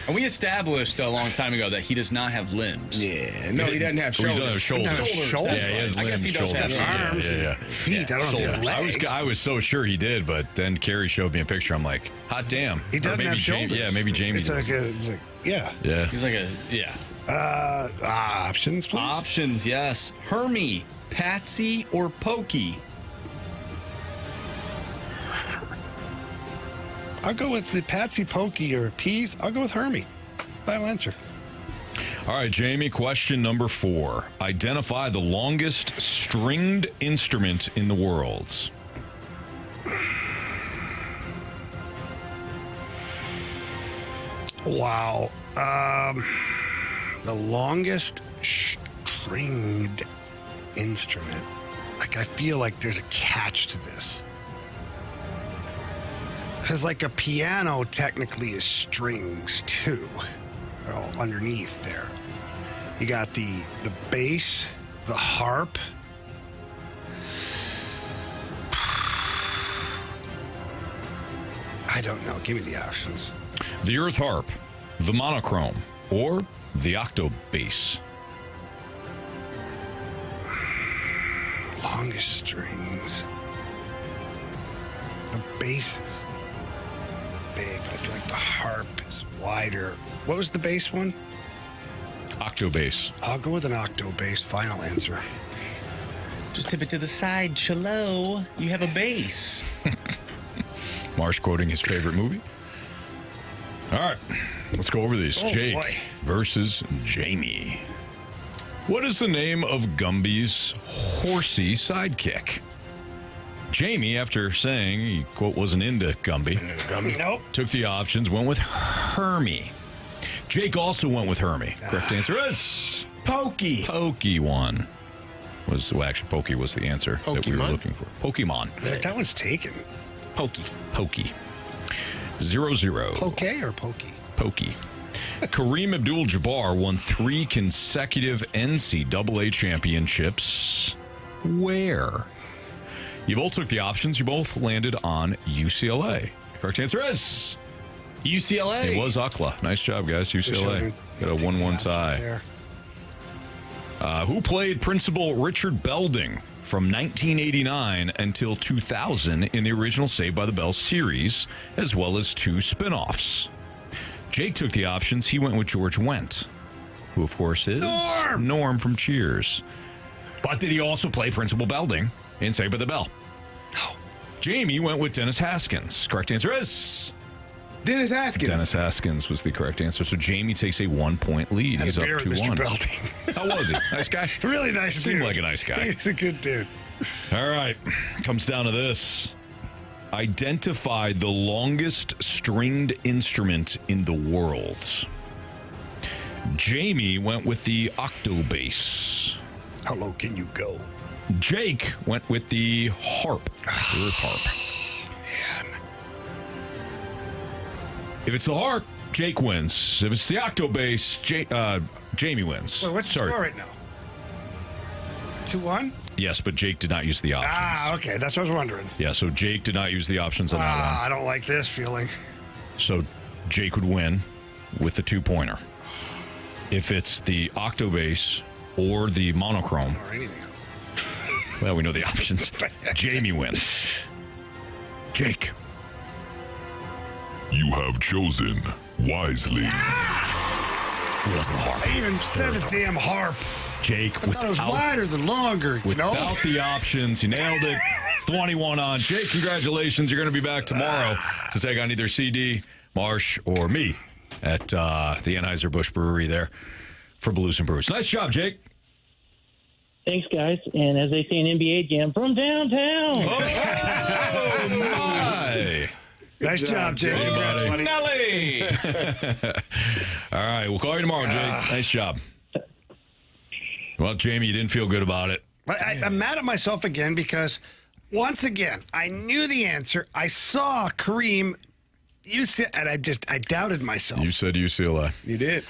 And we established a long time ago that he does not have limbs. Yeah, no, he doesn't have shoulders. He doesn't have shoulders. Yeah, he has I guess limbs, he does have shoulders. arms, feet. I don't know if he has legs. I was so sure he did, but then Carey showed me a picture. I'm like, hot damn. He doesn't have shoulders. Maybe Jamie It's does. Yeah. He's like Options, please. Options, yes. Hermie, Patsy, or Pokey? I'll go with the Patsy, Pokey, or Peas. I'll go with Hermie. Final answer. All right, Jamie, question number 4. Identify the longest stringed instrument in the world. Wow. The longest stringed instrument. Like, I feel like there's a catch to this. Because, like, a piano technically is strings, too. They're all underneath there. You got the bass, the harp. I don't know. Give me the options. The earth harp, the monochrome, or the octo bass. Longest strings. The bass is big, but I feel like the harp is wider. What was the bass one? Octo bass. I'll go with an octo bass. Final answer. Just tip it to the side, Chalo. You have a bass. Marsh quoting his favorite movie. All right, let's go over these. Jake versus Jamie. What is the name of Gumby's horsey sidekick? Jamie, after saying he, quote, wasn't into Gumby, Nope. took the options, went with Hermie. Jake also went with Hermie. Correct answer is Pokey. Pokey one. Actually, Pokey was the answer that we were looking for. Pokemon. Like, that one's taken. Pokey. 0-0. Poke or Pokey? Pokey. Kareem Abdul-Jabbar won 3 consecutive NCAA championships. Where? You both took the options. You both landed on UCLA. Correct answer is UCLA. It was UCLA. Nice job, guys. UCLA. Got a 1-1 tie. Who played Principal Richard Belding from 1989 until 2000 in the original Saved by the Bell series, as well as 2 spinoffs? Jake took the options. He went with George Wendt, who, of course, is Norm from Cheers. But did he also play Principal Belding in Saved by the Bell? No. Jamie went with Dennis Haskins. Correct answer is Dennis Haskins. Dennis Haskins was the correct answer. So Jamie takes a 1-point lead. Had He's a up beer with 2-1. Mr. Belding. How was he? Nice guy? Really nice dude. Seemed like a nice guy. He's a good dude. All right. Comes down to this. Identify the longest stringed instrument in the world. Jamie went with the octobass. How low can you go? Jake went with the harp. Earth harp. If it's the harp, Jake wins. If it's the octobass, Jamie wins. Wait, what's the score right now? 2-1? Yes, but Jake did not use the options. Ah, okay. That's what I was wondering. Yeah, so Jake did not use the options on that one. I don't like this feeling. So Jake would win with the 2-pointer. If it's the octobass or the monochrome, Or anything else. well, we know the options. Jamie wins. Jake. You have chosen wisely. It was the harp. I even said a damn harp. Jake, I thought it was wider than longer. Without the options, you nailed it. It's 21 on. Jake, congratulations. You're going to be back tomorrow to take on either CD, Marsh, or me at the Anheuser-Busch Brewery there for Blues and Brews. Nice job, Jake. Thanks, guys. And as they say in NBA Jam, from downtown. Oh, my. Nice job, Jake. Hey, buddy. Nelly! All right, we'll call you tomorrow, Jake. Nice job. Well, Jamie, you didn't feel good about it. I'm mad at myself again because, once again, I knew the answer. I saw Kareem and I doubted myself. You said UCLA. You did.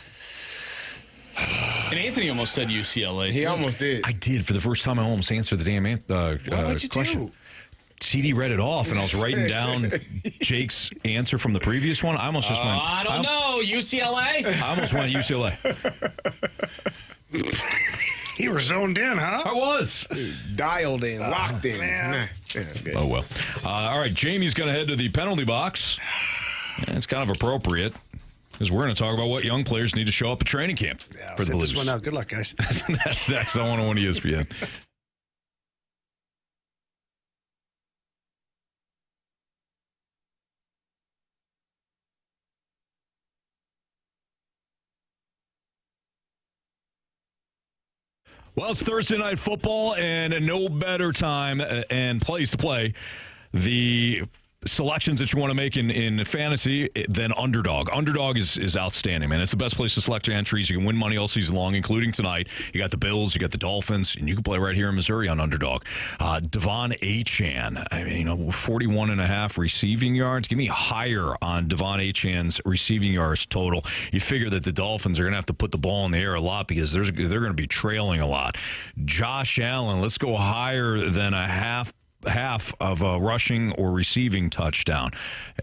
And Anthony almost said UCLA. He too. almost did. I did. For the first time, I almost answered the damn What'd you question. do? CD read it off, and I was writing down Jake's answer from the previous one. I almost just went. I don't know. UCLA? I almost went UCLA. You were zoned in, huh? I was. Dialed in, locked in. Man. Yeah, Oh, well. All right, Jamie's going to head to the penalty box. And it's kind of appropriate because we're going to talk about what young players need to show up at training camp Yeah, for the sit Blues. this one out. Good luck, guys. That's next on 101 ESPN. Well, it's Thursday night football, and no better time and place to play the selections that you want to make in fantasy than Underdog. Underdog is outstanding, man. It's the best place to select your entries. You can win money all season long, including tonight. You got the Bills, you got the Dolphins, and you can play right here in Missouri on Underdog. Devon Achane, 41.5 receiving yards. Give me higher on Devon Achan's receiving yards total. You figure that the Dolphins are going to have to put the ball in the air a lot because they're going to be trailing a lot. Josh Allen, let's go higher than a half of a rushing or receiving touchdown.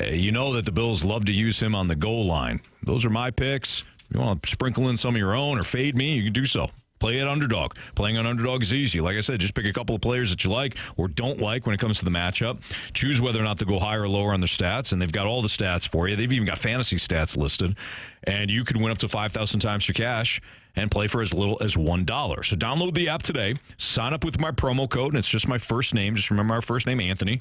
You know that the Bills love to use him on the goal line. Those are my picks. If you want to sprinkle in some of your own or fade me, you can do so. Play at Underdog. Playing on Underdog is easy. Like I said, just pick a couple of players that you like or don't like when it comes to the matchup. Choose whether or not to go higher or lower on their stats, and they've got all the stats for you. They've even got fantasy stats listed, and you could win up to 5,000 times your cash and play for as little as $1. So download the app today. Sign up with my promo code, and it's just my first name. Just remember our first name, Anthony.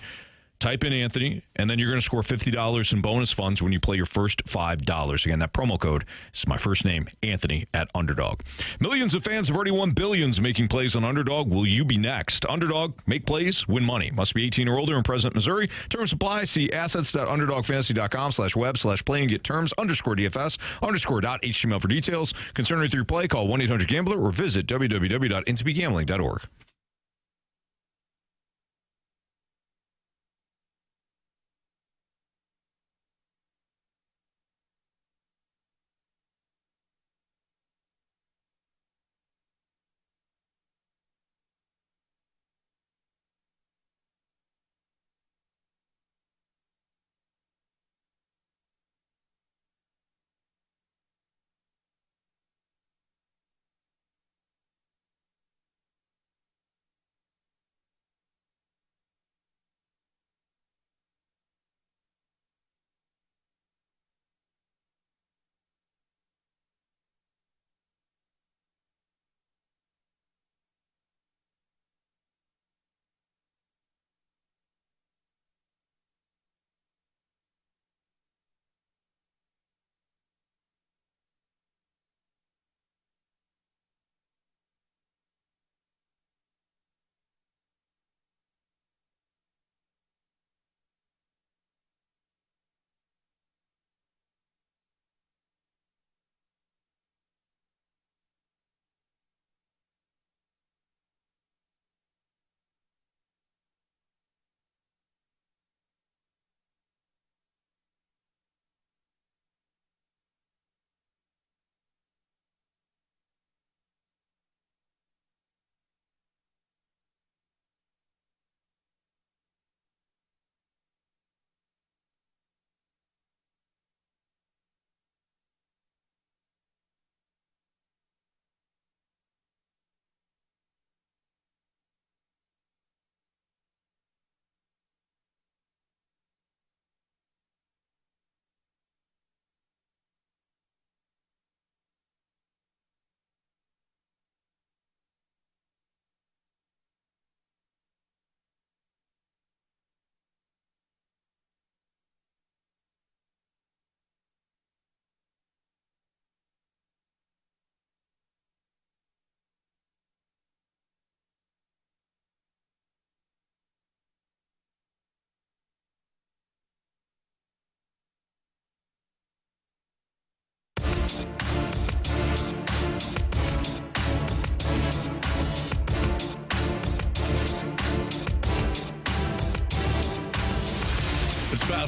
Type in Anthony, and then you're going to score $50 in bonus funds when you play your first $5. Again, that promo code is my first name, Anthony, at Underdog. Millions of fans have already won billions making plays on Underdog. Will you be next? Underdog, make plays, win money. Must be 18 or older in present Missouri. Terms apply. See assets.underdogfantasy.com/web/play and get terms _DFS_.html for details. Concerned with your play, call 1-800-GAMBLER or visit www.ncbgambling.org.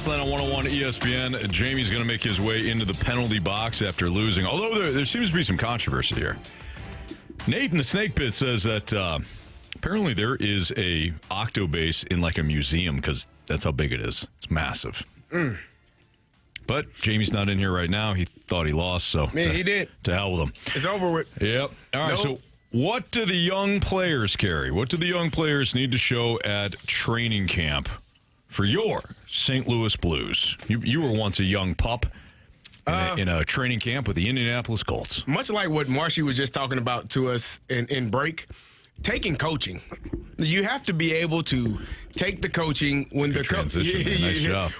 Gasland on 101 ESPN. Jamie's going to make his way into the penalty box after losing. Although there seems to be some controversy here. Nate in the Snake Pit says that apparently there is a octobase in like a museum because that's how big it is. It's massive. But Jamie's not in here right now. He thought he lost, so he did. To hell with him. It's over with. Yep. All right, so what do the young players, Carey? What do the young players need to show at training camp for your St. Louis Blues? You were once a young pup in a training camp with the Indianapolis Colts. Much like what Marshy was just talking about to us in break, taking coaching. You have to be able to take the coaching when the coach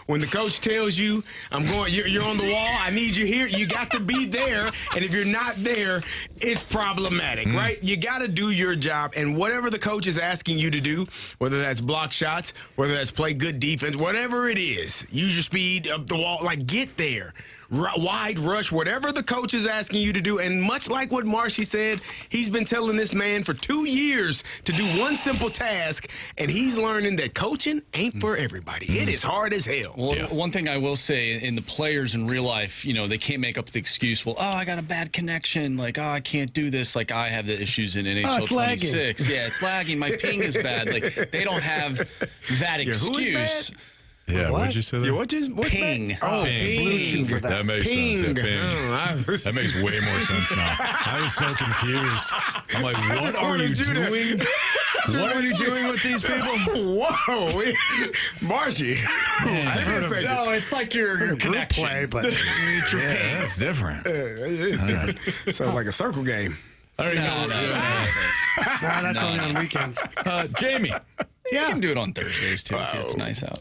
when the coach tells you, "I'm going. You're on the wall. I need you here." You got to be there, and if you're not there, it's problematic, right? You got to do your job, and whatever the coach is asking you to do, whether that's block shots, whether that's play good defense, whatever it is, use your speed up the wall, like get there. Wide rush, whatever the coach is asking you to do. And much like what Marshy said, he's been telling this man for 2 years to do one simple task, and he's learning that coaching ain't for everybody. It is hard as hell. Well, one thing I will say, in the players in real life, they can't make up the excuse, well, I got a bad connection. Like, I can't do this. Like, I have the issues in NHL 26. Lagging. Yeah, it's lagging. My ping is bad. Like, they don't have that excuse. Yeah, what'd you say there? What ping. Oh, ping. That makes sense. Yeah, ping. That makes way more sense now. I was so confused. I'm like, what are you doing? What are you doing with these people? Whoa. Marshy. No, it's like your connection. Play, but it's your ping. That's different. It's different. Sounds like a circle game. No, that's only on weekends. Jamie. Yeah. You can do it on Thursdays, too, if it's nice out.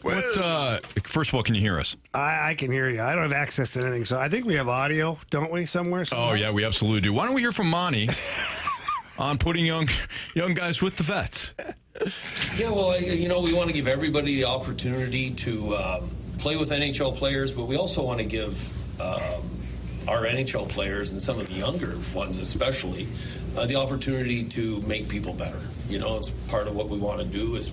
First of all, can you hear us? I can hear you. I don't have access to anything, so I think we have audio, don't we, somewhere? Oh, yeah, we absolutely do. Why don't we hear from Monty on putting young guys with the vets? Yeah, well, we want to give everybody the opportunity to play with NHL players, but we also want to give our NHL players and some of the younger ones especially the opportunity to make people better. It's part of what we want to do as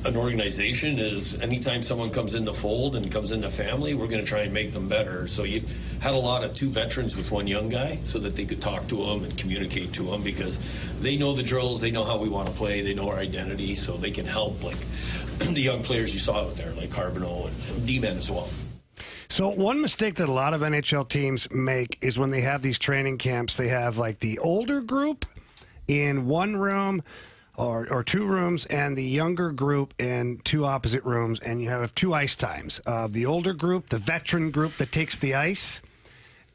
an organization is anytime someone comes in the fold and comes in the family, we're going to try and make them better. So you had a lot of 2 veterans with 1 young guy so that they could talk to them and communicate to them because they know the drills, they know how we want to play, they know our identity, so they can help like the young players you saw out there, like Carbonneau and D-Men as well. So one mistake that a lot of NHL teams make is when they have these training camps, they have like the older group in one room or 2 rooms and the younger group in 2 opposite rooms, and you have 2 ice times. The older group, the veteran group that takes the ice,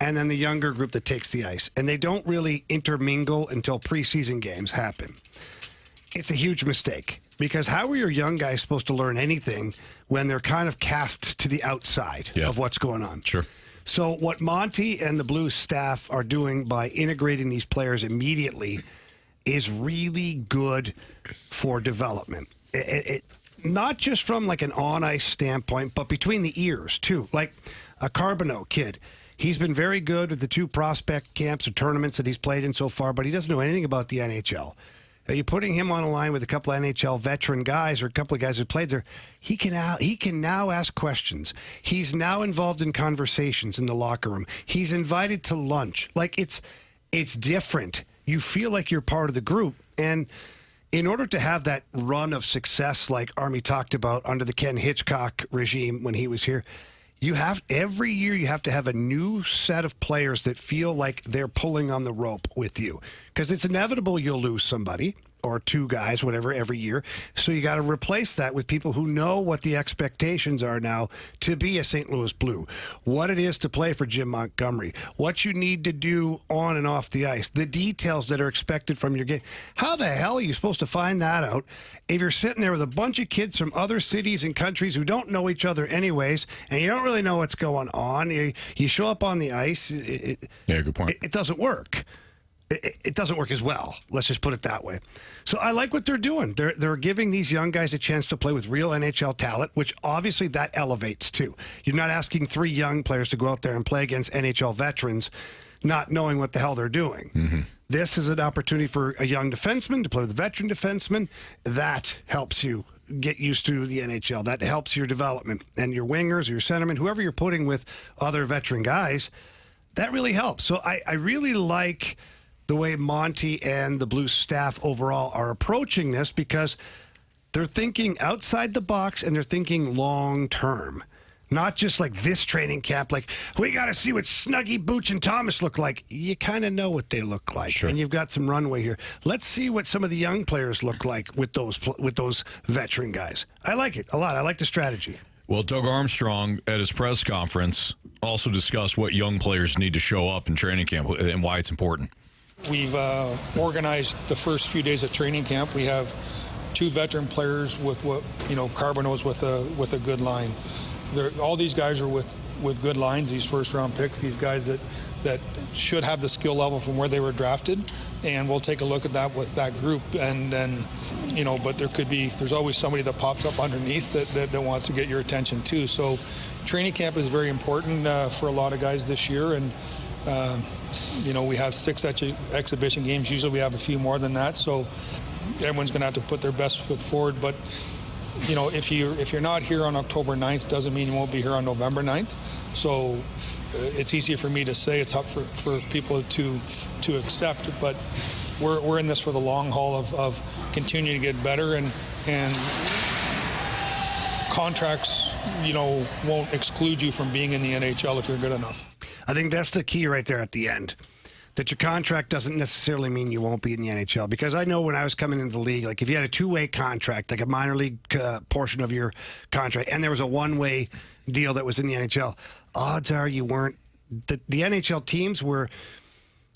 and then the younger group that takes the ice. And they don't really intermingle until preseason games happen. It's a huge mistake. Because how are your young guys supposed to learn anything when they're kind of cast to the outside of what's going on? Sure. So what Monty and the Blues staff are doing by integrating these players immediately is really good for development. It not just from like an on-ice standpoint, but between the ears, too. Like a Carbonneau kid. He's been very good at the 2 prospect camps or tournaments that he's played in so far, but he doesn't know anything about the NHL. You're putting him on a line with a couple of NHL veteran guys or a couple of guys who played there. He can now ask questions. He's now involved in conversations in the locker room. He's invited to lunch. Like it's different. You feel like you're part of the group. And in order to have that run of success like Army talked about under the Ken Hitchcock regime when he was here, every year you have to have a new set of players that feel like they're pulling on the rope with you. Because it's inevitable you'll lose somebody or 2 guys, whatever, every year. So you got to replace that with people who know what the expectations are now to be a St. Louis Blue, what it is to play for Jim Montgomery, what you need to do on and off the ice, the details that are expected from your game. How the hell are you supposed to find that out if you're sitting there with a bunch of kids from other cities and countries who don't know each other anyways, and you don't really know what's going on? You show up on the ice. Good point. It doesn't work. It doesn't work as well. Let's just put it that way. So I like what they're doing. They're giving these young guys a chance to play with real NHL talent, which obviously that elevates too. You're not asking 3 young players to go out there and play against NHL veterans not knowing what the hell they're doing. Mm-hmm. This is an opportunity for a young defenseman to play with a veteran defenseman. That helps you get used to the NHL. That helps your development. And your wingers or your centermen, whoever you're putting with other veteran guys, that really helps. So I really like the way Monty and the Blues staff overall are approaching this, because they're thinking outside the box and they're thinking long term. Not just like this training camp, like, we got to see what Snuggie, Booch, and Thomas look like. You kind of know what they look like. Sure. And you've got some runway here. Let's see what some of the young players look like with those veteran guys. I like it a lot. I like the strategy. Well, Doug Armstrong at his press conference also discussed what young players need to show up in training camp and why it's important. We've organized the first few days of training camp. We have 2 veteran players with what, Carbono's with a good line. All these guys are with good lines, these first-round picks, these guys that should have the skill level from where they were drafted, and we'll take a look at that with that group. And then, but there's always somebody that pops up underneath that wants to get your attention too. So training camp is very important for a lot of guys this year, and we have 6 exhibition games. Usually we have a few more than that, so everyone's going to have to put their best foot forward. But if you're not here on October 9th, doesn't mean you won't be here on November 9th. So it's easier for me to say, it's tough for people to accept, but we're in this for the long haul of continuing to get better, and contracts, won't exclude you from being in the NHL if you're good enough. I think that's the key right there at the end. That your contract doesn't necessarily mean you won't be in the NHL. Because I know when I was coming into the league, like if you had a 2-way contract, like a minor league portion of your contract, and there was a 1-way deal that was in the NHL, odds are you weren't. The NHL teams were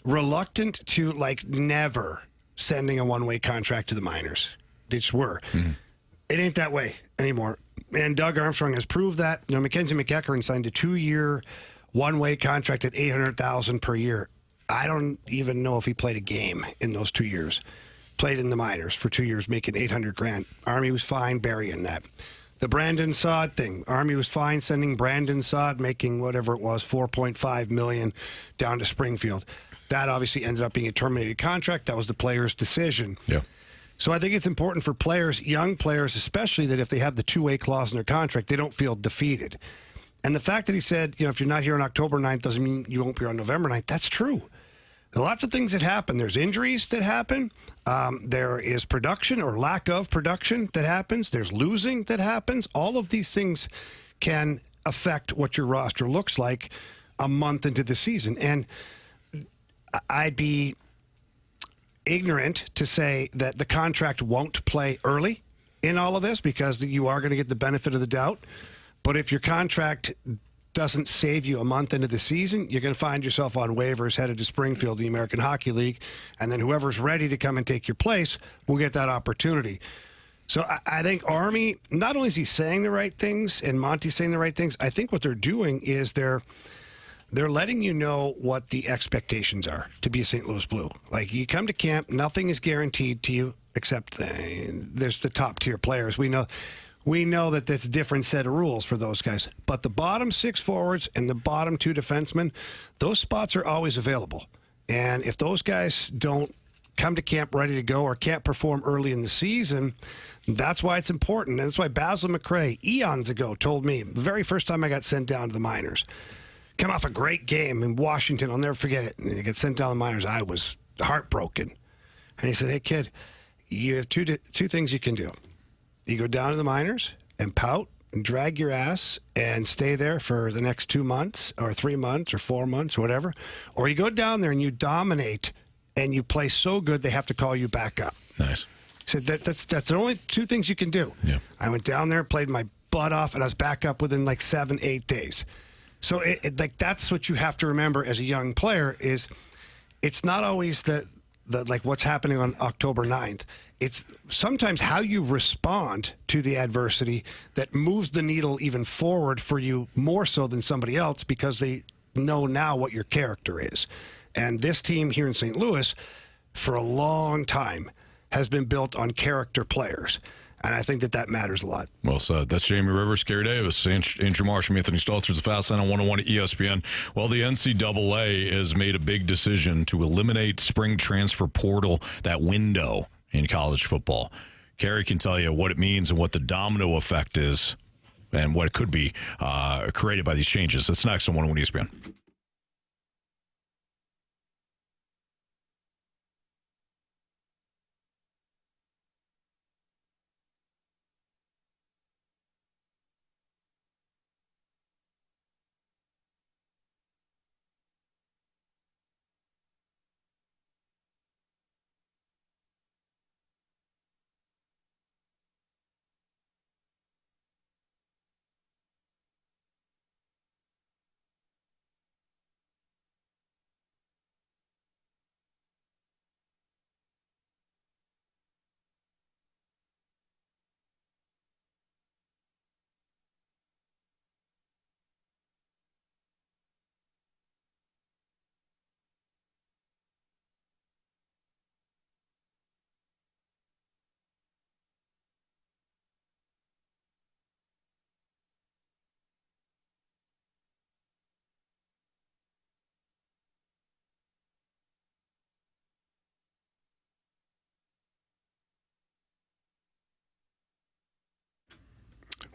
reluctant to never sending a 1-way contract to the minors. They just were. Mm-hmm. It ain't that way anymore. And Doug Armstrong has proved that. Mackenzie McEachern signed a 2-year 1-way contract at $800,000 per year. I don't even know if he played a game in those 2 years. Played in the minors for 2 years, making $800,000. Army was fine burying that. The Brandon Saad thing. Army was fine sending Brandon Saad, making whatever it was, $4.5 million down to Springfield. That obviously ended up being a terminated contract. That was the player's decision. Yeah. So I think it's important for players, young players especially, that if they have the 2-way clause in their contract, they don't feel defeated. And the fact that he said, if you're not here on October 9th doesn't mean you won't be here on November 9th, that's true. There are lots of things that happen. There's injuries that happen. There is production or lack of production that happens. There's losing that happens. All of these things can affect what your roster looks like a month into the season. And I'd be ignorant to say that the contract won't play early in all of this, because you are going to get the benefit of the doubt. But if your contract doesn't save you a month into the season, you're going to find yourself on waivers headed to Springfield, the American Hockey League, and then whoever's ready to come and take your place will get that opportunity. So I think Army, not only is he saying the right things and Monty's saying the right things, I think what they're doing is they're letting you know what the expectations are to be a St. Louis Blue. Like, you come to camp, nothing is guaranteed to you except there's the top tier players. We know that that's a different set of rules for those guys. But the bottom 6 forwards and the bottom 2 defensemen, those spots are always available. And if those guys don't come to camp ready to go or can't perform early in the season, that's why it's important. And that's why Basil McRae, eons ago, told me, the very first time I got sent down to the minors, come off a great game in Washington, I'll never forget it. And I got sent down to the minors, I was heartbroken. And he said, hey, kid, you have two things you can do. You go down to the minors and pout and drag your ass and stay there for the next 2 months or 3 months or 4 months or whatever. Or you go down there and you dominate and you play so good they have to call you back up. Nice. So that's the only 2 things you can do. Yeah. I went down there, played my butt off, and I was back up within 7-8 days. So that's what you have to remember as a young player is it's not always the what's happening on October 9th. It's sometimes how you respond to the adversity that moves the needle even forward for you more so than somebody else, because they know now what your character is. And this team here in St. Louis, for a long time, has been built on character players. And I think that matters a lot. Well said. That's Jamie Rivers, Carey Davis, Andrew Marshall, Anthony Stalter, the Fast Line on 101 at ESPN. Well, the NCAA has made a big decision to eliminate spring transfer portal, that window in college football. Carey can tell you what it means and what the domino effect is and what it could be created by these changes. That's next on 101 ESPN.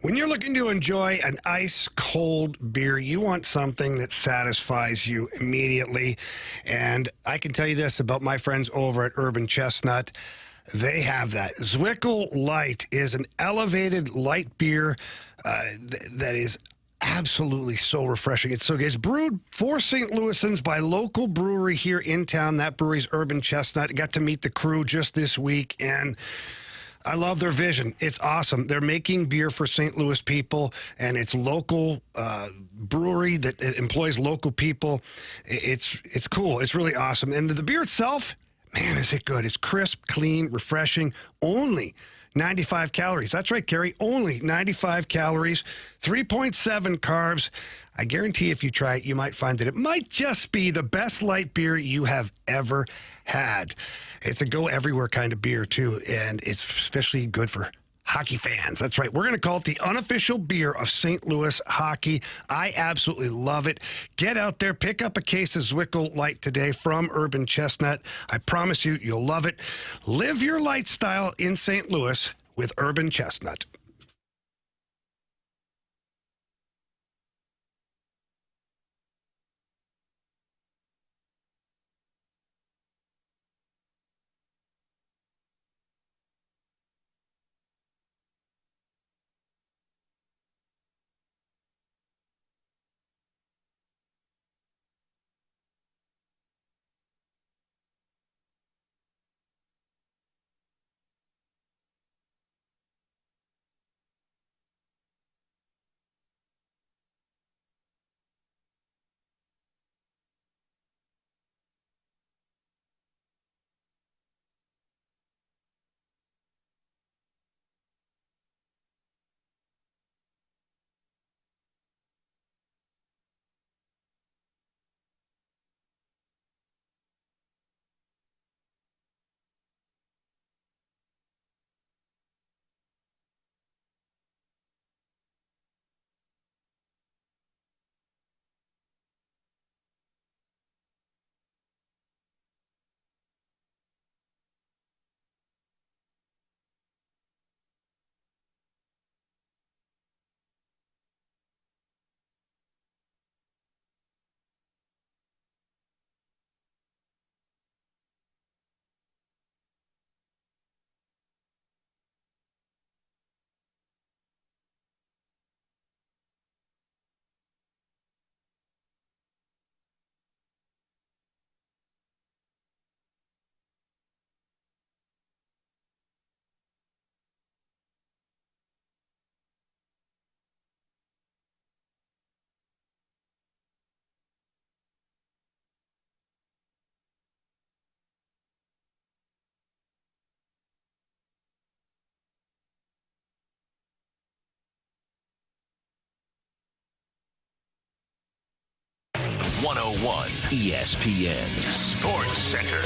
When you're looking to enjoy an ice-cold beer, you want something that satisfies you immediately. And I can tell you this about my friends over at Urban Chestnut. They have that. Zwickel Light is an elevated light beer that is absolutely so refreshing. It's so good. It's brewed for St. Louisans by local brewery here in town. That brewery's Urban Chestnut. Got to meet the crew just this week, and I love their vision. It's awesome. They're making beer for St. Louis people, and it's local brewery that employs local people. It's cool. It's really awesome. And the beer itself, man, is it good. It's crisp, clean, refreshing. Only 95 calories. That's right, Carey. Only 95 calories, 3.7 carbs. I guarantee if you try it, you might find that it might just be the best light beer you have ever had. It's a go-everywhere kind of beer, too, and it's especially good for hockey fans. That's right. We're going to call it the unofficial beer of St. Louis hockey. I absolutely love it. Get out there, pick up a case of Zwickel Light today from Urban Chestnut. I promise you, you'll love it. Live your light style in St. Louis with Urban Chestnut. ESPN Sports Center.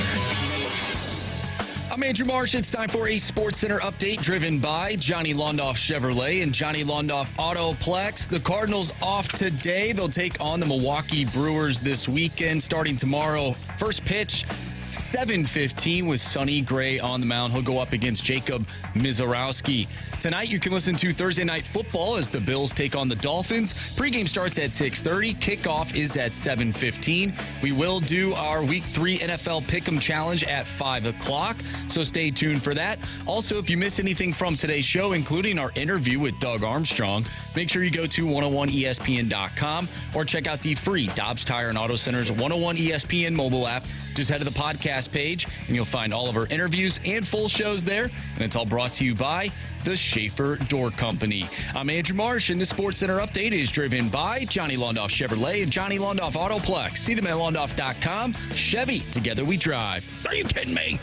I'm Andrew Marsh. It's time for a Sports Center update driven by Johnny Londoff Chevrolet and Johnny Londoff Autoplex. The Cardinals off today. They'll take on the Milwaukee Brewers this weekend starting tomorrow. First pitch 7:15 with Sonny Gray on the mound. He'll go up against Jacob Mizorowski. Tonight, you can listen to Thursday Night Football as the Bills take on the Dolphins. Pregame starts at 6:30. Kickoff is at 7:15. We will do our Week 3 NFL Pick'em Challenge at 5 o'clock, so stay tuned for that. Also, if you miss anything from today's show, including our interview with Doug Armstrong, make sure you go to 101ESPN.com or check out the free Dobbs Tire and Auto Center's 101 ESPN mobile app. Just head to the podcast page, and you'll find all of our interviews and full shows there. And it's all brought to you by the Schaefer Door Company. I'm Andrew Marsh, and the Sports Center update is driven by Johnny Londoff Chevrolet and Johnny Londoff Autoplex. See them at londoff.com. Chevy, together we drive. Are you kidding me?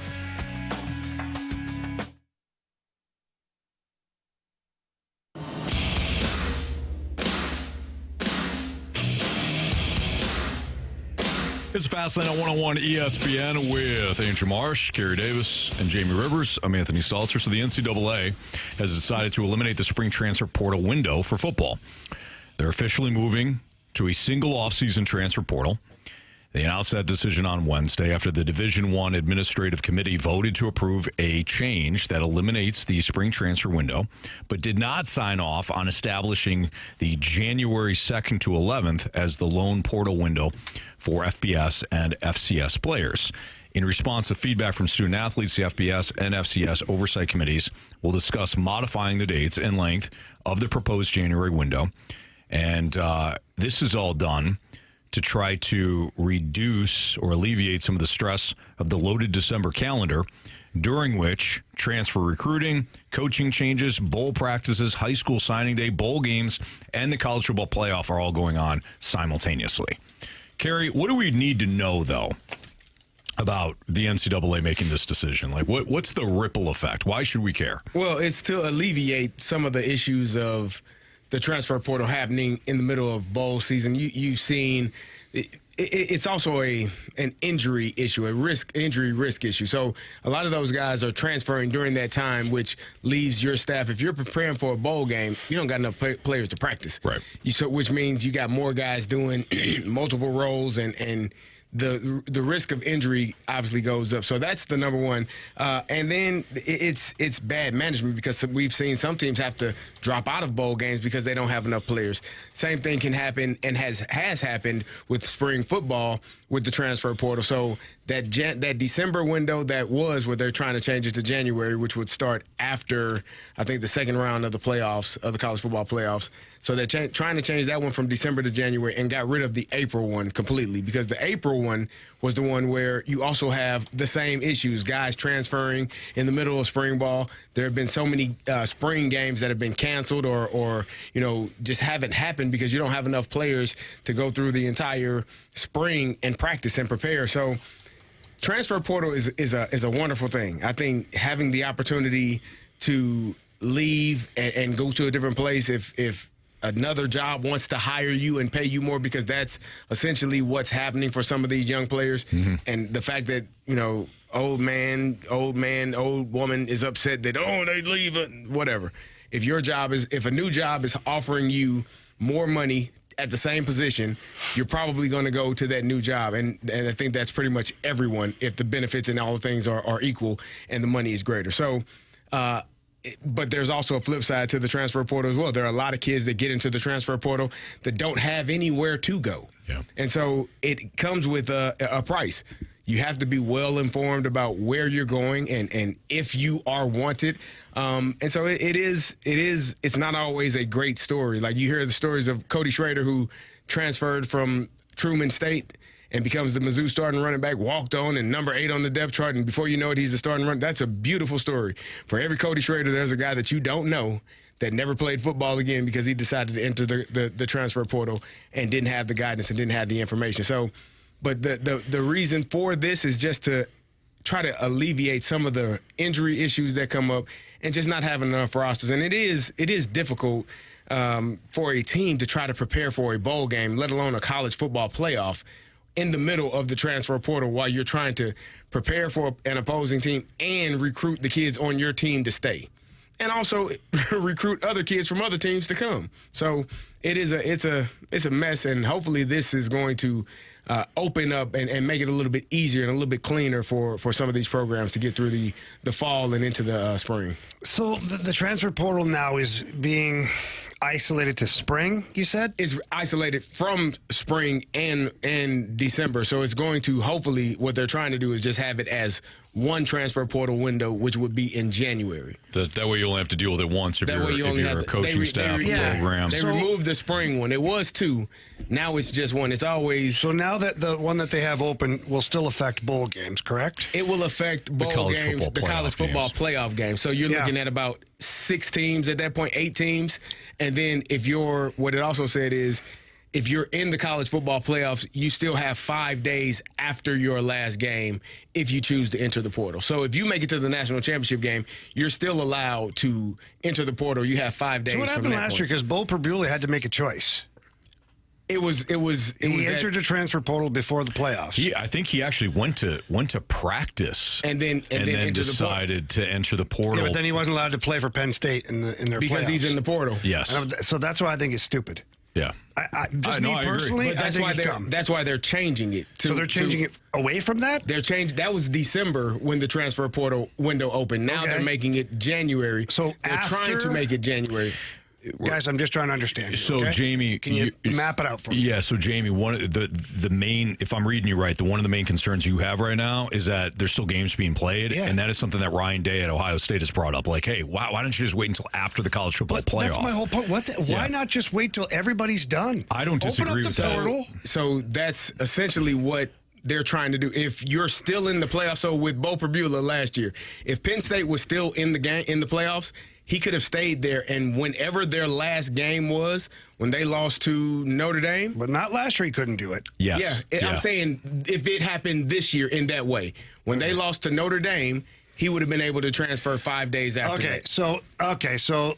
It's Fastlane on 101 ESPN with Andrew Marsh, Carey Davis, and Jamie Rivers. I'm Anthony Stalter. So the NCAA has decided to eliminate the spring transfer portal window for football. They're officially moving to a single offseason transfer portal. They announced that decision on Wednesday after the Division I Administrative Committee voted to approve a change that eliminates the spring transfer window, but did not sign off on establishing the January 2nd to 11th as the lone portal window for FBS and FCS players. In response to feedback from student athletes, the FBS and FCS oversight committees will discuss modifying the dates and length of the proposed January window. And this is all done to try to reduce or alleviate some of the stress of the loaded December calendar, during which transfer recruiting, coaching changes, bowl practices, high school signing day, bowl games, and the college football playoff are all going on simultaneously. Carey, what do we need to know, though, about the NCAA making this decision? Like, what's the ripple effect? Why should we care? Well, it's to alleviate some of the issues of the transfer portal happening in the middle of bowl season. You've seen it's also an injury issue, injury risk issue. So a lot of those guys are transferring during that time, which leaves your staff. If you're preparing for a bowl game, you don't got enough players to practice. Right. Which means you got more guys doing multiple roles, and the risk of injury obviously goes up. So that's the number one. And then it's bad management, because we've seen some teams have to drop out of bowl games because they don't have enough players. Same thing can happen and has happened with spring football with the transfer portal. So that December window that was where they're trying to change it to January, which would start after, I think, the second round of the playoffs, of the college football playoffs. So they're trying to change that one from December to January and got rid of the April one completely, because the April one was the one where you also have the same issues, guys transferring in the middle of spring ball. There have been so many spring games that have been canceled or just haven't happened because you don't have enough players to go through the entire spring and practice and prepare. So transfer portal is a wonderful thing. I think having the opportunity to leave and go to a different place if another job wants to hire you and pay you more, because that's essentially what's happening for some of these young players. Mm-hmm. And the fact that, old man, old woman is upset that, they leave it, whatever. If a new job is offering you more money at the same position, you're probably going to go to that new job. And I think that's pretty much everyone, if the benefits and all the things are equal and the money is greater. So, but there's also a flip side to the transfer portal as well. There are a lot of kids that get into the transfer portal that don't have anywhere to go. Yeah. And so it comes with a price. You have to be well informed about where you're going and if you are wanted. And so it's not always a great story. Like, you hear the stories of Cody Schrader, who transferred from Truman State and becomes the Mizzou starting running back, walked on and number 8 on the depth chart, and before you know it, he's the starting running. That's a beautiful story. For every Cody Schrader, there's a guy that you don't know that never played football again because he decided to enter the transfer portal and didn't have the guidance and didn't have the information. So, but the reason for this is just to try to alleviate some of the injury issues that come up and just not having enough rosters. And it is difficult for a team to try to prepare for a bowl game, let alone a college football playoff, in the middle of the transfer portal while you're trying to prepare for an opposing team and recruit the kids on your team to stay, and also recruit other kids from other teams to come. So it's a mess, and hopefully this is going to open up and make it a little bit easier and a little bit cleaner for some of these programs to get through the fall and into the spring. So the transfer portal now is being isolated to spring, you said? It's isolated from spring and December. So it's going to, hopefully, what they're trying to do is just have it as one transfer portal window, which would be in January. That way you only have to deal with it once if you're a coaching staff program. They removed the spring one. It was 2. Now it's just 1. It's always... So now that the one that they have open will still affect bowl games, correct? It will affect bowl games, the college football playoff games. So you're looking at about 6 teams at that point, 8 teams. And then what it also said is, if you're in the college football playoffs, you still have 5 days after your last game if you choose to enter the portal. So if you make it to the national championship game, you're still allowed to enter the portal. You have 5 days. So what happened last year? Because Bo Perbula had to make a choice. He entered a transfer portal before the playoffs. I think he actually went to practice and then decided to enter the portal. Yeah, but then he wasn't allowed to play for Penn State in their because playoffs. he's in the portal. Yes. So that's why I think it's stupid. Yeah. I personally, but that's why they're changing it. So they're changing it away from that? That was December when the transfer portal window opened. Now they're making it January. So they're trying to make it January. Guys, I'm just trying to understand. So, Jamie, can you map it out for me? Yeah. So, Jamie, one of the main, if I'm reading you right, one of the main concerns you have right now is that there's still games being played, and that is something that Ryan Day at Ohio State has brought up. Like, hey, why don't you just wait until after the college football playoff? That's my whole point. Why not just wait till everybody's done? I don't disagree with that. Portal. So that's essentially what they're trying to do. If you're still in the playoffs, so with Bo Perbula last year, if Penn State was still in the playoffs, he could have stayed there, and whenever their last game was, when they lost to Notre Dame. But not last year, he couldn't do it. Yes. Yeah, I'm saying if it happened this year in that way, when they lost to Notre Dame, he would have been able to transfer 5 days after that. So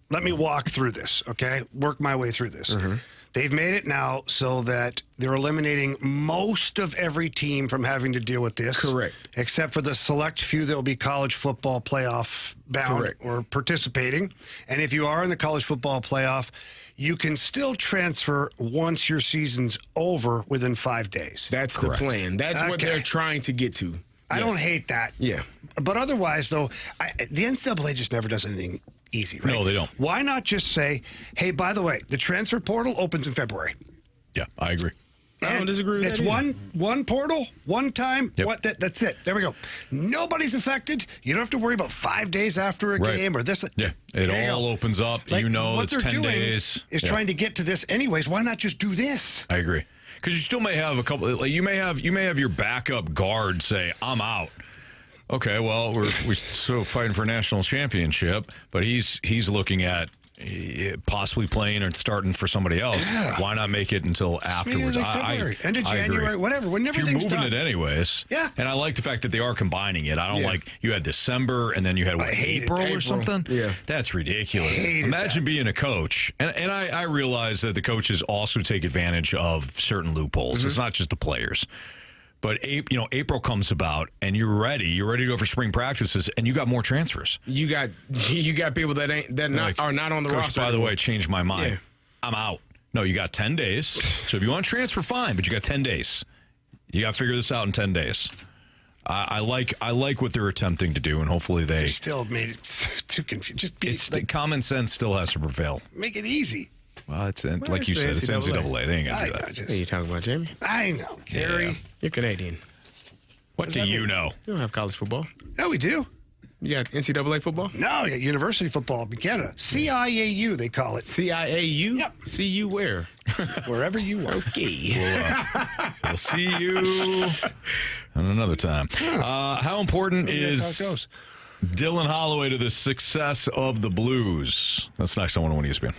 let me walk through this, okay? Work my way through this. Mm-hmm. They've made it now so that they're eliminating most of every team from having to deal with this. Correct. Except for the select few that will be college football playoff bound or participating. And if you are in the college football playoff, you can still transfer once your season's over within 5 days. That's the plan. That's what they're trying to get to. I don't hate that. Yeah. But otherwise, though, the NCAA just never does anything easy, right? No, they don't. Why not just say, hey, by the way, the transfer portal opens in February? Yeah, I agree. I don't disagree with that. It's one portal, one time. Yep. That's it. There we go. Nobody's affected. You don't have to worry about 5 days after a game or this. Yeah, it all opens up. Like, what it's they're 10 doing days. Is trying to get to this anyways. Why not just do this? I agree. Because you still may have a couple. Like you may have your backup guard say, "I'm out." Okay, well, we're still fighting for a national championship, but he's looking at possibly playing or starting for somebody else. Yeah. Why not make it until afterwards? Like February, end of January, whatever. Whenever you're moving done. it anyways. Yeah. And I like the fact that they are combining it. I don't like you had December and then you had April or something. Yeah. That's ridiculous. Imagine being a coach. And I realize that the coaches also take advantage of certain loopholes. Mm-hmm. It's not just the players. But April comes about, and you're ready. You're ready to go for spring practices, and you got more transfers. You got people that are not on the Coach, roster. By the way, changed my mind. Yeah. I'm out. No, you got 10 days. So if you want to transfer, fine. But you got 10 days. You got to figure this out in 10 days. I like what they're attempting to do, and hopefully they still made it too confusing. Just common sense still has to prevail. Make it easy. Well, it's like you said, it's NCAA. They ain't gonna do that. What are you talking about, Jamie? I know, Carey. Yeah. You're Canadian. What do you know? You don't have college football. No, we do. You got NCAA football? No, you got university football in Canada. CIAU, they call it. CIAU? Yep. See you where? Wherever you are. Okay. We'll see you on another time. How important is that's how it goes. Dylan Holloway to the success of the Blues? That's next on 101 ESPN.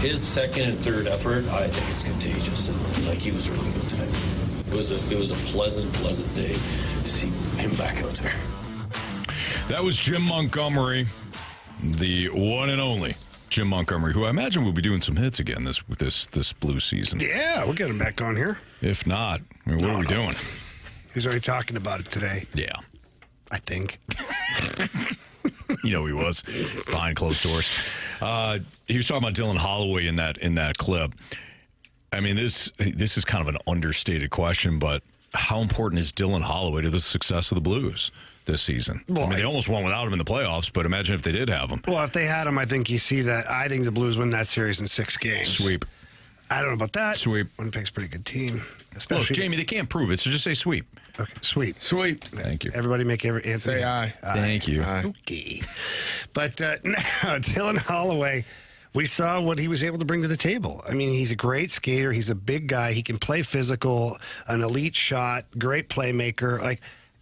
his second and third effort, I think it's contagious. And like, he was really good today. It was a pleasant day to see him back out there. That was Jim Montgomery, the one and only Jim Montgomery, who I imagine will be doing some hits again this Blue season. Yeah, we'll get him back on here. If not, I mean, what are we doing? He's already talking about it today. Yeah. I think. He was behind closed doors. He was talking about Dylan Holloway in that clip. I mean, this is kind of an understated question, but how important is Dylan Holloway to the success of the Blues this season? Well, I mean, they almost won without him in the playoffs, but imagine if they did have him. Well, if they had him, I think you see that. I think the Blues win that series in 6 games. Sweep. I don't know about that. Sweep. Winnipeg's a pretty good team. Especially, look, Jamie, they can't prove it, so just say sweep. Okay, sweep. Sweep. Thank you. Everybody make every answer. Say aye. Thank you. Aye. Okay. But now, Dylan Holloway, we saw what he was able to bring to the table. I mean, he's a great skater. He's a big guy. He can play physical, an elite shot, great playmaker. Like,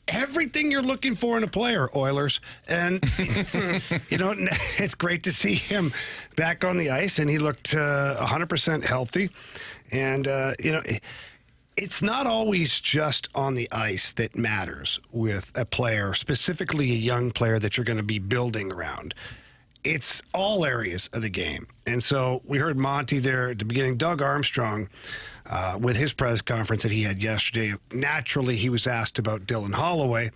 everything you're looking for in a player, Oilers. And, it's great to see him back on the ice, and he looked 100% healthy. And, it's not always just on the ice that matters with a player, specifically a young player that you're going to be building around. It's all areas of the game. And so we heard Monty there at the beginning, Doug Armstrong, with his press conference that he had yesterday. Naturally, he was asked about Dylan Holloway.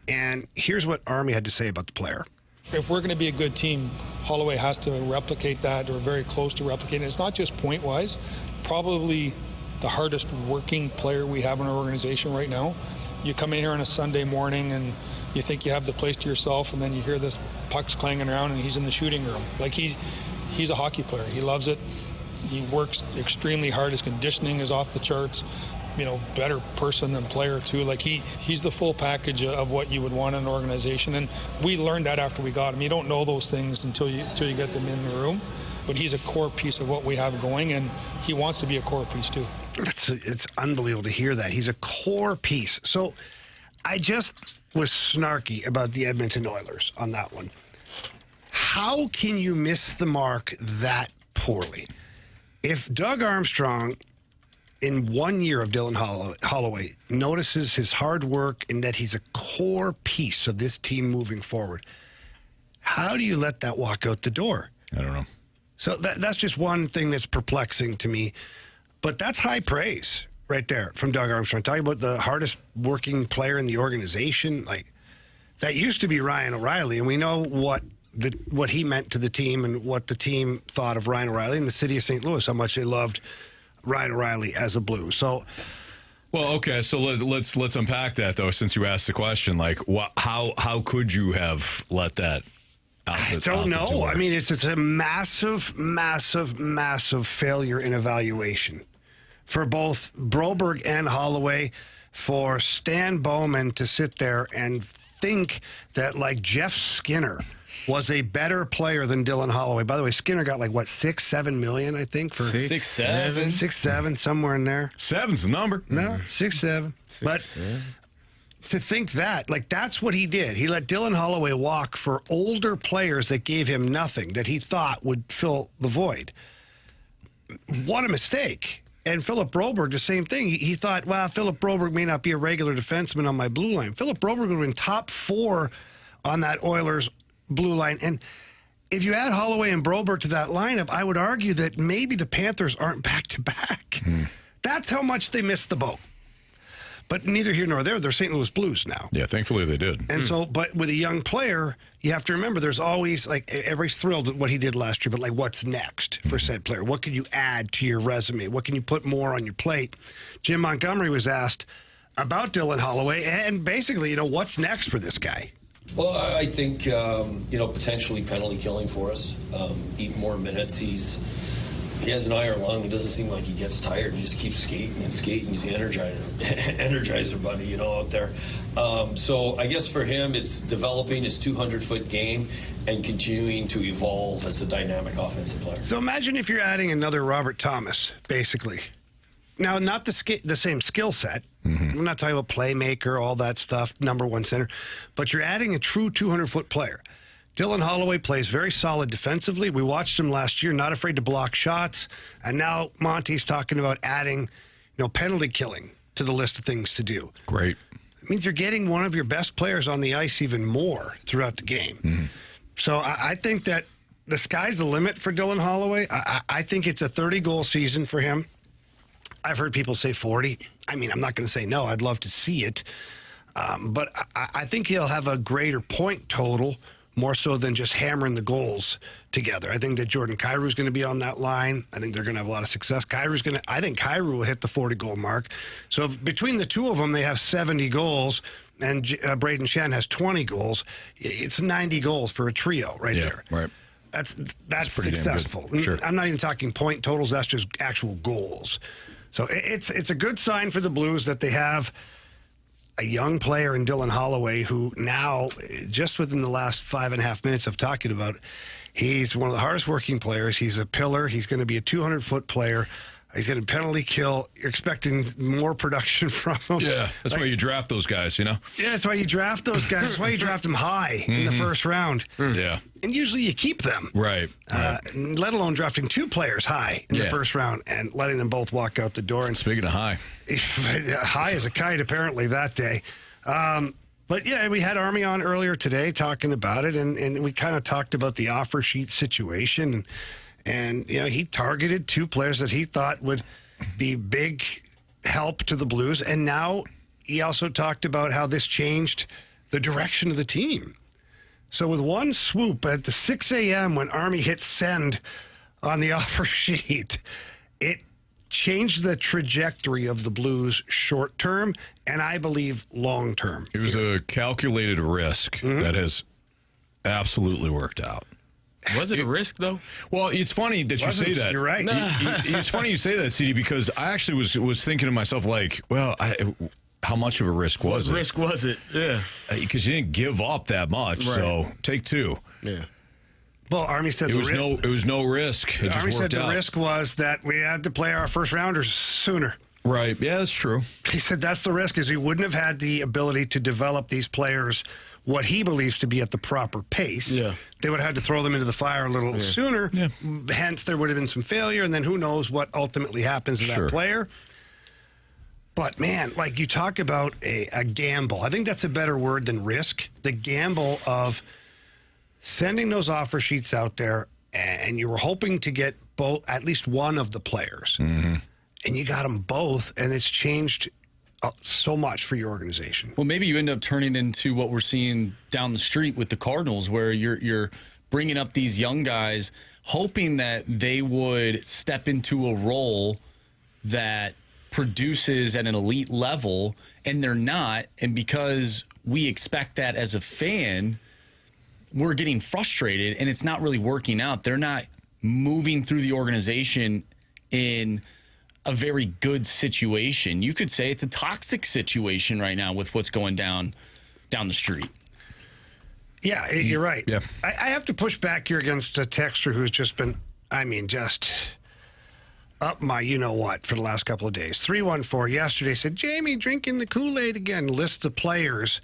And here's what Army had to say about the player. If we're going to be a good team, Holloway has to replicate that, or very close to replicating. It's not just point-wise, probably the hardest working player we have in our organization right now. You come in here on a Sunday morning and you think you have the place to yourself, and then you hear this pucks clanging around and he's in the shooting room. Like, he's a hockey player. He loves it. He works extremely hard. His conditioning is off the charts. Better person than player too. Like, he's the full package of what you would want in an organization. And we learned that after we got him. You don't know those things until you get them in the room. But he's a core piece of what we have going, and he wants to be a core piece too. It's unbelievable to hear that. He's a core piece. So I just was snarky about the Edmonton Oilers on that one. How can you miss the mark that poorly? If Doug Armstrong, in 1 year of Dylan Holloway, notices his hard work and that he's a core piece of this team moving forward, how do you let that walk out the door? I don't know. So that's just one thing that's perplexing to me. But that's high praise right there from Doug Armstrong. Talking about the hardest working player in the organization. Like, that used to be Ryan O'Reilly, and we know what he meant to the team and what the team thought of Ryan O'Reilly in the city of St. Louis, how much they loved Ryan O'Reilly as a Blue. So, well, okay, so let's unpack that, though, since you asked the question. Like, how could you have let that I don't know. I mean, it's a massive, massive, massive failure in evaluation for both Broberg and Holloway, for Stan Bowman to sit there and think that, like, Jeff Skinner was a better player than Dylan Holloway. By the way, Skinner got, like, what, $6-7 million, I think? For 6-7. 6-7, somewhere in there. 7's the number. No, 6-7. But to think that, like, that's what he did. He let Dylan Holloway walk for older players that gave him nothing, that he thought would fill the void. What a mistake. And Philip Broberg, the same thing. He thought, well, Philip Broberg may not be a regular defenseman on my blue line. Philip Broberg would have been top 4 on that Oilers blue line. And if you add Holloway and Broberg to that lineup, I would argue that maybe the Panthers aren't back-to-back. That's how much they missed the boat. But neither here nor there, they're St. Louis Blues now. Yeah, thankfully they did. And so, but with a young player, you have to remember there's always, like, everybody's thrilled at what he did last year, but, like, what's next for said player? What can you add to your resume? What can you put more on your plate? Jim Montgomery was asked about Dylan Holloway and basically, what's next for this guy? Well, I think, potentially penalty killing for us. Eat more minutes. He has an iron lung. It doesn't seem like he gets tired. He just keeps skating and skating. He's the energizer bunny, out there. So I guess for him, it's developing his 200-foot game and continuing to evolve as a dynamic offensive player. So imagine if you're adding another Robert Thomas, basically. Now, not the same skill set. We're not talking about playmaker, all that stuff, number one center. But you're adding a true 200-foot player. Dylan Holloway plays very solid defensively. We watched him last year, not afraid to block shots. And now Monty's talking about adding, penalty killing to the list of things to do. Great. It means you're getting one of your best players on the ice even more throughout the game. Mm-hmm. So I think that the sky's the limit for Dylan Holloway. I think it's a 30-goal season for him. I've heard people say 40. I mean, I'm not going to say no. I'd love to see it. But I think he'll have a greater point total, more so than just hammering the goals together. I think that Jordan Kyrie's going to be on that line. I think they're going to have a lot of success. I think Kyrie will hit the 40-goal mark. So between the two of them, they have 70 goals, and Braden Shen has 20 goals. It's 90 goals for a trio there. Right. That's successful. Sure. I'm not even talking point totals. That's just actual goals. So it's a good sign for the Blues that they have a young player in Dylan Holloway who now, just within the last 5.5 minutes of talking about, he's one of the hardest working players. He's a pillar. He's going to be a 200-foot player. He's going to penalty kill. You're expecting more production from him. Yeah, that's why you draft those guys, Yeah, that's why you draft those guys. That's why you draft them high in the first round. Yeah. And usually you keep them. Right. Let alone drafting two players high in the first round and letting them both walk out the door. And speaking of high. High as a kite, apparently, that day. But, yeah, we had Army on earlier today talking about it, and we kind of talked about the offer sheet situation. And he targeted two players that he thought would be big help to the Blues. And now he also talked about how this changed the direction of the team. So with one swoop at the 6 a.m. when Army hit send on the offer sheet, it changed the trajectory of the Blues short term and I believe long term. It was a calculated risk that has absolutely worked out. Was it a risk, though? Well, it's funny that you say that. You're right. It's funny you say that, CD, because I actually was thinking to myself, how much of a risk was it? What risk was it? Yeah. Because you didn't give up that much, so take two. Yeah. Well, Army said it was no risk. It Army just said worked the out. risk was that we had to play our first rounders sooner. Right. Yeah, that's true. He said that's the risk, is he wouldn't have had the ability to develop these players what he believes to be at the proper pace. Yeah. They would have had to throw them into the fire a little sooner. Yeah. Hence, there would have been some failure, and then who knows what ultimately happens to that player. But, man, you talk about a gamble. I think that's a better word than risk. The gamble of sending those offer sheets out there, and you were hoping to get at least one of the players. Mm-hmm. And you got them both, and it's changed so much for your organization. Well, maybe you end up turning into what we're seeing down the street with the Cardinals, where you're bringing up these young guys, hoping that they would step into a role that produces at an elite level, and they're not. And because we expect that as a fan, we're getting frustrated, and it's not really working out. They're not moving through the organization in a very good situation. You could say it's a toxic situation right now with what's going down the street. Yeah, you're right. Yeah. I have to push back here against a texter who's just been, just up my you-know-what for the last couple of days. 314 yesterday said, Jamie drinking the Kool-Aid again. Lists of players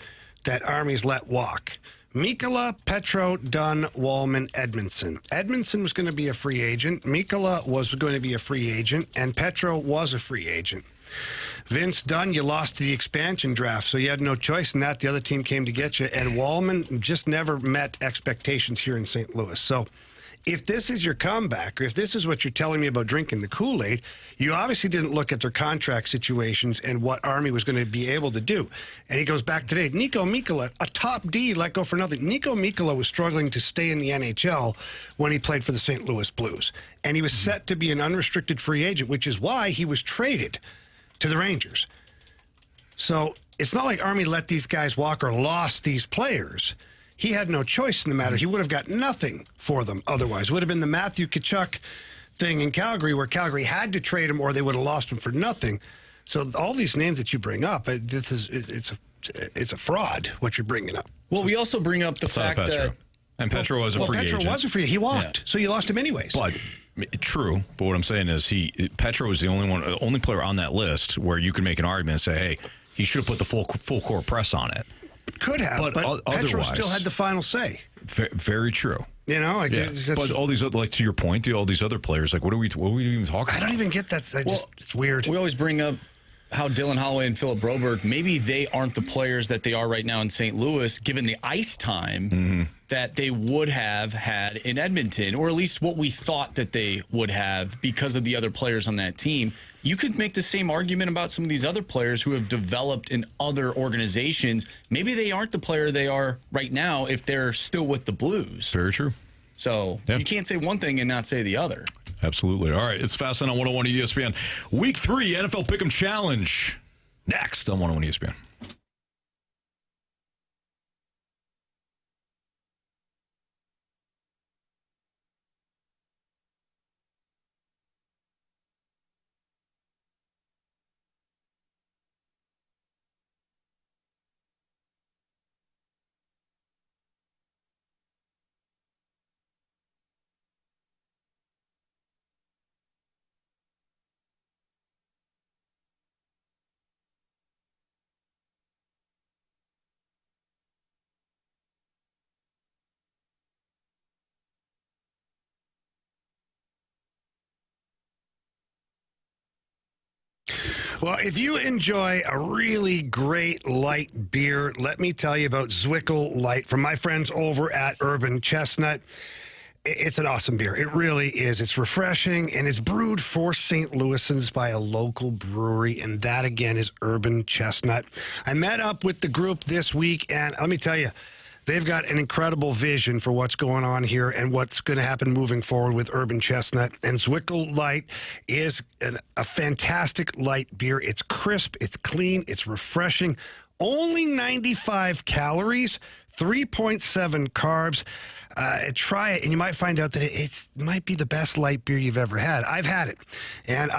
that Army's let walk. Mikkola, Petro, Dunn, Wallman, Edmondson. Edmondson was going to be a free agent. Mikkola was going to be a free agent. And Petro was a free agent. Vince Dunn, you lost to the expansion draft, so you had no choice in that. The other team came to get you. And Wallman just never met expectations here in St. Louis. So if this is your comeback, or if this is what you're telling me about drinking the Kool-Aid, you obviously didn't look at their contract situations and what Army was going to be able to do. And he goes back today, Nico Mikkola, a top D, let go for nothing. Nico Mikkola was struggling to stay in the NHL when he played for the St. Louis Blues. And he was set to be an unrestricted free agent, which is why he was traded to the Rangers. So it's not like Army let these guys walk or lost these players. He had no choice in the matter. He would have got nothing for them otherwise. It would have been the Matthew Tkachuk thing in Calgary, where Calgary had to trade him or they would have lost him for nothing. So all these names that you bring up, it's a fraud, what you're bringing up. Well, we also bring up the fact that... And Petro was a free agent. Petro was a free agent. He walked, so you lost him anyways. But true. But what I'm saying is Petro was the only player on that list where you could make an argument and say, hey, he should have put the full court press on it. Could have, but Petro otherwise, still had the final say. Very true. You know, but all these other, like to your point, all these other players, like what are we even talking about? I don't even get that. It's weird. We always bring up how Dylan Holloway and Philip Broberg, maybe they aren't the players that they are right now in St. Louis, given the ice time that they would have had in Edmonton, or at least what we thought that they would have because of the other players on that team. You could make the same argument about some of these other players who have developed in other organizations. Maybe they aren't the player they are right now if they're still with the Blues. Very true. So you can't say one thing and not say the other. Absolutely. All right, it's Fastlane on 101 ESPN. Week 3 NFL Pick'em Challenge. Next on 101 ESPN. Well, if you enjoy a really great light beer, let me tell you about Zwickel Light from my friends over at Urban Chestnut. It's an awesome beer. It really is. It's refreshing, and it's brewed for St. Louisans by a local brewery, and that, again, is Urban Chestnut. I met up with the group this week, and let me tell you, they've got an incredible vision for what's going on here and what's going to happen moving forward with Urban Chestnut. And Zwickel Light is a fantastic light beer. It's crisp, it's clean, it's refreshing. Only 95 calories, 3.7 carbs. Try it, and you might find out that it might be the best light beer you've ever had. I've had it, and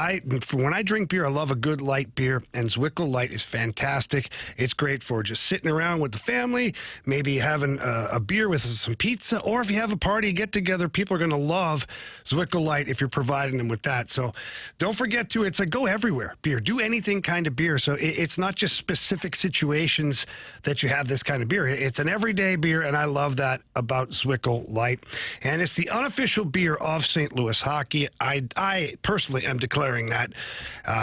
when I drink beer, I love a good light beer, and Zwickel Light is fantastic. It's great for just sitting around with the family, maybe having a beer with some pizza, or if you have a party, get together, people are going to love Zwickel Light if you're providing them with that. So don't forget to, it's a go everywhere beer. Do anything kind of beer. So it's not just specific situations that you have this kind of beer. It's an everyday beer, and I love that about Zwickel Light. And it's the unofficial beer of St. Louis hockey. I personally am declaring that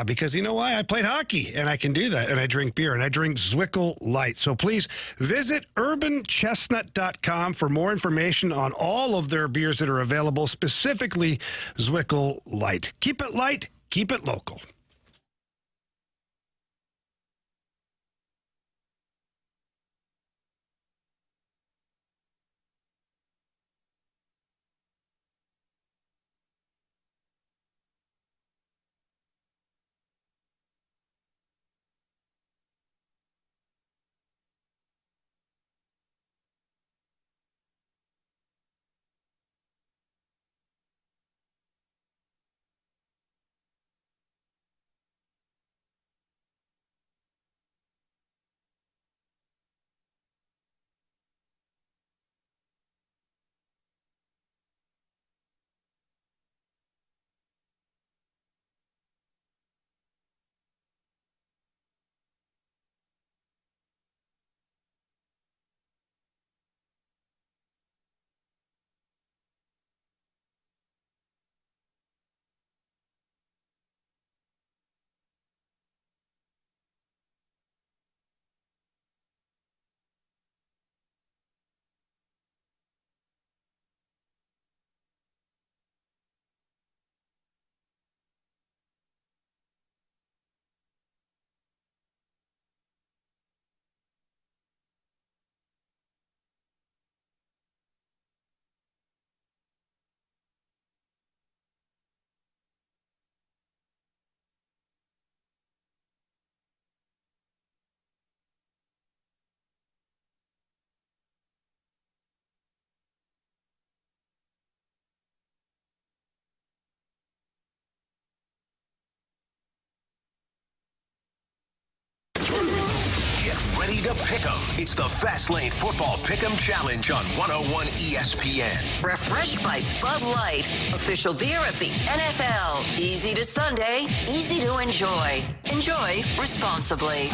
because you know why? I played hockey, and I can do that, and I drink beer, and I drink Zwickel Light. So please visit urbanchestnut.com for more information on all of their beers that are available, specifically Zwickel Light. Keep it light, keep it local. Get ready to pick 'em. It's the Fastlane Football Pick'em Challenge on 101 ESPN. Refreshed by Bud Light, official beer of the NFL. Easy to Sunday, easy to enjoy. Enjoy responsibly.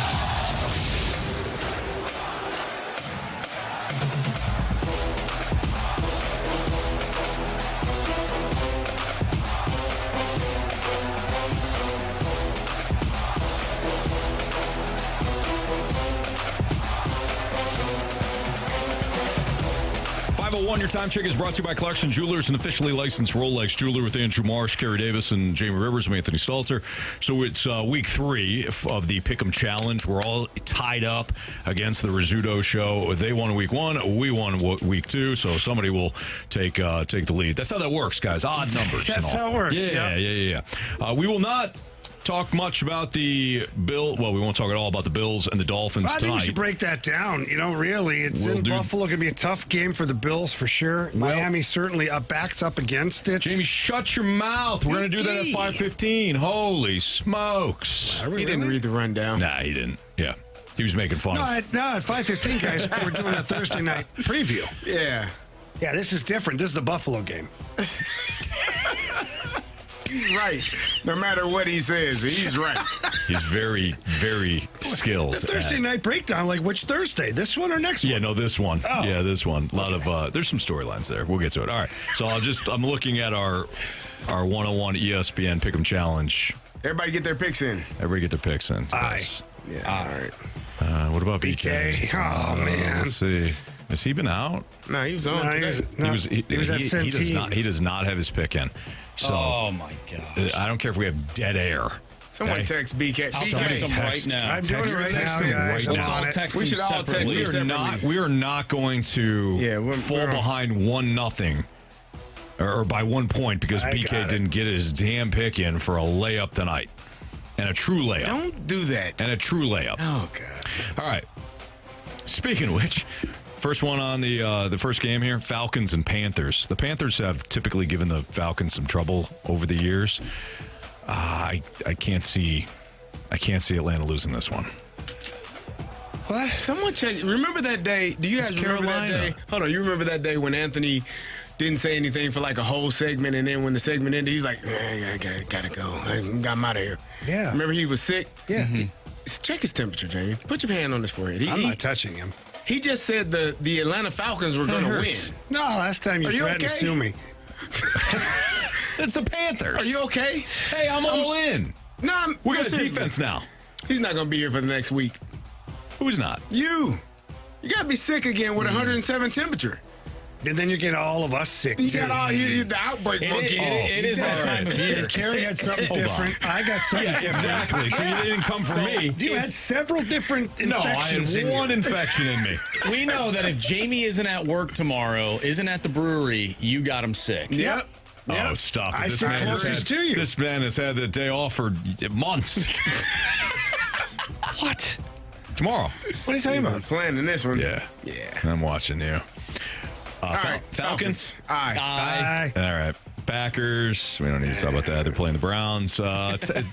Time Check is brought to you by Clarkson Jewelers, an officially licensed Rolex jeweler with Andrew Marsh, Carey Davis, and Jamie Rivers. I'm Anthony Stalter. So it's week 3 of the Pick'em Challenge. We're all tied up against the Rizzuto show. They won week 1. We won week 2. So somebody will take the lead. That's how that works, guys. Odd numbers. That's and all. how it works. Yeah. We will not talk much about the Bill. Well, we won't talk at all about the Bills and the Dolphins I think tonight. we should break that down. Really, it's in Buffalo. Going to be a tough game for the Bills for sure. Miami certainly backs up against it. Jamie, shut your mouth. We're going to do that at 5:15. Holy smokes. He didn't read the rundown. Nah, he didn't. Yeah. He was making fun of at 5:15, guys, we're doing a Thursday night preview. Yeah. Yeah, this is different. This is the Buffalo game. He's right. No matter what he says, he's right. He's very, very skilled. The Thursday night breakdown, like which Thursday? This one or next one? Yeah, no, this one. Oh. Yeah, this one. A lot of there's some storylines there. We'll get to it. All right. So I'm looking at our 101 ESPN Pick'em Challenge. Everybody get their picks in. Aye. Yes. Yeah. All right. What about BK? Oh, man. Let's see. Has he been out? No, he was on today. He was at Centene. He does not have his pick in. So Oh my God! I don't care if we have dead air. Someone text BK. I'll Somebody text him right text- now. I'm doing it right now, him guys. right I'm now. on I'll it. text We him should all text separately. him. We are not going to fall behind 1-0 or by 1 point because I BK got it. didn't get his damn pick in for a layup tonight. And a true layup. Don't do that. And a true layup. Oh, God. All right. Speaking of which, first one on the first game here, Falcons and Panthers. The Panthers have typically given the Falcons some trouble over the years. I can't see Atlanta losing this one. What? Someone check. Remember that day? Do you guys remember that day? Hold on. You remember that day when Anthony didn't say anything for like a whole segment, and then when the segment ended, he's like, I gotta go. I got him out of here. Yeah. Remember he was sick? Yeah. Check his temperature, Jamie. Put your hand on his forehead. I'm not touching him. He just said the Atlanta Falcons were going to win. No, last time you Are you threatened to okay? sue me. It's the Panthers. Are you okay? Hey, I'm all in. No, We got a defense now. He's not going to be here for the next week. Who's not? You got to be sick again with 107 temperature. And then you get all of us sick. You too. got all the outbreak monkey. It is that time of year. Carey had something Hold on. different. I got something different. Exactly. So you didn't come for me. You had several different No, I infections had in one you. infection in me. We know that if Jamie isn't at work tomorrow, isn't at the brewery, you got him sick. Yep. Oh, stop it. I sit closest to you. This man has had the day off for months. What? Tomorrow. What are you talking about? Planning this one. Yeah. Yeah. I'm watching you. All right. Falcons? Aye. All right. Packers. We don't need to talk about that. They're playing the Browns.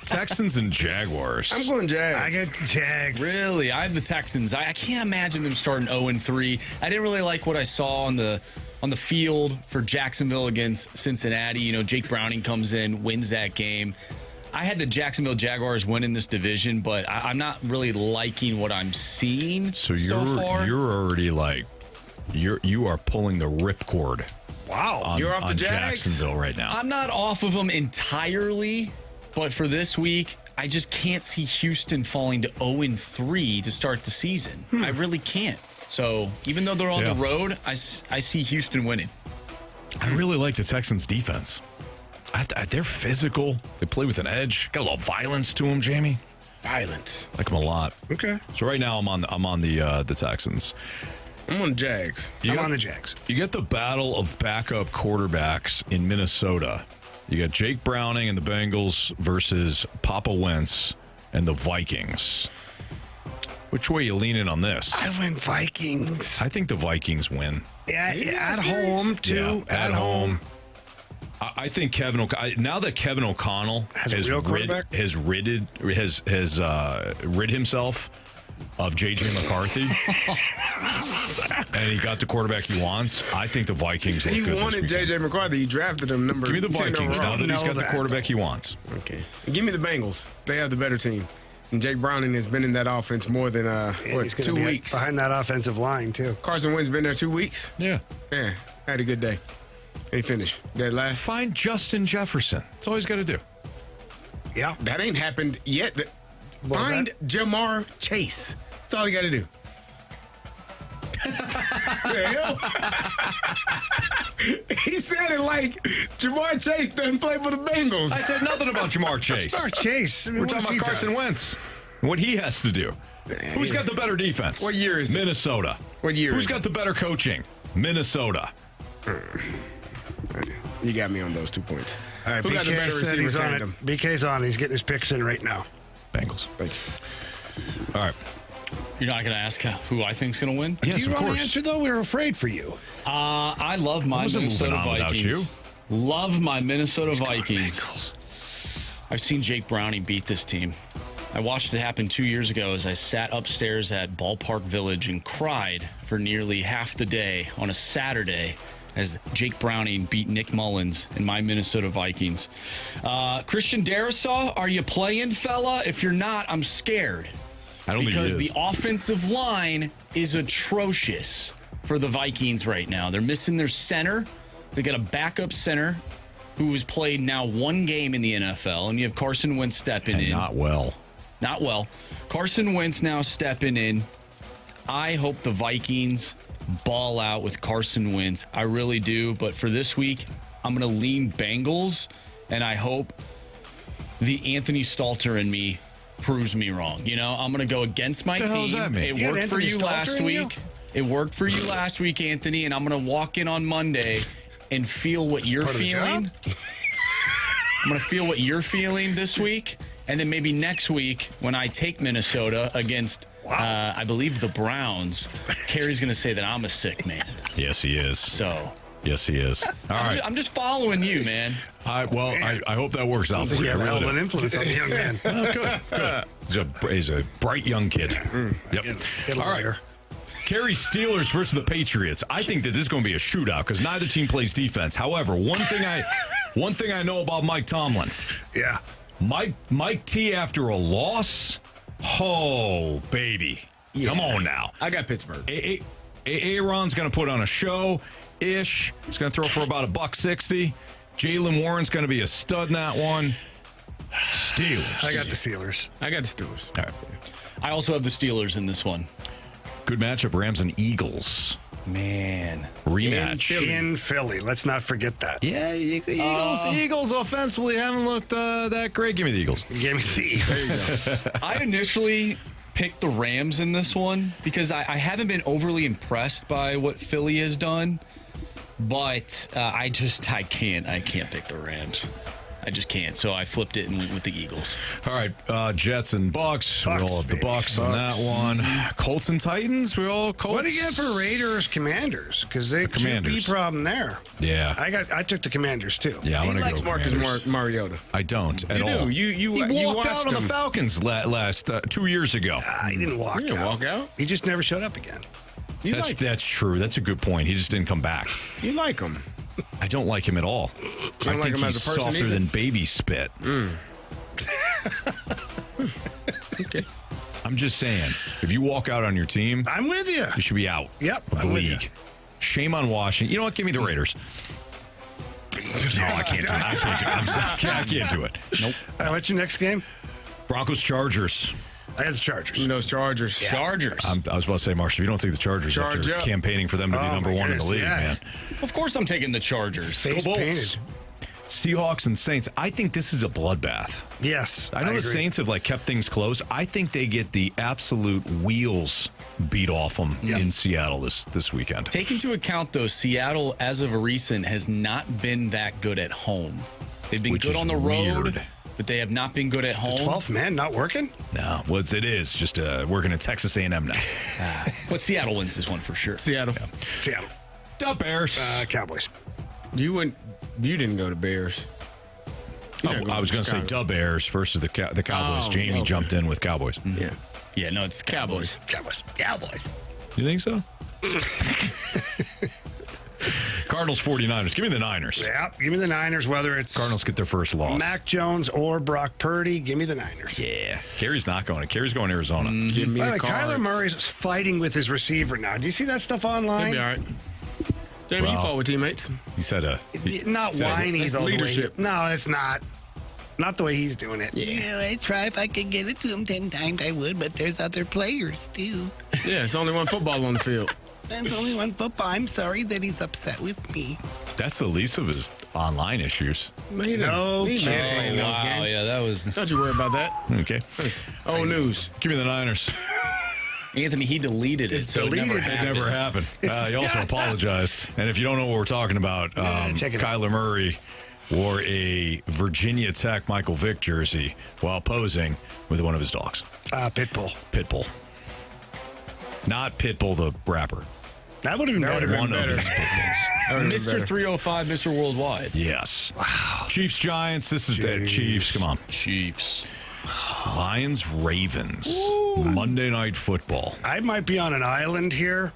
Texans and Jaguars. I'm going Jags. I got Jags. Really? I have the Texans. I can't imagine them starting 0-3. I didn't really like what I saw on the field for Jacksonville against Cincinnati. Jake Browning comes in, wins that game. I had the Jacksonville Jaguars winning this division, but I'm not really liking what I'm seeing so far. You're already like, you are pulling the ripcord. Wow. You're off the on Jags? Jacksonville right now. I'm not off of them entirely, but for this week, I just can't see Houston falling to 0-3 to start the season. I really can't. So even though they're on the road, I see Houston winning. I really like the Texans' defense. They're physical. They play with an edge. Got a little violence to them, Jamie. Violence. Like them a lot. Okay. So right now I'm on the Texans. I'm on Jags. I'm on the Jags. You get the battle of backup quarterbacks in Minnesota. You got Jake Browning and the Bengals versus Papa Wentz and the Vikings. Which way are you leaning on this? I went Vikings. I think the Vikings win. Yeah, at home, too. Yeah, at home. I think now that Kevin O'Connell has rid himself of J.J. McCarthy, and he got the quarterback he wants, I think the Vikings look good He this wanted weekend. J.J. McCarthy. He drafted him number 10 Give me the Vikings overall. now that he's got the quarterback he wants. Okay. And give me the Bengals. They have the better team. And Jake Browning has been in that offense more than he's gonna 2 be weeks. behind that offensive line, too. Carson Wentz been there 2 weeks? Yeah. Yeah. Had a good day. He finished. Dead last. Find Justin Jefferson. That's all he's got to do. Yeah. That ain't happened yet. Find Jamar Chase. That's all you got to do. He said it like Jamar Chase doesn't play for the Bengals. I said nothing about Jamar Chase. Jamar Chase. I mean, We're talking about Carson Wentz. What he has to do. Who's got the better defense? What year is it? Minnesota. What year Who's is got the better coaching? Minnesota. You got me on those 2 points. All right, Who got the better BK said receiver he's on it. tandem? BK's on. He's getting his picks in right now. Bengals. Thank you. All right. You're not going to ask who I think's going to win? Yes, Do you of want course. the answer, though? We were afraid for you. I love my Minnesota Vikings. You. Love my Minnesota Vikings. I've seen Jake Browning beat this team. I watched it happen 2 years ago as I sat upstairs at Ballpark Village and cried for nearly half the day on a Saturday as Jake Browning beat Nick Mullins and my Minnesota Vikings. Christian Darrisaw, are you playing, fella? If you're not, I'm scared. I don't think he is. Because the offensive line is atrocious for the Vikings right now. They're missing their center. They got a backup center who has played now one game in the NFL, and you have Carson Wentz stepping in. Not well. Not well. Carson Wentz now stepping in. I hope the Vikings ball out with Carson Wentz. I really do. But for this week, I'm going to lean Bengals, and I hope the Anthony Stalter in me proves me wrong. You know, I'm going to go against my What the hell does team. that mean? It worked for you last week. you? It worked for you last week, Anthony, and I'm going to walk in on Monday and feel what you're part of the feeling. job? I'm going to feel what you're feeling this week. And then maybe next week when I take Minnesota against, I believe, the Browns, Carey's going to say that I'm a sick man. Yes, he is. So. Yes, he is. All right. I'm just following you, man. I hope that works out. Sounds like you have a hell of an influence on the young man. Oh, good. He's a bright young kid. Yep. It'll All right. Carey Steelers versus the Patriots. I think that this is going to be a shootout because neither team plays defense. However, one thing I know about Mike Tomlin. Yeah. Mike T after a loss. Oh, baby. Yeah. Come on now. I got Pittsburgh. Aaron's going to put on a show. He's going to throw for about $160. Jalen Warren's going to be a stud in that one. Steelers. I got the Steelers. I got the Steelers. All right. I also have the Steelers in this one. Good matchup, Rams and Eagles. Man. Rematch. In Philly. Let's not forget that. Yeah, Eagles offensively haven't looked that great. Give me the Eagles. Give me the Eagles. I initially picked the Rams in this one because I haven't been overly impressed by what Philly has done. But I can't pick the Rams. I just can't. So I flipped it and went with the Eagles. All right, Jets and Bucks. We all have the Bucks on that one. Colts and Titans. We all Colts. What do you get for Raiders Commanders? Because they could be a problem there. Yeah, I took the Commanders too. Yeah, I want to go Marcus Mariota. I don't at all. You walked watched out on him. the Falcons last 2 years ago. He didn't walk out. He just never showed up again. That's true. That's a good point. He just didn't come back. You like him. I don't like him at all. I think him as he's a person softer either? than baby spit. Okay. I'm just saying, if you walk out on your team, I'm with you. You should be out Yep, of the I'm with league. you. Shame on Washington. You know what? Give me the Raiders. No, I can't do it. I can't do it. Nope. All right, what's your next game? Broncos Chargers. I had the Chargers. Those Chargers. Yeah. Chargers. I was about to say, Marshall, if you don't take the Chargers after campaigning for them to be number one in the league, man. Of course I'm taking the Chargers. Face Go Bolts. painted. Seahawks and Saints. I think this is a bloodbath. Yes. I know the agree. Saints have kept things close. I think they get the absolute wheels beat off them in Seattle this weekend. Take into account, though, Seattle, as of recent, has not been that good at home. They've been good on the road, but they have not been good at home. 12th man not working? No, well, it is just working at Texas A&M now. But Seattle wins this one for sure. Seattle. Yeah. Seattle. The Bears. Cowboys. You didn't go to Bears. I was going to say Dub Bears versus the Cowboys. Jamie jumped in with Cowboys. Yeah. Yeah, no, it's Cowboys. Cowboys. You think so? Cardinals 49ers. Give me the Niners. Yeah, give me the Niners, whether it's Cardinals get their first loss. Mac Jones or Brock Purdy. Give me the Niners. Yeah. Carey's not going. Carey's going Arizona. Give me By the the way, Cards. Kyler Murray's fighting with his receiver now. Do you see that stuff online? He'll be all right. Jamie, you fought with teammates. He said Not whiny, that's though. leadership. No, it's not. Not the way he's doing it. Yeah, I try. If I could get it to him 10 times, I would, but there's other players, too. Yeah, it's only one football on the field. There's only one football. I'm sorry that he's upset with me. That's the least of his online issues. No kidding. Wow, yeah, that was. Don't you worry about that. Okay. Old news. Give me the Niners. Anthony, he deleted it. It's so deleted. It It never happened. He also apologized. And if you don't know what we're talking about, check it out. Kyler Murray wore a Virginia Tech Michael Vick jersey while posing with one of his dogs. Pitbull. Pitbull. Not Pitbull the rapper. That would have been better. One of his Pitbulls. Mr. 305, Mr. Worldwide. Yes. Wow. Chiefs, Giants. This is the Chiefs. Come on. Chiefs. Lions, Ravens. Monday Night Football. I might be on an island here.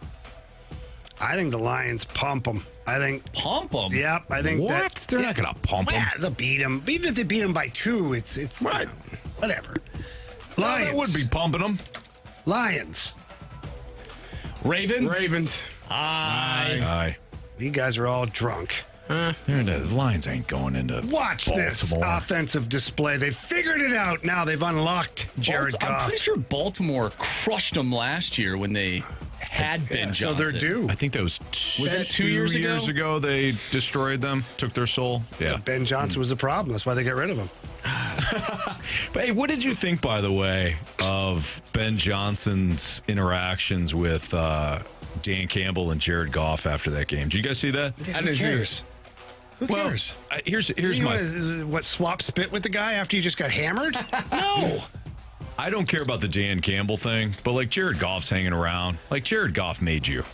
I think the Lions pump them. I think pump them. Yep, I think what? They're not going to pump them. Yeah, they'll beat them. Even if they beat them by 2, it's right. Whatever. Lions. They would be pumping them. Lions. Ravens. Aye. You guys are all drunk. The Lions ain't going into Watch Baltimore. this offensive display. They figured it out. Now they've unlocked Jared Goff. I'm pretty sure Baltimore crushed them last year when they had Ben Johnson. So they're due. I think that was that 2 years ago they destroyed them, took their soul. Yeah. Ben Johnson was the problem. That's why they got rid of him. But hey, what did you think, by the way, of Ben Johnson's interactions with Dan Campbell and Jared Goff after that game? Did you guys see that? Yeah, who cares? Who cares? Here's what, swap spit with the guy after you just got hammered? No. I don't care about the Dan Campbell thing, but like Jared Goff's hanging around. Like Jared Goff made you.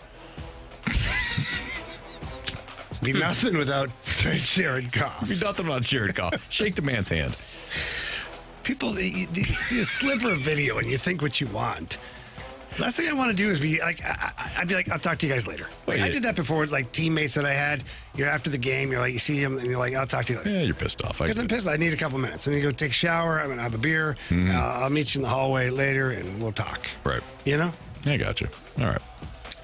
Be nothing without Jared Goff. Be nothing without Jared Goff. Shake the man's hand. People, you see a sliver of video and you think what you want. Last thing I want to do is be like, I'd be like, I'll talk to you guys later. Like, I did that before with like teammates that I had. You're after the game, you're like, you see them and you're like, I'll talk to you later. Yeah, you're pissed off. Because I'm pissed. I need a couple minutes. I need to go take a shower. I'm going to have a beer. I'll meet you in the hallway later and we'll talk. Right. You know? I got you. All right.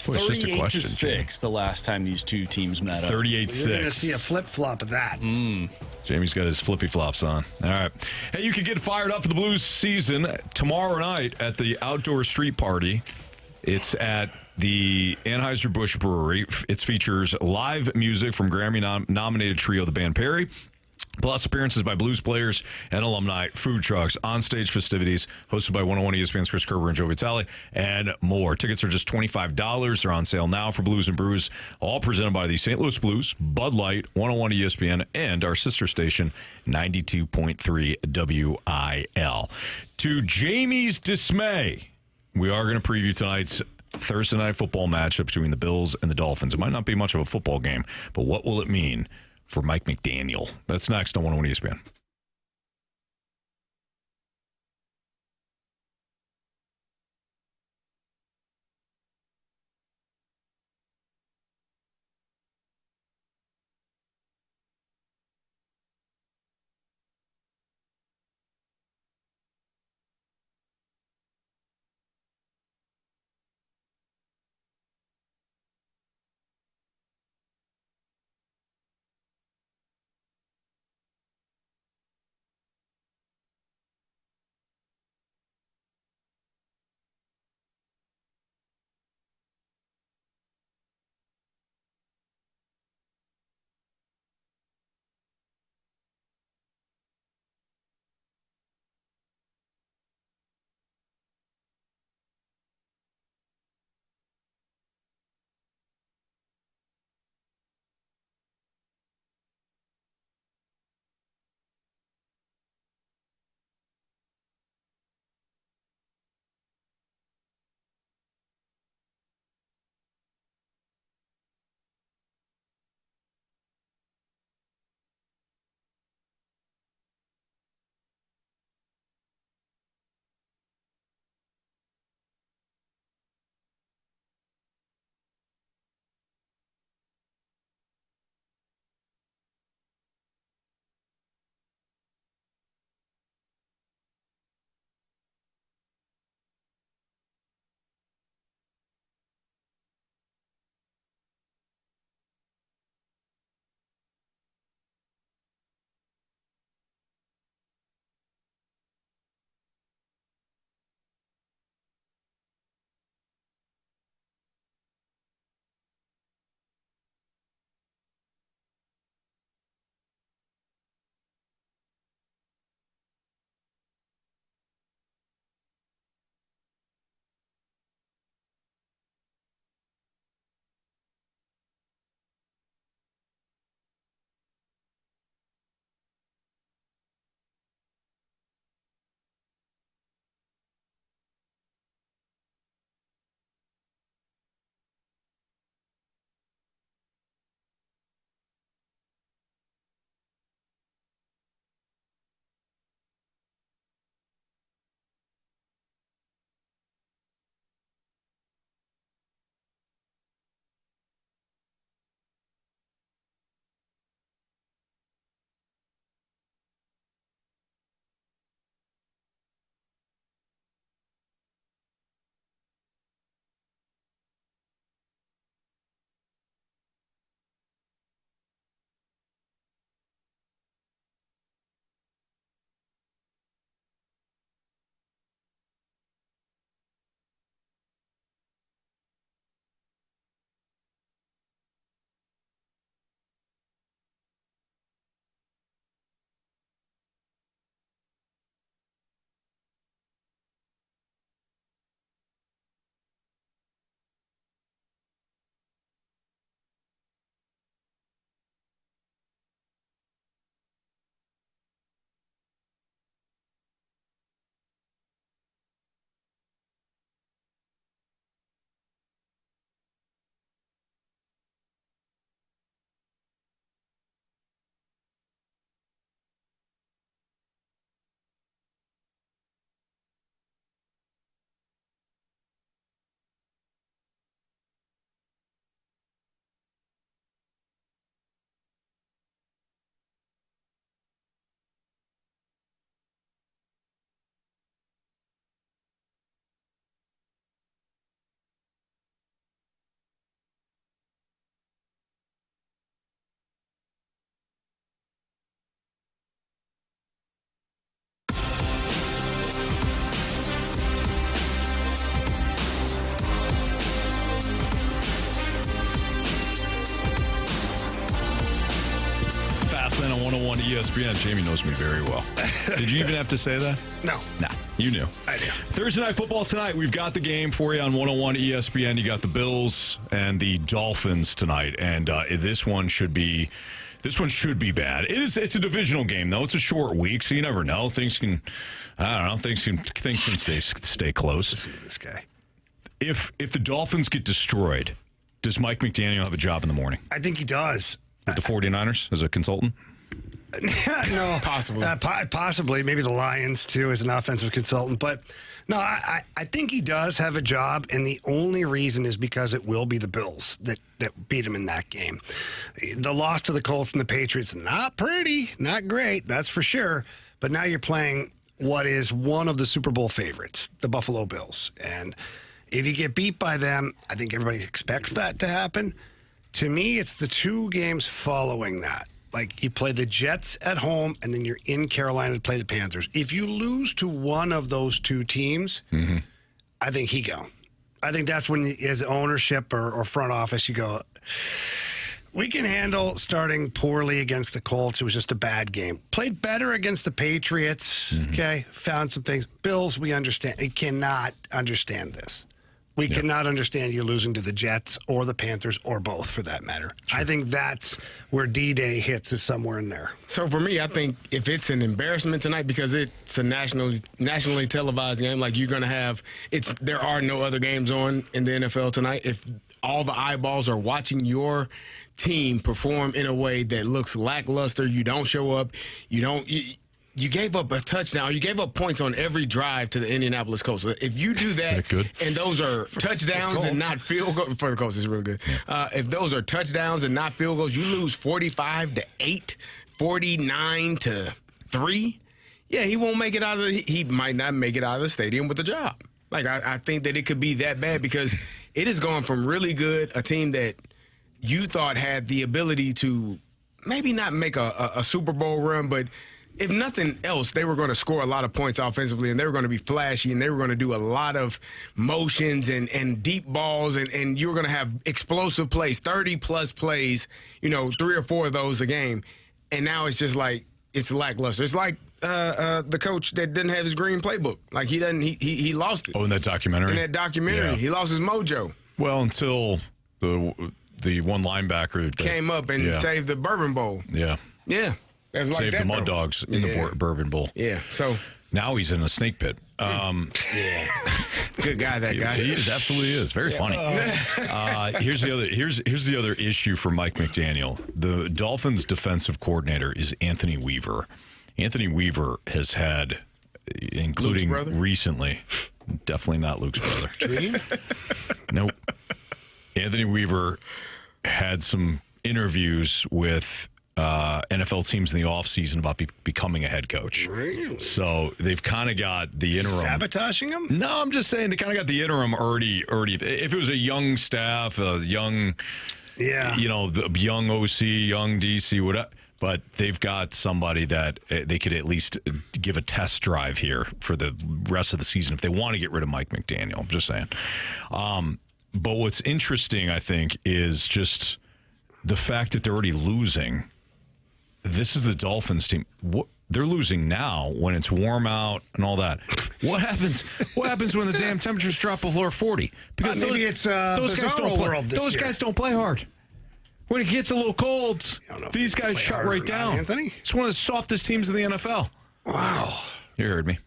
Boy, it's just a question, 38-6 the last time these two teams met up. 38-6. You're going to see a flip-flop of that. Jamie's got his flippy flops on. All right. Hey, you can get fired up for the Blues season tomorrow night at the Outdoor Street Party. It's at the Anheuser-Busch Brewery. It features live music from Grammy-nominated trio, the band Perry, plus appearances by blues players and alumni, food trucks, onstage festivities hosted by 101 ESPN's Chris Kerber and Joe Vitale, and more. Tickets are just $25. They're on sale now for Blues and Brews, all presented by the St. Louis Blues, Bud Light, 101 ESPN, and our sister station, 92.3 WIL. To Jamie's dismay, we are going to preview tonight's Thursday night football matchup between the Bills and the Dolphins. It might not be much of a football game, but what will it mean for Mike McDaniel? That's next on 101 ESPN. last night on 101 ESPN. Jamie knows me very well. Did you even have to say that? No. Nah, you knew. I knew. Thursday Night Football tonight. We've got the game for you on 101 ESPN. You got the Bills and the Dolphins tonight, and this one should be bad. It's a divisional game though. It's a short week, so you never know. Things can stay close. Listen to this guy. If the Dolphins get destroyed, does Mike McDaniel have a job in the morning? I think he does. With the 49ers as a consultant? No. Possibly. Possibly. Maybe the Lions, too, as an offensive consultant. But, no, I think he does have a job, and the only reason is because it will be the Bills that beat him in that game. The loss to the Colts and the Patriots, not pretty, not great, that's for sure. But now you're playing what is one of the Super Bowl favorites, the Buffalo Bills. And if you get beat by them, I think everybody expects that to happen. To me, it's the two games following that. Like, you play the Jets at home, and then you're in Carolina to play the Panthers. If you lose to one of those two teams, I think he go. I think that's when, as ownership or front office, you go, we can handle starting poorly against the Colts. It was just a bad game. Played better against the Patriots, okay? Found some things. Bills, we understand. We cannot understand this. We cannot understand you losing to the Jets or the Panthers or both, for that matter. Sure. I think that's where D-Day hits, is somewhere in there. So for me, I think if it's an embarrassment tonight, because it's a nationally televised game, like you're going to have, there are no other games on in the NFL tonight. If all the eyeballs are watching your team perform in a way that looks lackluster, you don't show up, you gave up a touchdown. You gave up points on every drive to the Indianapolis Colts. If you do that and those are touchdowns and not field goals, for the Colts, it's really good. If those are touchdowns and not field goals, you lose 45-8, 49-3. Yeah, he won't make it he might not make it out of the stadium with a job. Like, I think that it could be that bad, because it is going from really good, a team that you thought had the ability to maybe not make a Super Bowl run, but if nothing else, they were going to score a lot of points offensively, and they were going to be flashy, and they were going to do a lot of motions and deep balls, and you were going to have explosive plays, 30-plus plays, 3 or 4 of those a game. And now it's just like, it's lackluster. It's like the coach that didn't have his green playbook. Like, he lost it. Oh, in that documentary? In that documentary. Yeah. He lost his mojo. Well, until the one linebacker that came up and saved the Bourbon Bowl. Yeah. Yeah. Saved the Mud Dogs in the Bourbon Bowl. Yeah, so now he's in a snake pit. Good guy, that guy. He absolutely is. Very funny. Here's the other issue for Mike McDaniel. The Dolphins' defensive coordinator is Anthony Weaver. Anthony Weaver has had, including recently, definitely not Luke's brother. Dream? Nope. Anthony Weaver had some interviews with NFL teams in the offseason about becoming a head coach. Really? So they've kind of got the interim. Sabotaging him? No, I'm just saying they kind of got the interim already. If it was a young staff, a young, the young OC, young DC, whatever. But they've got somebody that they could at least give a test drive here for the rest of the season if they want to get rid of Mike McDaniel. I'm just saying. But what's interesting, I think, is just the fact that they're already losing. This is the Dolphins team. They're losing now when it's warm out and all that. What happens when the damn temperatures drop below 40? Because maybe it's those guys don't play. Those guys don't play hard. When it gets a little cold, these guys shut right down. Anthony? It's one of the softest teams in the NFL. Wow. You heard me.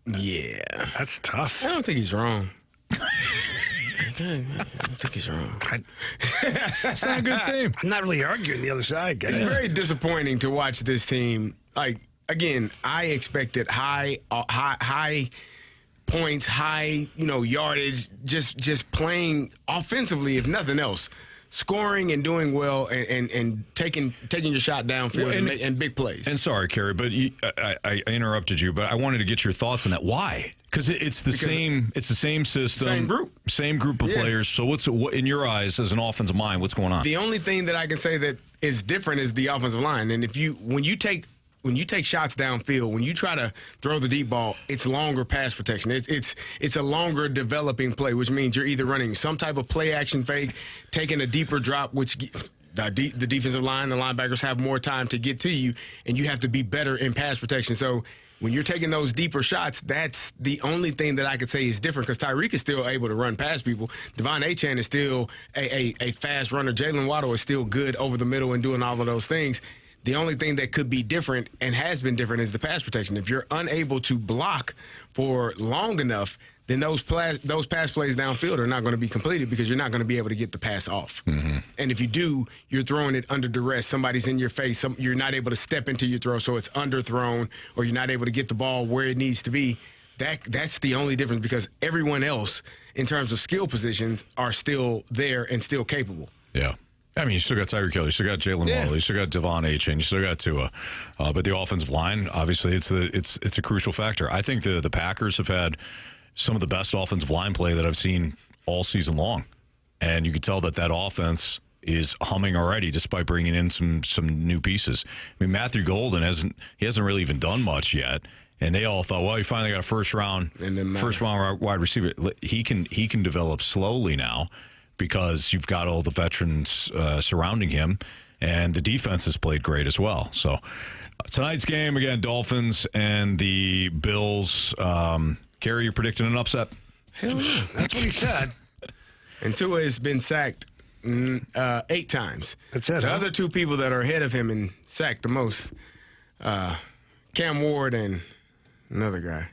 Yeah. That's tough. I don't think he's wrong. I don't think he's wrong. It's not a good team. I'm not really arguing the other side, guys. It's very disappointing to watch this team. Like, again, I expected high points, high, yardage, just playing offensively, if nothing else. Scoring and doing well and taking your shot downfield and big plays. And sorry, Carey, but I interrupted you, but I wanted to get your thoughts on that. Why? Because it's the same system, same group of players. So what in your eyes, as an offensive mind, what's going on? The only thing that I can say that is different is the offensive line. And when you take shots downfield, when you try to throw the deep ball, it's longer pass protection. It's a longer developing play, which means you're either running some type of play action fake, taking a deeper drop, which the defensive line, the linebackers have more time to get to you, and you have to be better in pass protection. So when you're taking those deeper shots, that's the only thing that I could say is different, because Tyreek is still able to run past people. Devon Achane is still a fast runner. Jalen Waddle is still good over the middle and doing all of those things. The only thing that could be different and has been different is the pass protection. If you're unable to block for long enough, then those pass plays downfield are not going to be completed, because you're not going to be able to get the pass off. Mm-hmm. And if you do, you're throwing it under duress. Somebody's in your face. You're not able to step into your throw, so it's underthrown, or you're not able to get the ball where it needs to be. That's the only difference, because everyone else, in terms of skill positions, are still there and still capable. Yeah. I mean, you still got Tyreek Hill, you still got Jalen Waddle, you still got Devon Achane, you still got Tua, but the offensive line, obviously, it's a crucial factor. I think the Packers have had some of the best offensive line play that I've seen all season long, and you can tell that offense is humming already, despite bringing in some new pieces. I mean, Matthew Golden hasn't really even done much yet, and they all thought, well, he finally got a first round wide receiver. He can develop slowly now, because you've got all the veterans surrounding him, and the defense has played great as well. So tonight's game, again, Dolphins and the Bills. Carey, you're predicting an upset? Hell yeah. That's what he said. And Tua has been sacked 8 times. That's it, The huh? other 2 people that are ahead of him and sacked the most, Cam Ward and another guy.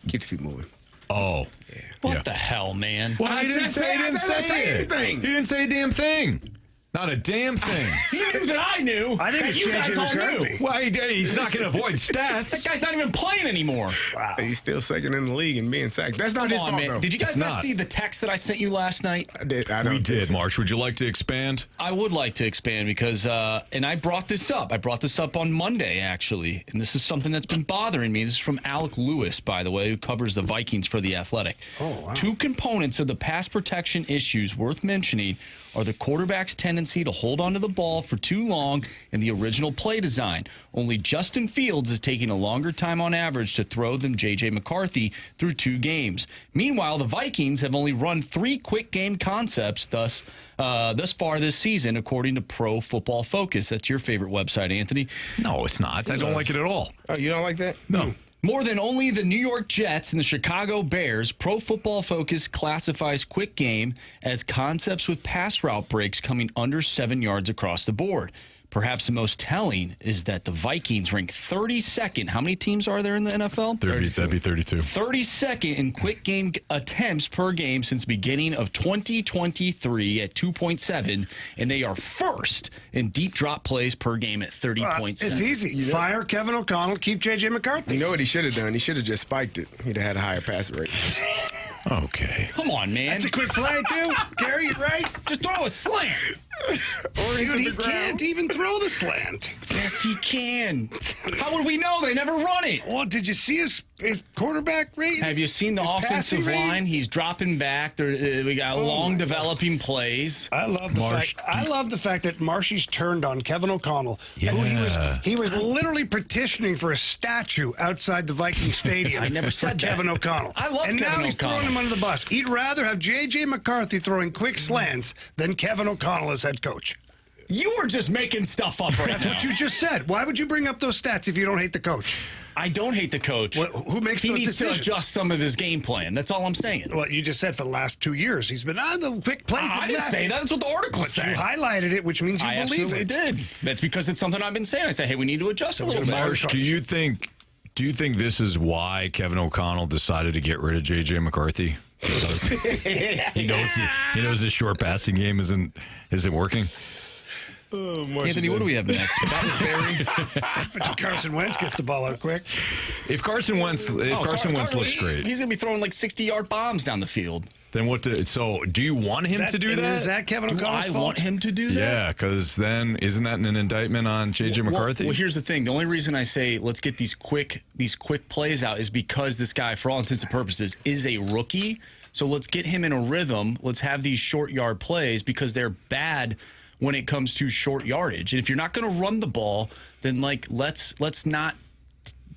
Get your feet moving. Oh. Yeah. What the hell, man? Well, he didn't say anything. He didn't say a damn thing. Not a damn thing. He knew that I knew. I think that it's you guys J.J. all McCarthy. knew. Well, he's not going to avoid stats. That guy's not even playing anymore. Wow. He's still second in the league and being sacked. That's not his fault, man. though. Did you guys It's not not. see the text that I sent you last night? I did. We did, Marsh. Would you like to expand? I would like to expand, because, and I brought this up. I brought this up on Monday, actually, and this is something that's been bothering me. This is from Alec Lewis, by the way, who covers the Vikings for The Athletic. Oh, wow. 2 components of the pass protection issues worth mentioning are the quarterback's tendency to hold onto the ball for too long and the original play design. Only Justin Fields is taking a longer time on average to throw than J.J. McCarthy through 2 games. Meanwhile, the Vikings have only run 3 quick game concepts thus far this season, according to Pro Football Focus. That's your favorite website, Anthony. No, it's not. I don't like it at all. Oh, you don't like that? No. More than only the New York Jets and the Chicago Bears, Pro Football Focus classifies quick game as concepts with pass route breaks coming under 7 yards across the board. Perhaps the most telling is that the Vikings rank 32nd. How many teams are there in the NFL? 30, that'd be 32. 32nd in quick game attempts per game since the beginning of 2023 at 2.7, and they are first in deep drop plays per game at 30.7. It's easy. Fire Kevin O'Connell, keep J.J. McCarthy. You know what he should have done? He should have just spiked it. He'd have had a higher pass rate. Okay. Come on, man. That's a quick play, too. Gary, you're right. Just throw a slant. Dude, he can't even throw the slant. Yes, he can. How would we know? They never run it. Well, did you see his quarterback rate? Have you seen the offensive line? He's dropping back. We got long developing plays. I love the fact that Marshy's turned on Kevin O'Connell. Yeah. Who he was literally petitioning for a statue outside the Viking Stadium. I never said for that. Kevin O'Connell. I love and Kevin now he's O'Connell. throwing him under the bus. He'd rather have J.J. McCarthy throwing quick slants than Kevin O'Connell as head coach. You were just making stuff up right That's now. what you just said. Why would you bring up those stats if you don't hate the coach? I don't hate the coach. Who makes he those needs decisions? to adjust some of his game plan. That's all I'm saying. Well, you just said for the last 2 years he's been on the quick plays. I didn't say that. That's what the article But said. you highlighted it, which means you I believe absolutely it. did. That's because it's something I've been saying. I say, hey, we need to adjust a little bit. Marsh, do you think this is why Kevin O'Connell decided to get rid of J.J. McCarthy? Because he knows his short passing game isn't working. Oh, Anthony, what do we have next? But Carson Wentz gets the ball out quick. If Carson Wentz looks great, He's going to be throwing like 60-yard bombs down the field. then what? So do you want him to do that? Is that Kevin O'Connell's I fault? want him to do that? Yeah, because then isn't that an indictment on J.J. McCarthy? Well, here's the thing. The only reason I say let's get these quick plays out is because this guy, for all intents and purposes, is a rookie. So let's get him in a rhythm. Let's have these short yard plays because they're bad when it comes to short yardage. And if you're not going to run the ball, then let's not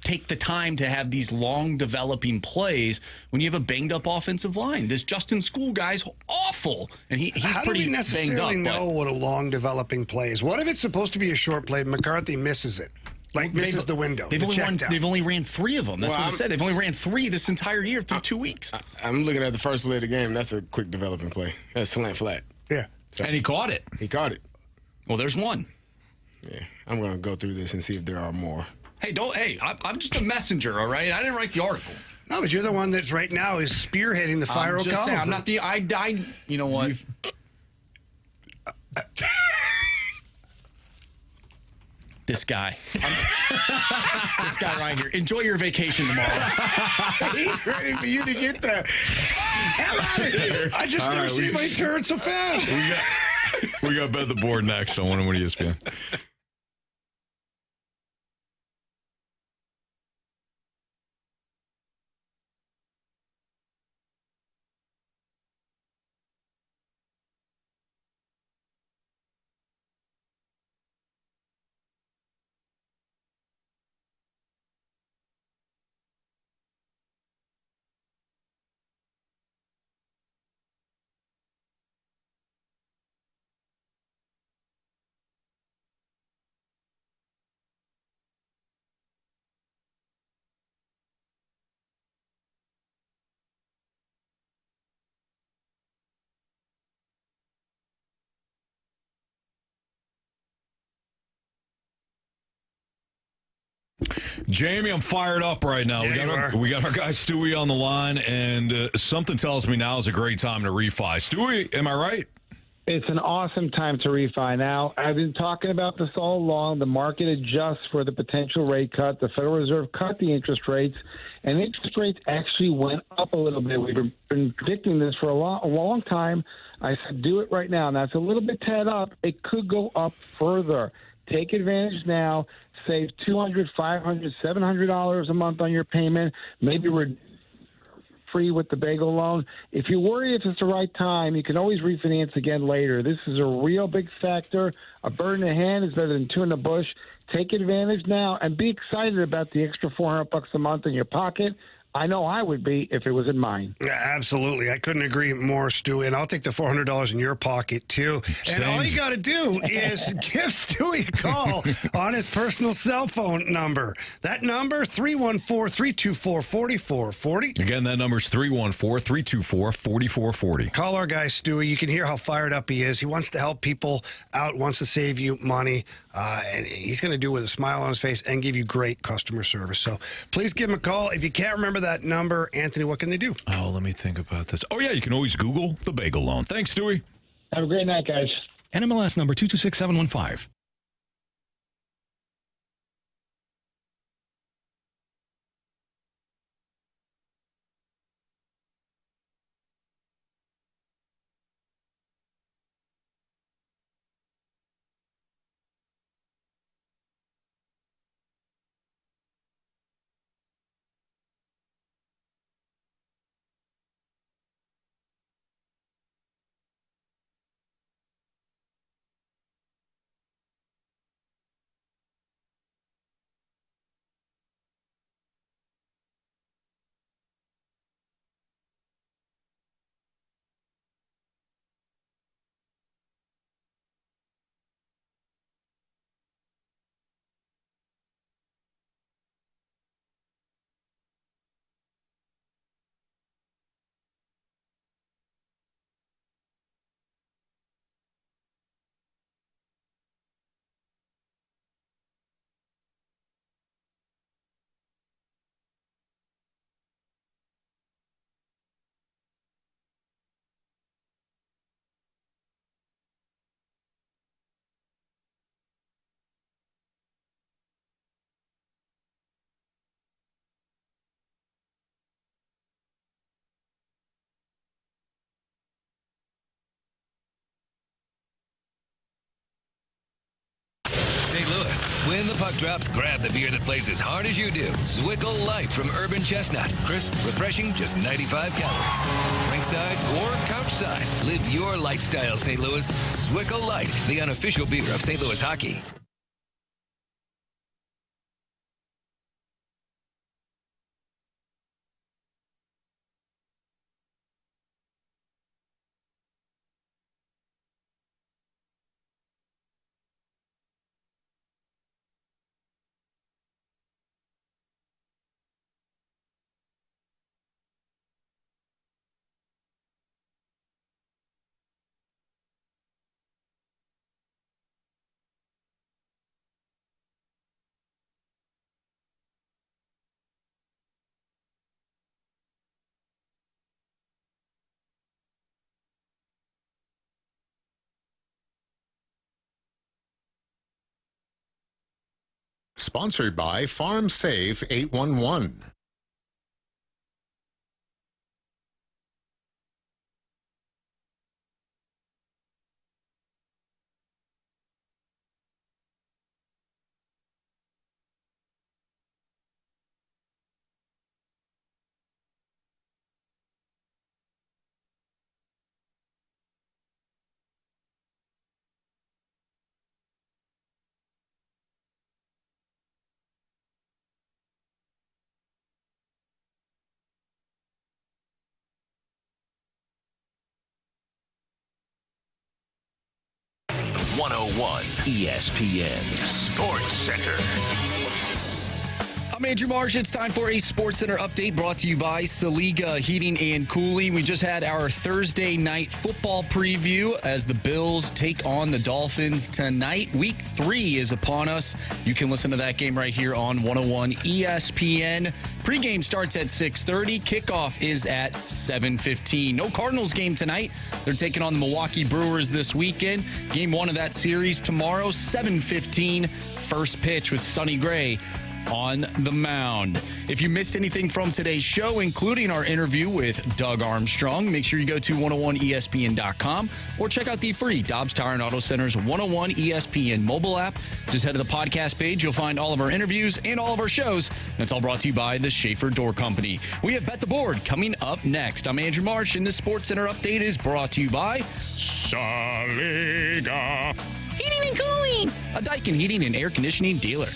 take the time to have these long developing plays when you have a banged up offensive line. This Justin School guy's awful, and he's How pretty do we banged up. necessarily know what a long developing play is? What if it's supposed to be a short play? McCarthy misses it, misses the window. They've only ran 3 of them. That's what I said. They've only ran 3 this entire year through 2 weeks. I'm looking at the first play of the game. That's a quick developing play. That's slant flat. Yeah. So, and he caught it. He caught it. Well, there's one. Yeah. I'm going to go through this and see if there are more. Hey, I'm just a messenger, all right? I didn't write the article. No, but you're the one that's right now is spearheading the Fire I'm just column. saying, I'm not the... You know what? This guy. This guy right here. Enjoy your vacation tomorrow. He's ready for you to get the hell out of here. I just never seen anybody turn so fast. We got Bet the Board next on 101 ESPN. Jamie, I'm fired up right now. Yeah, we got our guy Stewie on the line, and something tells me now is a great time to refi. Stewie, am I right? It's an awesome time to refi. Now, I've been talking about this all along. The market adjusts for the potential rate cut. The Federal Reserve cut the interest rates, and interest rates actually went up a little bit. We've been predicting this for a long time. I said, do it right now. Now, it's a little bit tied up. It could go up further. Take advantage now. Save $200, $500, $700 a month on your payment. Maybe we're free with the bagel loan. If you worry if it's the right time, you can always refinance again later. This is a real big factor. A bird in the hand is better than 2 in the bush. Take advantage now and be excited about the extra $400 a month in your pocket. I know I would be if it was in mine. Yeah, absolutely. I couldn't agree more, Stewie. And I'll take the $400 in your pocket, too. And all you got to do is give Stewie a call on his personal cell phone number. That number, 314-324-4440. Again, that number's 314-324-4440. Call our guy, Stewie. You can hear how fired up he is. He wants to help people out, wants to save you money. And he's going to do it with a smile on his face and give you great customer service. So please give him a call. If you can't remember that number, Anthony, what can they do? Oh, let me think about this. Oh, yeah, you can always Google the bagel loan. Thanks, Stewie. Have a great night, guys. NMLS number 226715. St. Louis. When the puck drops, grab the beer that plays as hard as you do. Zwickle Light from Urban Chestnut. Crisp, refreshing, just 95 calories. Rinkside or couchside. Live your lifestyle, St. Louis. Zwickle Light, the unofficial beer of St. Louis hockey. Sponsored by Farm Safe 811. ESPN Sports Center. I'm Andrew Marsh. It's time for a Sports Center update brought to you by Saliga Heating and Cooling. We just had our Thursday night football preview as the Bills take on the Dolphins tonight. Week 3 is upon us. You can listen to that game right here on 101 ESPN. Pregame starts at 6:30. Kickoff is at 7:15. No Cardinals game tonight. They're taking on the Milwaukee Brewers this weekend. Game 1 of that series tomorrow, 7:15. First pitch with Sonny Gray on the mound. If you missed anything from today's show, including our interview with Doug Armstrong, make sure you go to 101ESPN.com or check out the free Dobbs Tire and Auto Center's 101 ESPN mobile app. Just head to the podcast page. You'll find all of our interviews and all of our shows. And it's all brought to you by the Schaefer Door Company. We have Bet the Board coming up next. I'm Andrew Marsh, and this Sports Center update is brought to you by Saliga Heating and Cooling, a Daikin heating and air conditioning dealer.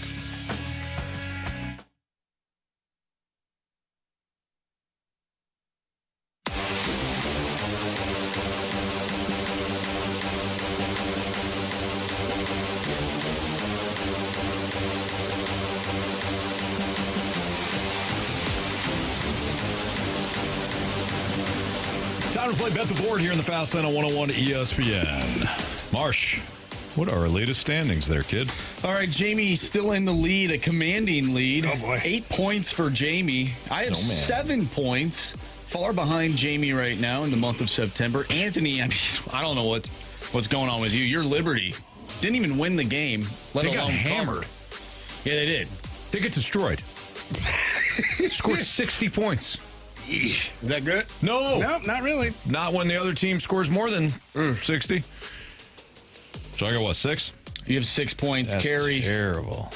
Time to play Bet the Board here in the Fast Lane on 101 ESPN. Marsh, what are our latest standings there, kid? All right, Jamie still in the lead, a commanding lead. Oh, boy. 8 points for Jamie. I have 7 points, far behind Jamie right now in the month of September. Anthony, I don't know what's going on with you. Your Liberty didn't even win the game, let they alone got hammered. covered. Yeah, they did. They get destroyed. Scored 60 points. Is that good? No. Nope, not really. Not when the other team scores more than 60. So I got, 6? You have 6 points. That's Carey. terrible.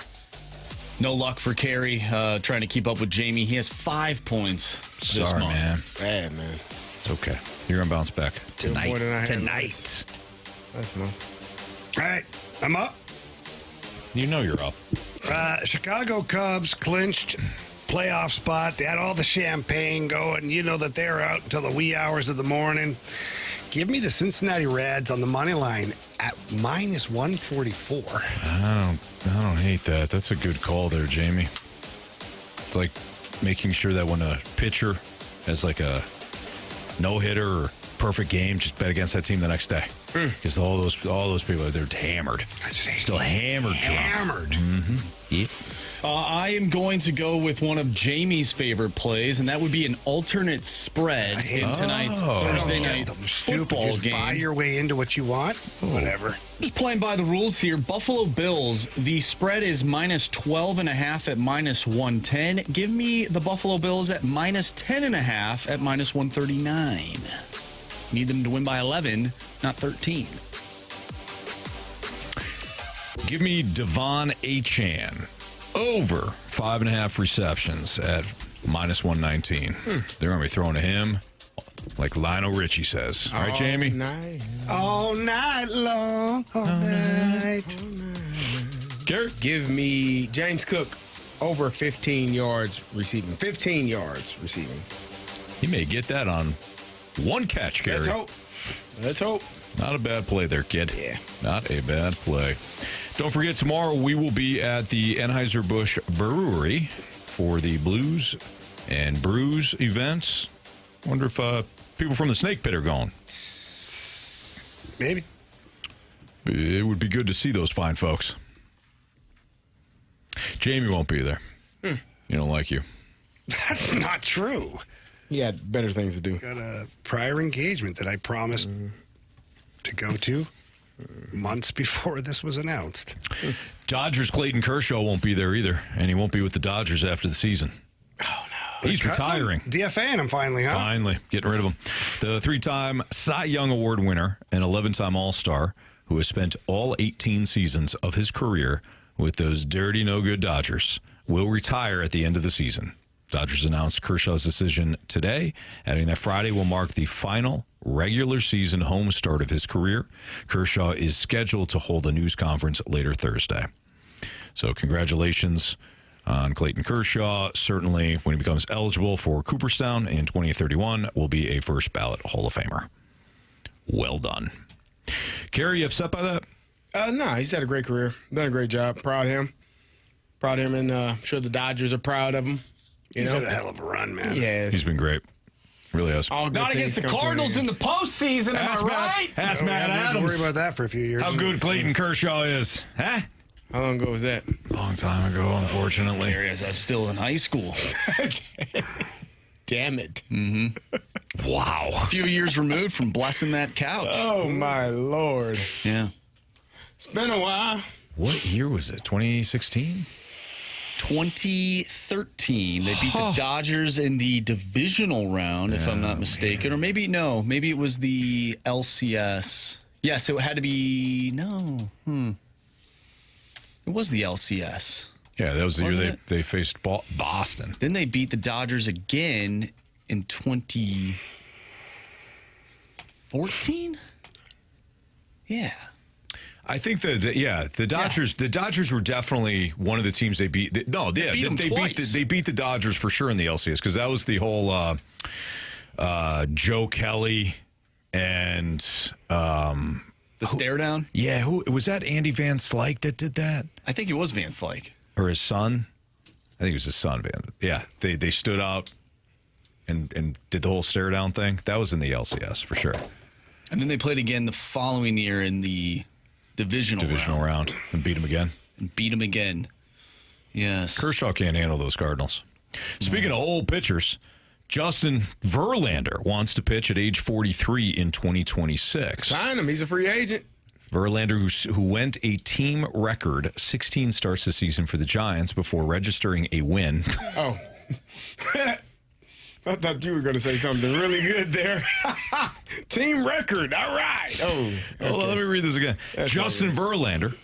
No luck for Carey trying to keep up with Jamie. He has 5 points this Sorry, month. man. Bad, man. It's okay. You're going to bounce back More than I tonight. had. That's more. All right, I'm up. You know you're up. Chicago Cubs clinched playoff spot. They had all the champagne going. You know that they're out until the wee hours of the morning. Give me the Cincinnati Reds on the money line at minus 144. I don't hate that. That's a good call there, Jamie. It's like making sure that when a pitcher has like a no-hitter or perfect game, just bet against that team the next day. Because all those people, they're hammered. Still hammered. Hammered. Mm-hmm. Yep. I am going to go with one of Jamie's favorite plays, and that would be an alternate spread in tonight's Thursday night football Just game. buy your way into what you want. Whatever. Just playing by the rules here. Buffalo Bills, the spread is minus 12.5 at minus 110. Give me the Buffalo Bills at minus 10.5 at minus 139. Need them to win by 11, not 13. Give me Devon Achane over 5.5 receptions at minus 119. They're going to be throwing to him like Lionel Richie says. All right, Jamie? All night long. All night. Garrett? Give me James Cook over 15 yards receiving. 15 yards receiving. He may get that on one catch, Carey. Let's hope. Let's hope. Not a bad play there, kid. Yeah. Not a bad play. Don't forget, tomorrow we will be at the Anheuser-Busch Brewery for the Blues and Brews events. Wonder if people from the Snake Pit are going. Maybe. It would be good to see those fine folks. Jamie won't be there. You don't like you. That's not true. He had better things to do. Got a prior engagement that I promised to go to months before this was announced. Dodgers Clayton Kershaw won't be there either, and he won't be with the Dodgers after the season. Oh, no. He's retiring. DFAing him finally, huh? Finally, getting rid of him. The 3-time Cy Young Award winner and 11-time All-Star who has spent all 18 seasons of his career with those dirty, no-good Dodgers will retire at the end of the season. Dodgers announced Kershaw's decision today, adding that Friday will mark the final regular season home start of his career. Kershaw is scheduled to hold a news conference later Thursday. So congratulations on Clayton Kershaw. Certainly, when he becomes eligible for Cooperstown in 2031, will be a first ballot Hall of Famer. Well done. Carey, you upset by that? No, he's had a great career. Done a great job. Proud of him. And I'm sure the Dodgers are proud of him. He's had a hell of a run, man. Yeah. He's been great. Really has. Not against the Cardinals in the postseason, am I right? Ask Matt Adams. Don't worry about that for a few years. How good Clayton Kershaw is. Huh? How long ago was that? Long time ago, unfortunately. I was still in high school. Damn it. Mm-hmm. Wow. A few years removed from blessing that couch. Oh, my Lord. Yeah. It's been a while. What year was it? 2016? 2013. They beat the Dodgers in the divisional round, if I'm not mistaken. Man. Or maybe it was the LCS. Yes, it had to be, It was the LCS. Yeah, that was the year they faced Boston. Then they beat the Dodgers again in 2014? Yeah. I think the Dodgers were definitely one of the teams they beat. They beat the Dodgers for sure in the LCS because that was the whole Joe Kelly and the stare down. Yeah, who was that? Andy Van Slyke that did that? I think it was Van Slyke or his son. I think it was his son. Yeah, they stood out and did the whole stare down thing. That was in the LCS for sure. And then they played again the following year in the divisional round and beat him again. Yes. Kershaw can't handle those Cardinals. Speaking of old pitchers, Justin Verlander wants to pitch at age 43 in 2026. Sign him. He's a free agent. Verlander, who went a team record 16 starts this season for the Giants before registering a win. Oh. I thought you were going to say something really good there. Team record. All right. Oh, okay. Well, let me read this again. That's Justin Verlander,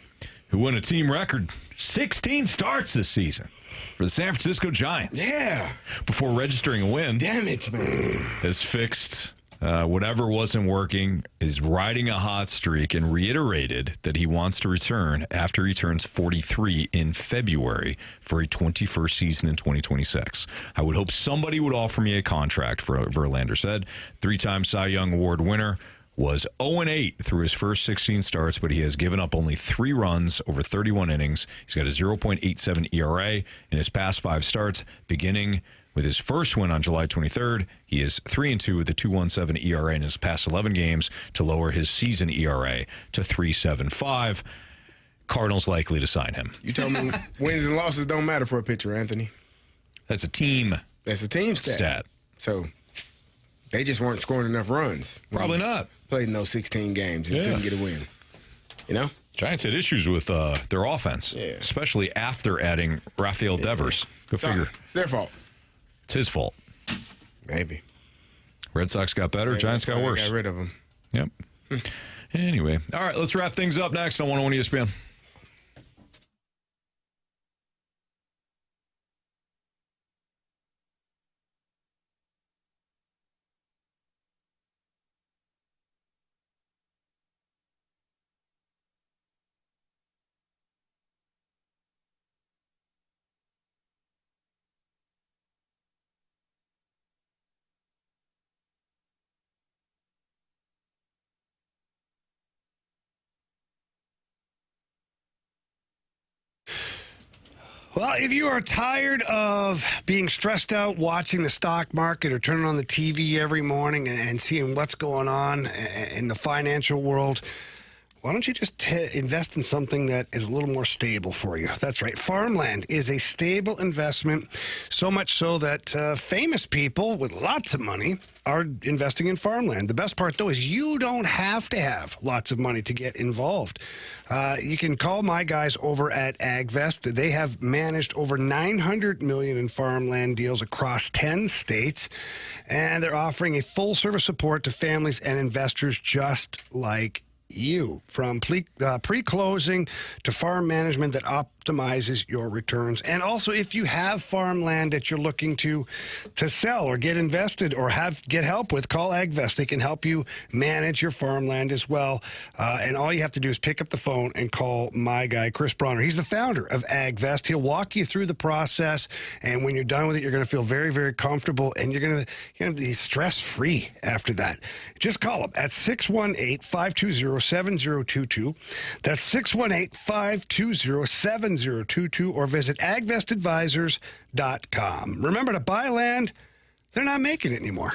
who won a team record 16 starts this season for the San Francisco Giants. Yeah. Before registering a win. Damn it, man. Has fixed whatever wasn't working, is riding a hot streak, and reiterated that he wants to return after he turns 43 in February for a 21st season in 2026. I would hope somebody would offer me a contract, Verlander said. 3-time Cy Young Award winner was 0-8 through his first 16 starts, but he has given up only 3 runs over 31 innings. He's got a 0.87 ERA in his past 5 starts, beginning with his first win on July 23rd. He is 3-2 with a 2.17 ERA in his past 11 games to lower his season ERA to 3.75. Cardinals likely to sign him. You told me wins and losses don't matter for a pitcher, Anthony. That's a team. That's a team stat. So they just weren't scoring enough runs. Probably not. Played in those 16 games and couldn't get a win. You know? Giants had issues with their offense, especially after adding Rafael Devers. Go figure. It's their fault. It's his fault. Maybe. Red Sox got better. Giants got worse. Got rid of him. Yep. Anyway. All right, let's wrap things up next on 101 ESPN. Well, if you are tired of being stressed out watching the stock market or turning on the TV every morning and seeing what's going on in the financial world, why don't you just invest in something that is a little more stable for you? That's right. Farmland is a stable investment, so much so that famous people with lots of money are investing in farmland. The best part, though, is you don't have to have lots of money to get involved. You can call my guys over at Avest. They have managed over $900 million in farmland deals across 10 states, and they're offering a full-service support to families and investors just like you, from pre-closing to farm management that optimizes your returns. And also, if you have farmland that you're looking to sell or get invested or get help with, call Avest. They can help you manage your farmland as well. And all you have to do is pick up the phone and call my guy, Chris Bronner. He's the founder of Avest. He'll walk you through the process, and when you're done with it, you're going to feel very, very comfortable, and you're going to be stress-free after that. Just call him at 618-520-7022. That's 618-520-7022, or visit agvestadvisors.com. Remember, to buy land, they're not making it anymore.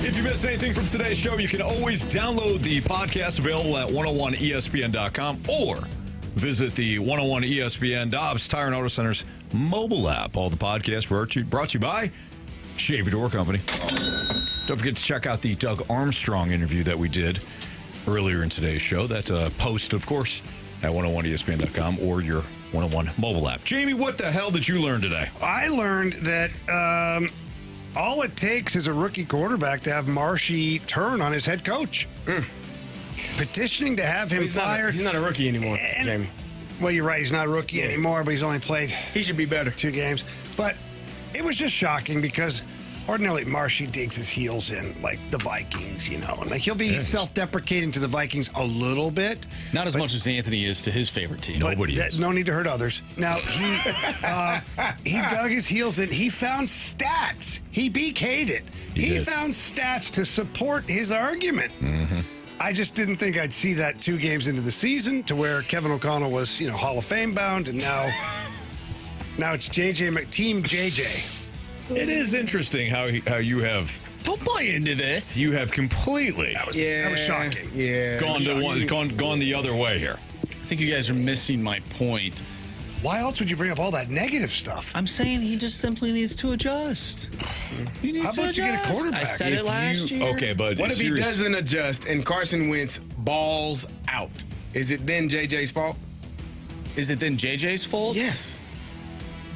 If you missed anything from today's show, you can always download the podcast available at 101ESPN.com or visit the 101 ESPN Dobbs Tire and Auto Center's mobile app. All the podcasts brought to you by Shave Your Door Company. Don't forget to check out the Doug Armstrong interview that we did earlier in today's show. That's a post, of course, at 101ESPN.com or your 101 mobile app. Jamie, what the hell did you learn today? I learned that all it takes is a rookie quarterback to have Marshy turn on his head coach. Petitioning to have him fired. He's not a rookie anymore, Jamie. Well, you're right. He's not a rookie anymore, but he's only played. He should be better. 2 games. But it was just shocking because ordinarily Marshy digs his heels in like the Vikings, and like he'll be self-deprecating to the Vikings a little bit. Not as much as Anthony is to his favorite team. Nobody is. No need to hurt others. Now, he dug his heels in. He found stats. He BK'd it. He found stats to support his argument. Mm-hmm. I just didn't think I'd see that 2 games into the season to where Kevin O'Connell was, Hall of Fame bound, and now it's Team JJ. It is interesting how you have. Don't buy into this. You have completely. That was shocking. Yeah. Gone the other way here. I think you guys are missing my point. Why else would you bring up all that negative stuff? I'm saying he just simply needs to adjust. He needs How about you get a quarterback? I said it last year. Okay, but what if he doesn't adjust and Carson Wentz balls out? Is it then JJ's fault? Is it then JJ's fault? Yes.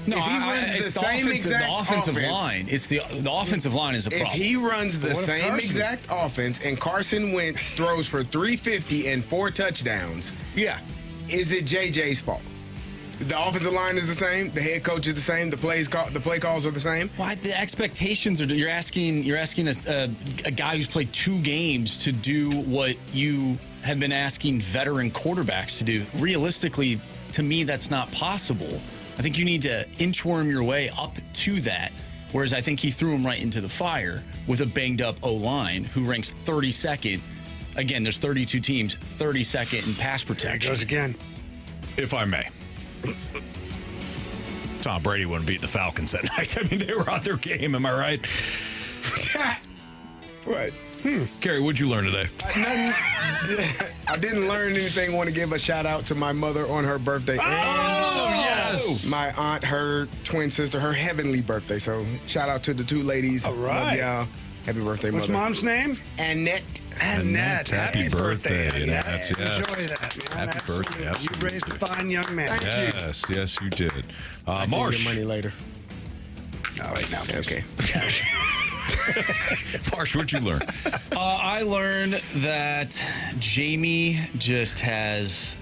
No, if he runs the same exact offensive offense, line. It's the offensive line is a problem. If he runs the same exact offense and Carson Wentz throws for 350 and 4 touchdowns, is it JJ's fault? The offensive line is the same. The head coach is the same. The play calls are the same. Why the expectations are? You're asking a guy who's played 2 games to do what you have been asking veteran quarterbacks to do. Realistically, to me, that's not possible. I think you need to inchworm your way up to that. Whereas I think he threw him right into the fire with a banged up O-line who ranks 32nd. Again, there's 32 teams, 32nd in pass protection. There it goes again. If I may. Tom Brady wouldn't beat the Falcons that night. I mean, they were on their game. Am I right? What? Carey, what'd you learn today? I didn't learn anything. Want to give a shout out to my mother on her birthday. Yes. My aunt, her twin sister, her heavenly birthday. So shout out to the 2 ladies. All right. Love y'all. Happy birthday, What's mother. Mom's name? Annette. Annette. Happy birthday, Annette. Yes. Enjoy that, man. Happy birthday. Absolutely. You raised a fine young man. Yes, yes, you did. I Marsh. get money later. All right, now. Okay. Marsh, what'd you learn? I learned that Jamie just has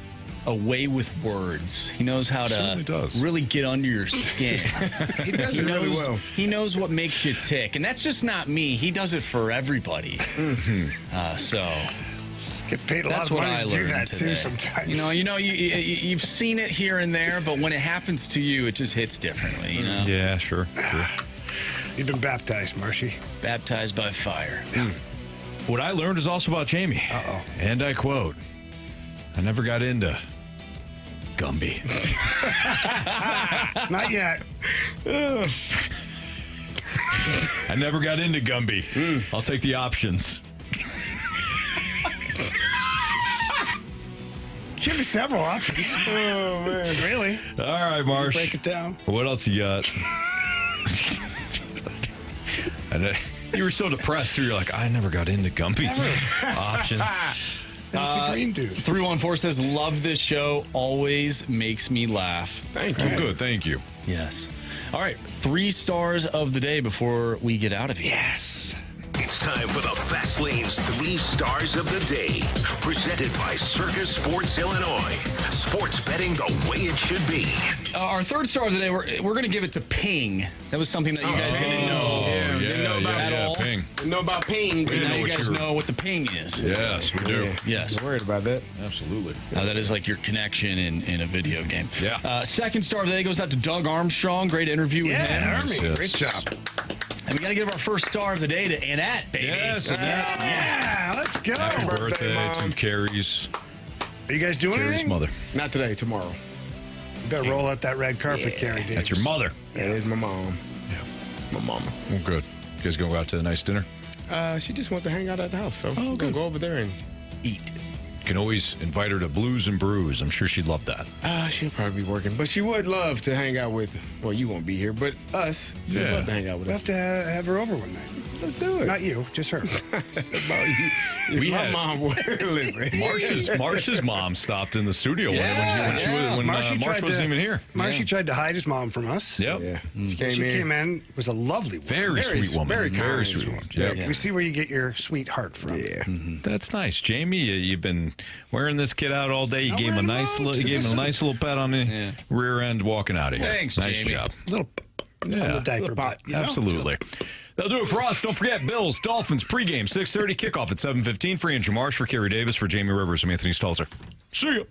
a way with words. He knows how to really get under your skin. He does it really well. He knows what makes you tick. And that's just not me. He does it for everybody. So get paid a lot that's of what money I to learned do that today. too sometimes. You've seen it here and there, but when it happens to you, it just hits differently. Yeah, sure. You've been baptized, Marshy. Baptized by fire. What I learned is also about Jamie. Uh-oh. And I quote, I never got into Gumby. Not yet. I never got into Gumby. I'll take the options. Give me several options. Oh, man. Really? All right, Marsh. Break it down. What else you got? And you were so depressed, too. You're like, I never got into Gumby. Options. That's the green dude. 314 says, love this show. Always makes me laugh. Thank you. Good. Thank you. Yes. All right. 3 stars of the day before we get out of here. Yes. It's time for the Fast Lane's 3 stars of the day. Presented by Circus Sports Illinois. Sports betting the way it should be. Our 3rd star of the day, we're going to give it to Ping. That was something that you guys didn't know. Didn't know about at all. Ping. Didn't know about Ping. But now you guys know what the Ping is. Yes, we do. Yes. I'm worried about that. Absolutely. That is like your connection in a video game. Yeah. 2nd star of the day goes out to Doug Armstrong. Great interview with him. Army. Great job. And we got to give our 1st star of the day to Annette, baby. Yes, Annette. Yeah, let's go. Happy birthday to Carey's Are you guys doing anything? mother. Not today, tomorrow. You better roll out that red carpet, Carey. That's your mother. Yeah, it is my mom. Yeah. My mama. Well, good. You guys going to go out to a nice dinner? She just wants to hang out at the house, so we're going to go over there and eat. can always invite her to Blues and Brews. I'm sure she'd love that. She'll probably be working, but she would love to hang out with. Well, you won't be here, but us. She'd love to hang out with We'll us. have to have her over one night. Let's do it. Not you, just her. About you. We My had- mom would listen. Marsh's mom stopped in the studio when Marsh wasn't even here. Marshy tried to hide his mom from us. Yep. Yeah. She came in, was a lovely woman. Very sweet woman. very Very kind. sweet woman. Yeah. Yep. We see where you get your sweetheart from. Yeah. That's nice, Jamie. You've been wearing this kid out all day. You gave him a wearing nice him out. little pat on the rear end walking out of here. Thanks, nice Jamie. job. Little on the diaper butt. You know? Absolutely. That'll do it for us. Don't forget, Bills, Dolphins, pregame, 6:30, kickoff at 7:15. For Andrew Marsh, for Carey Davis, for Jamie Rivers, I'm Anthony Stalter. See ya.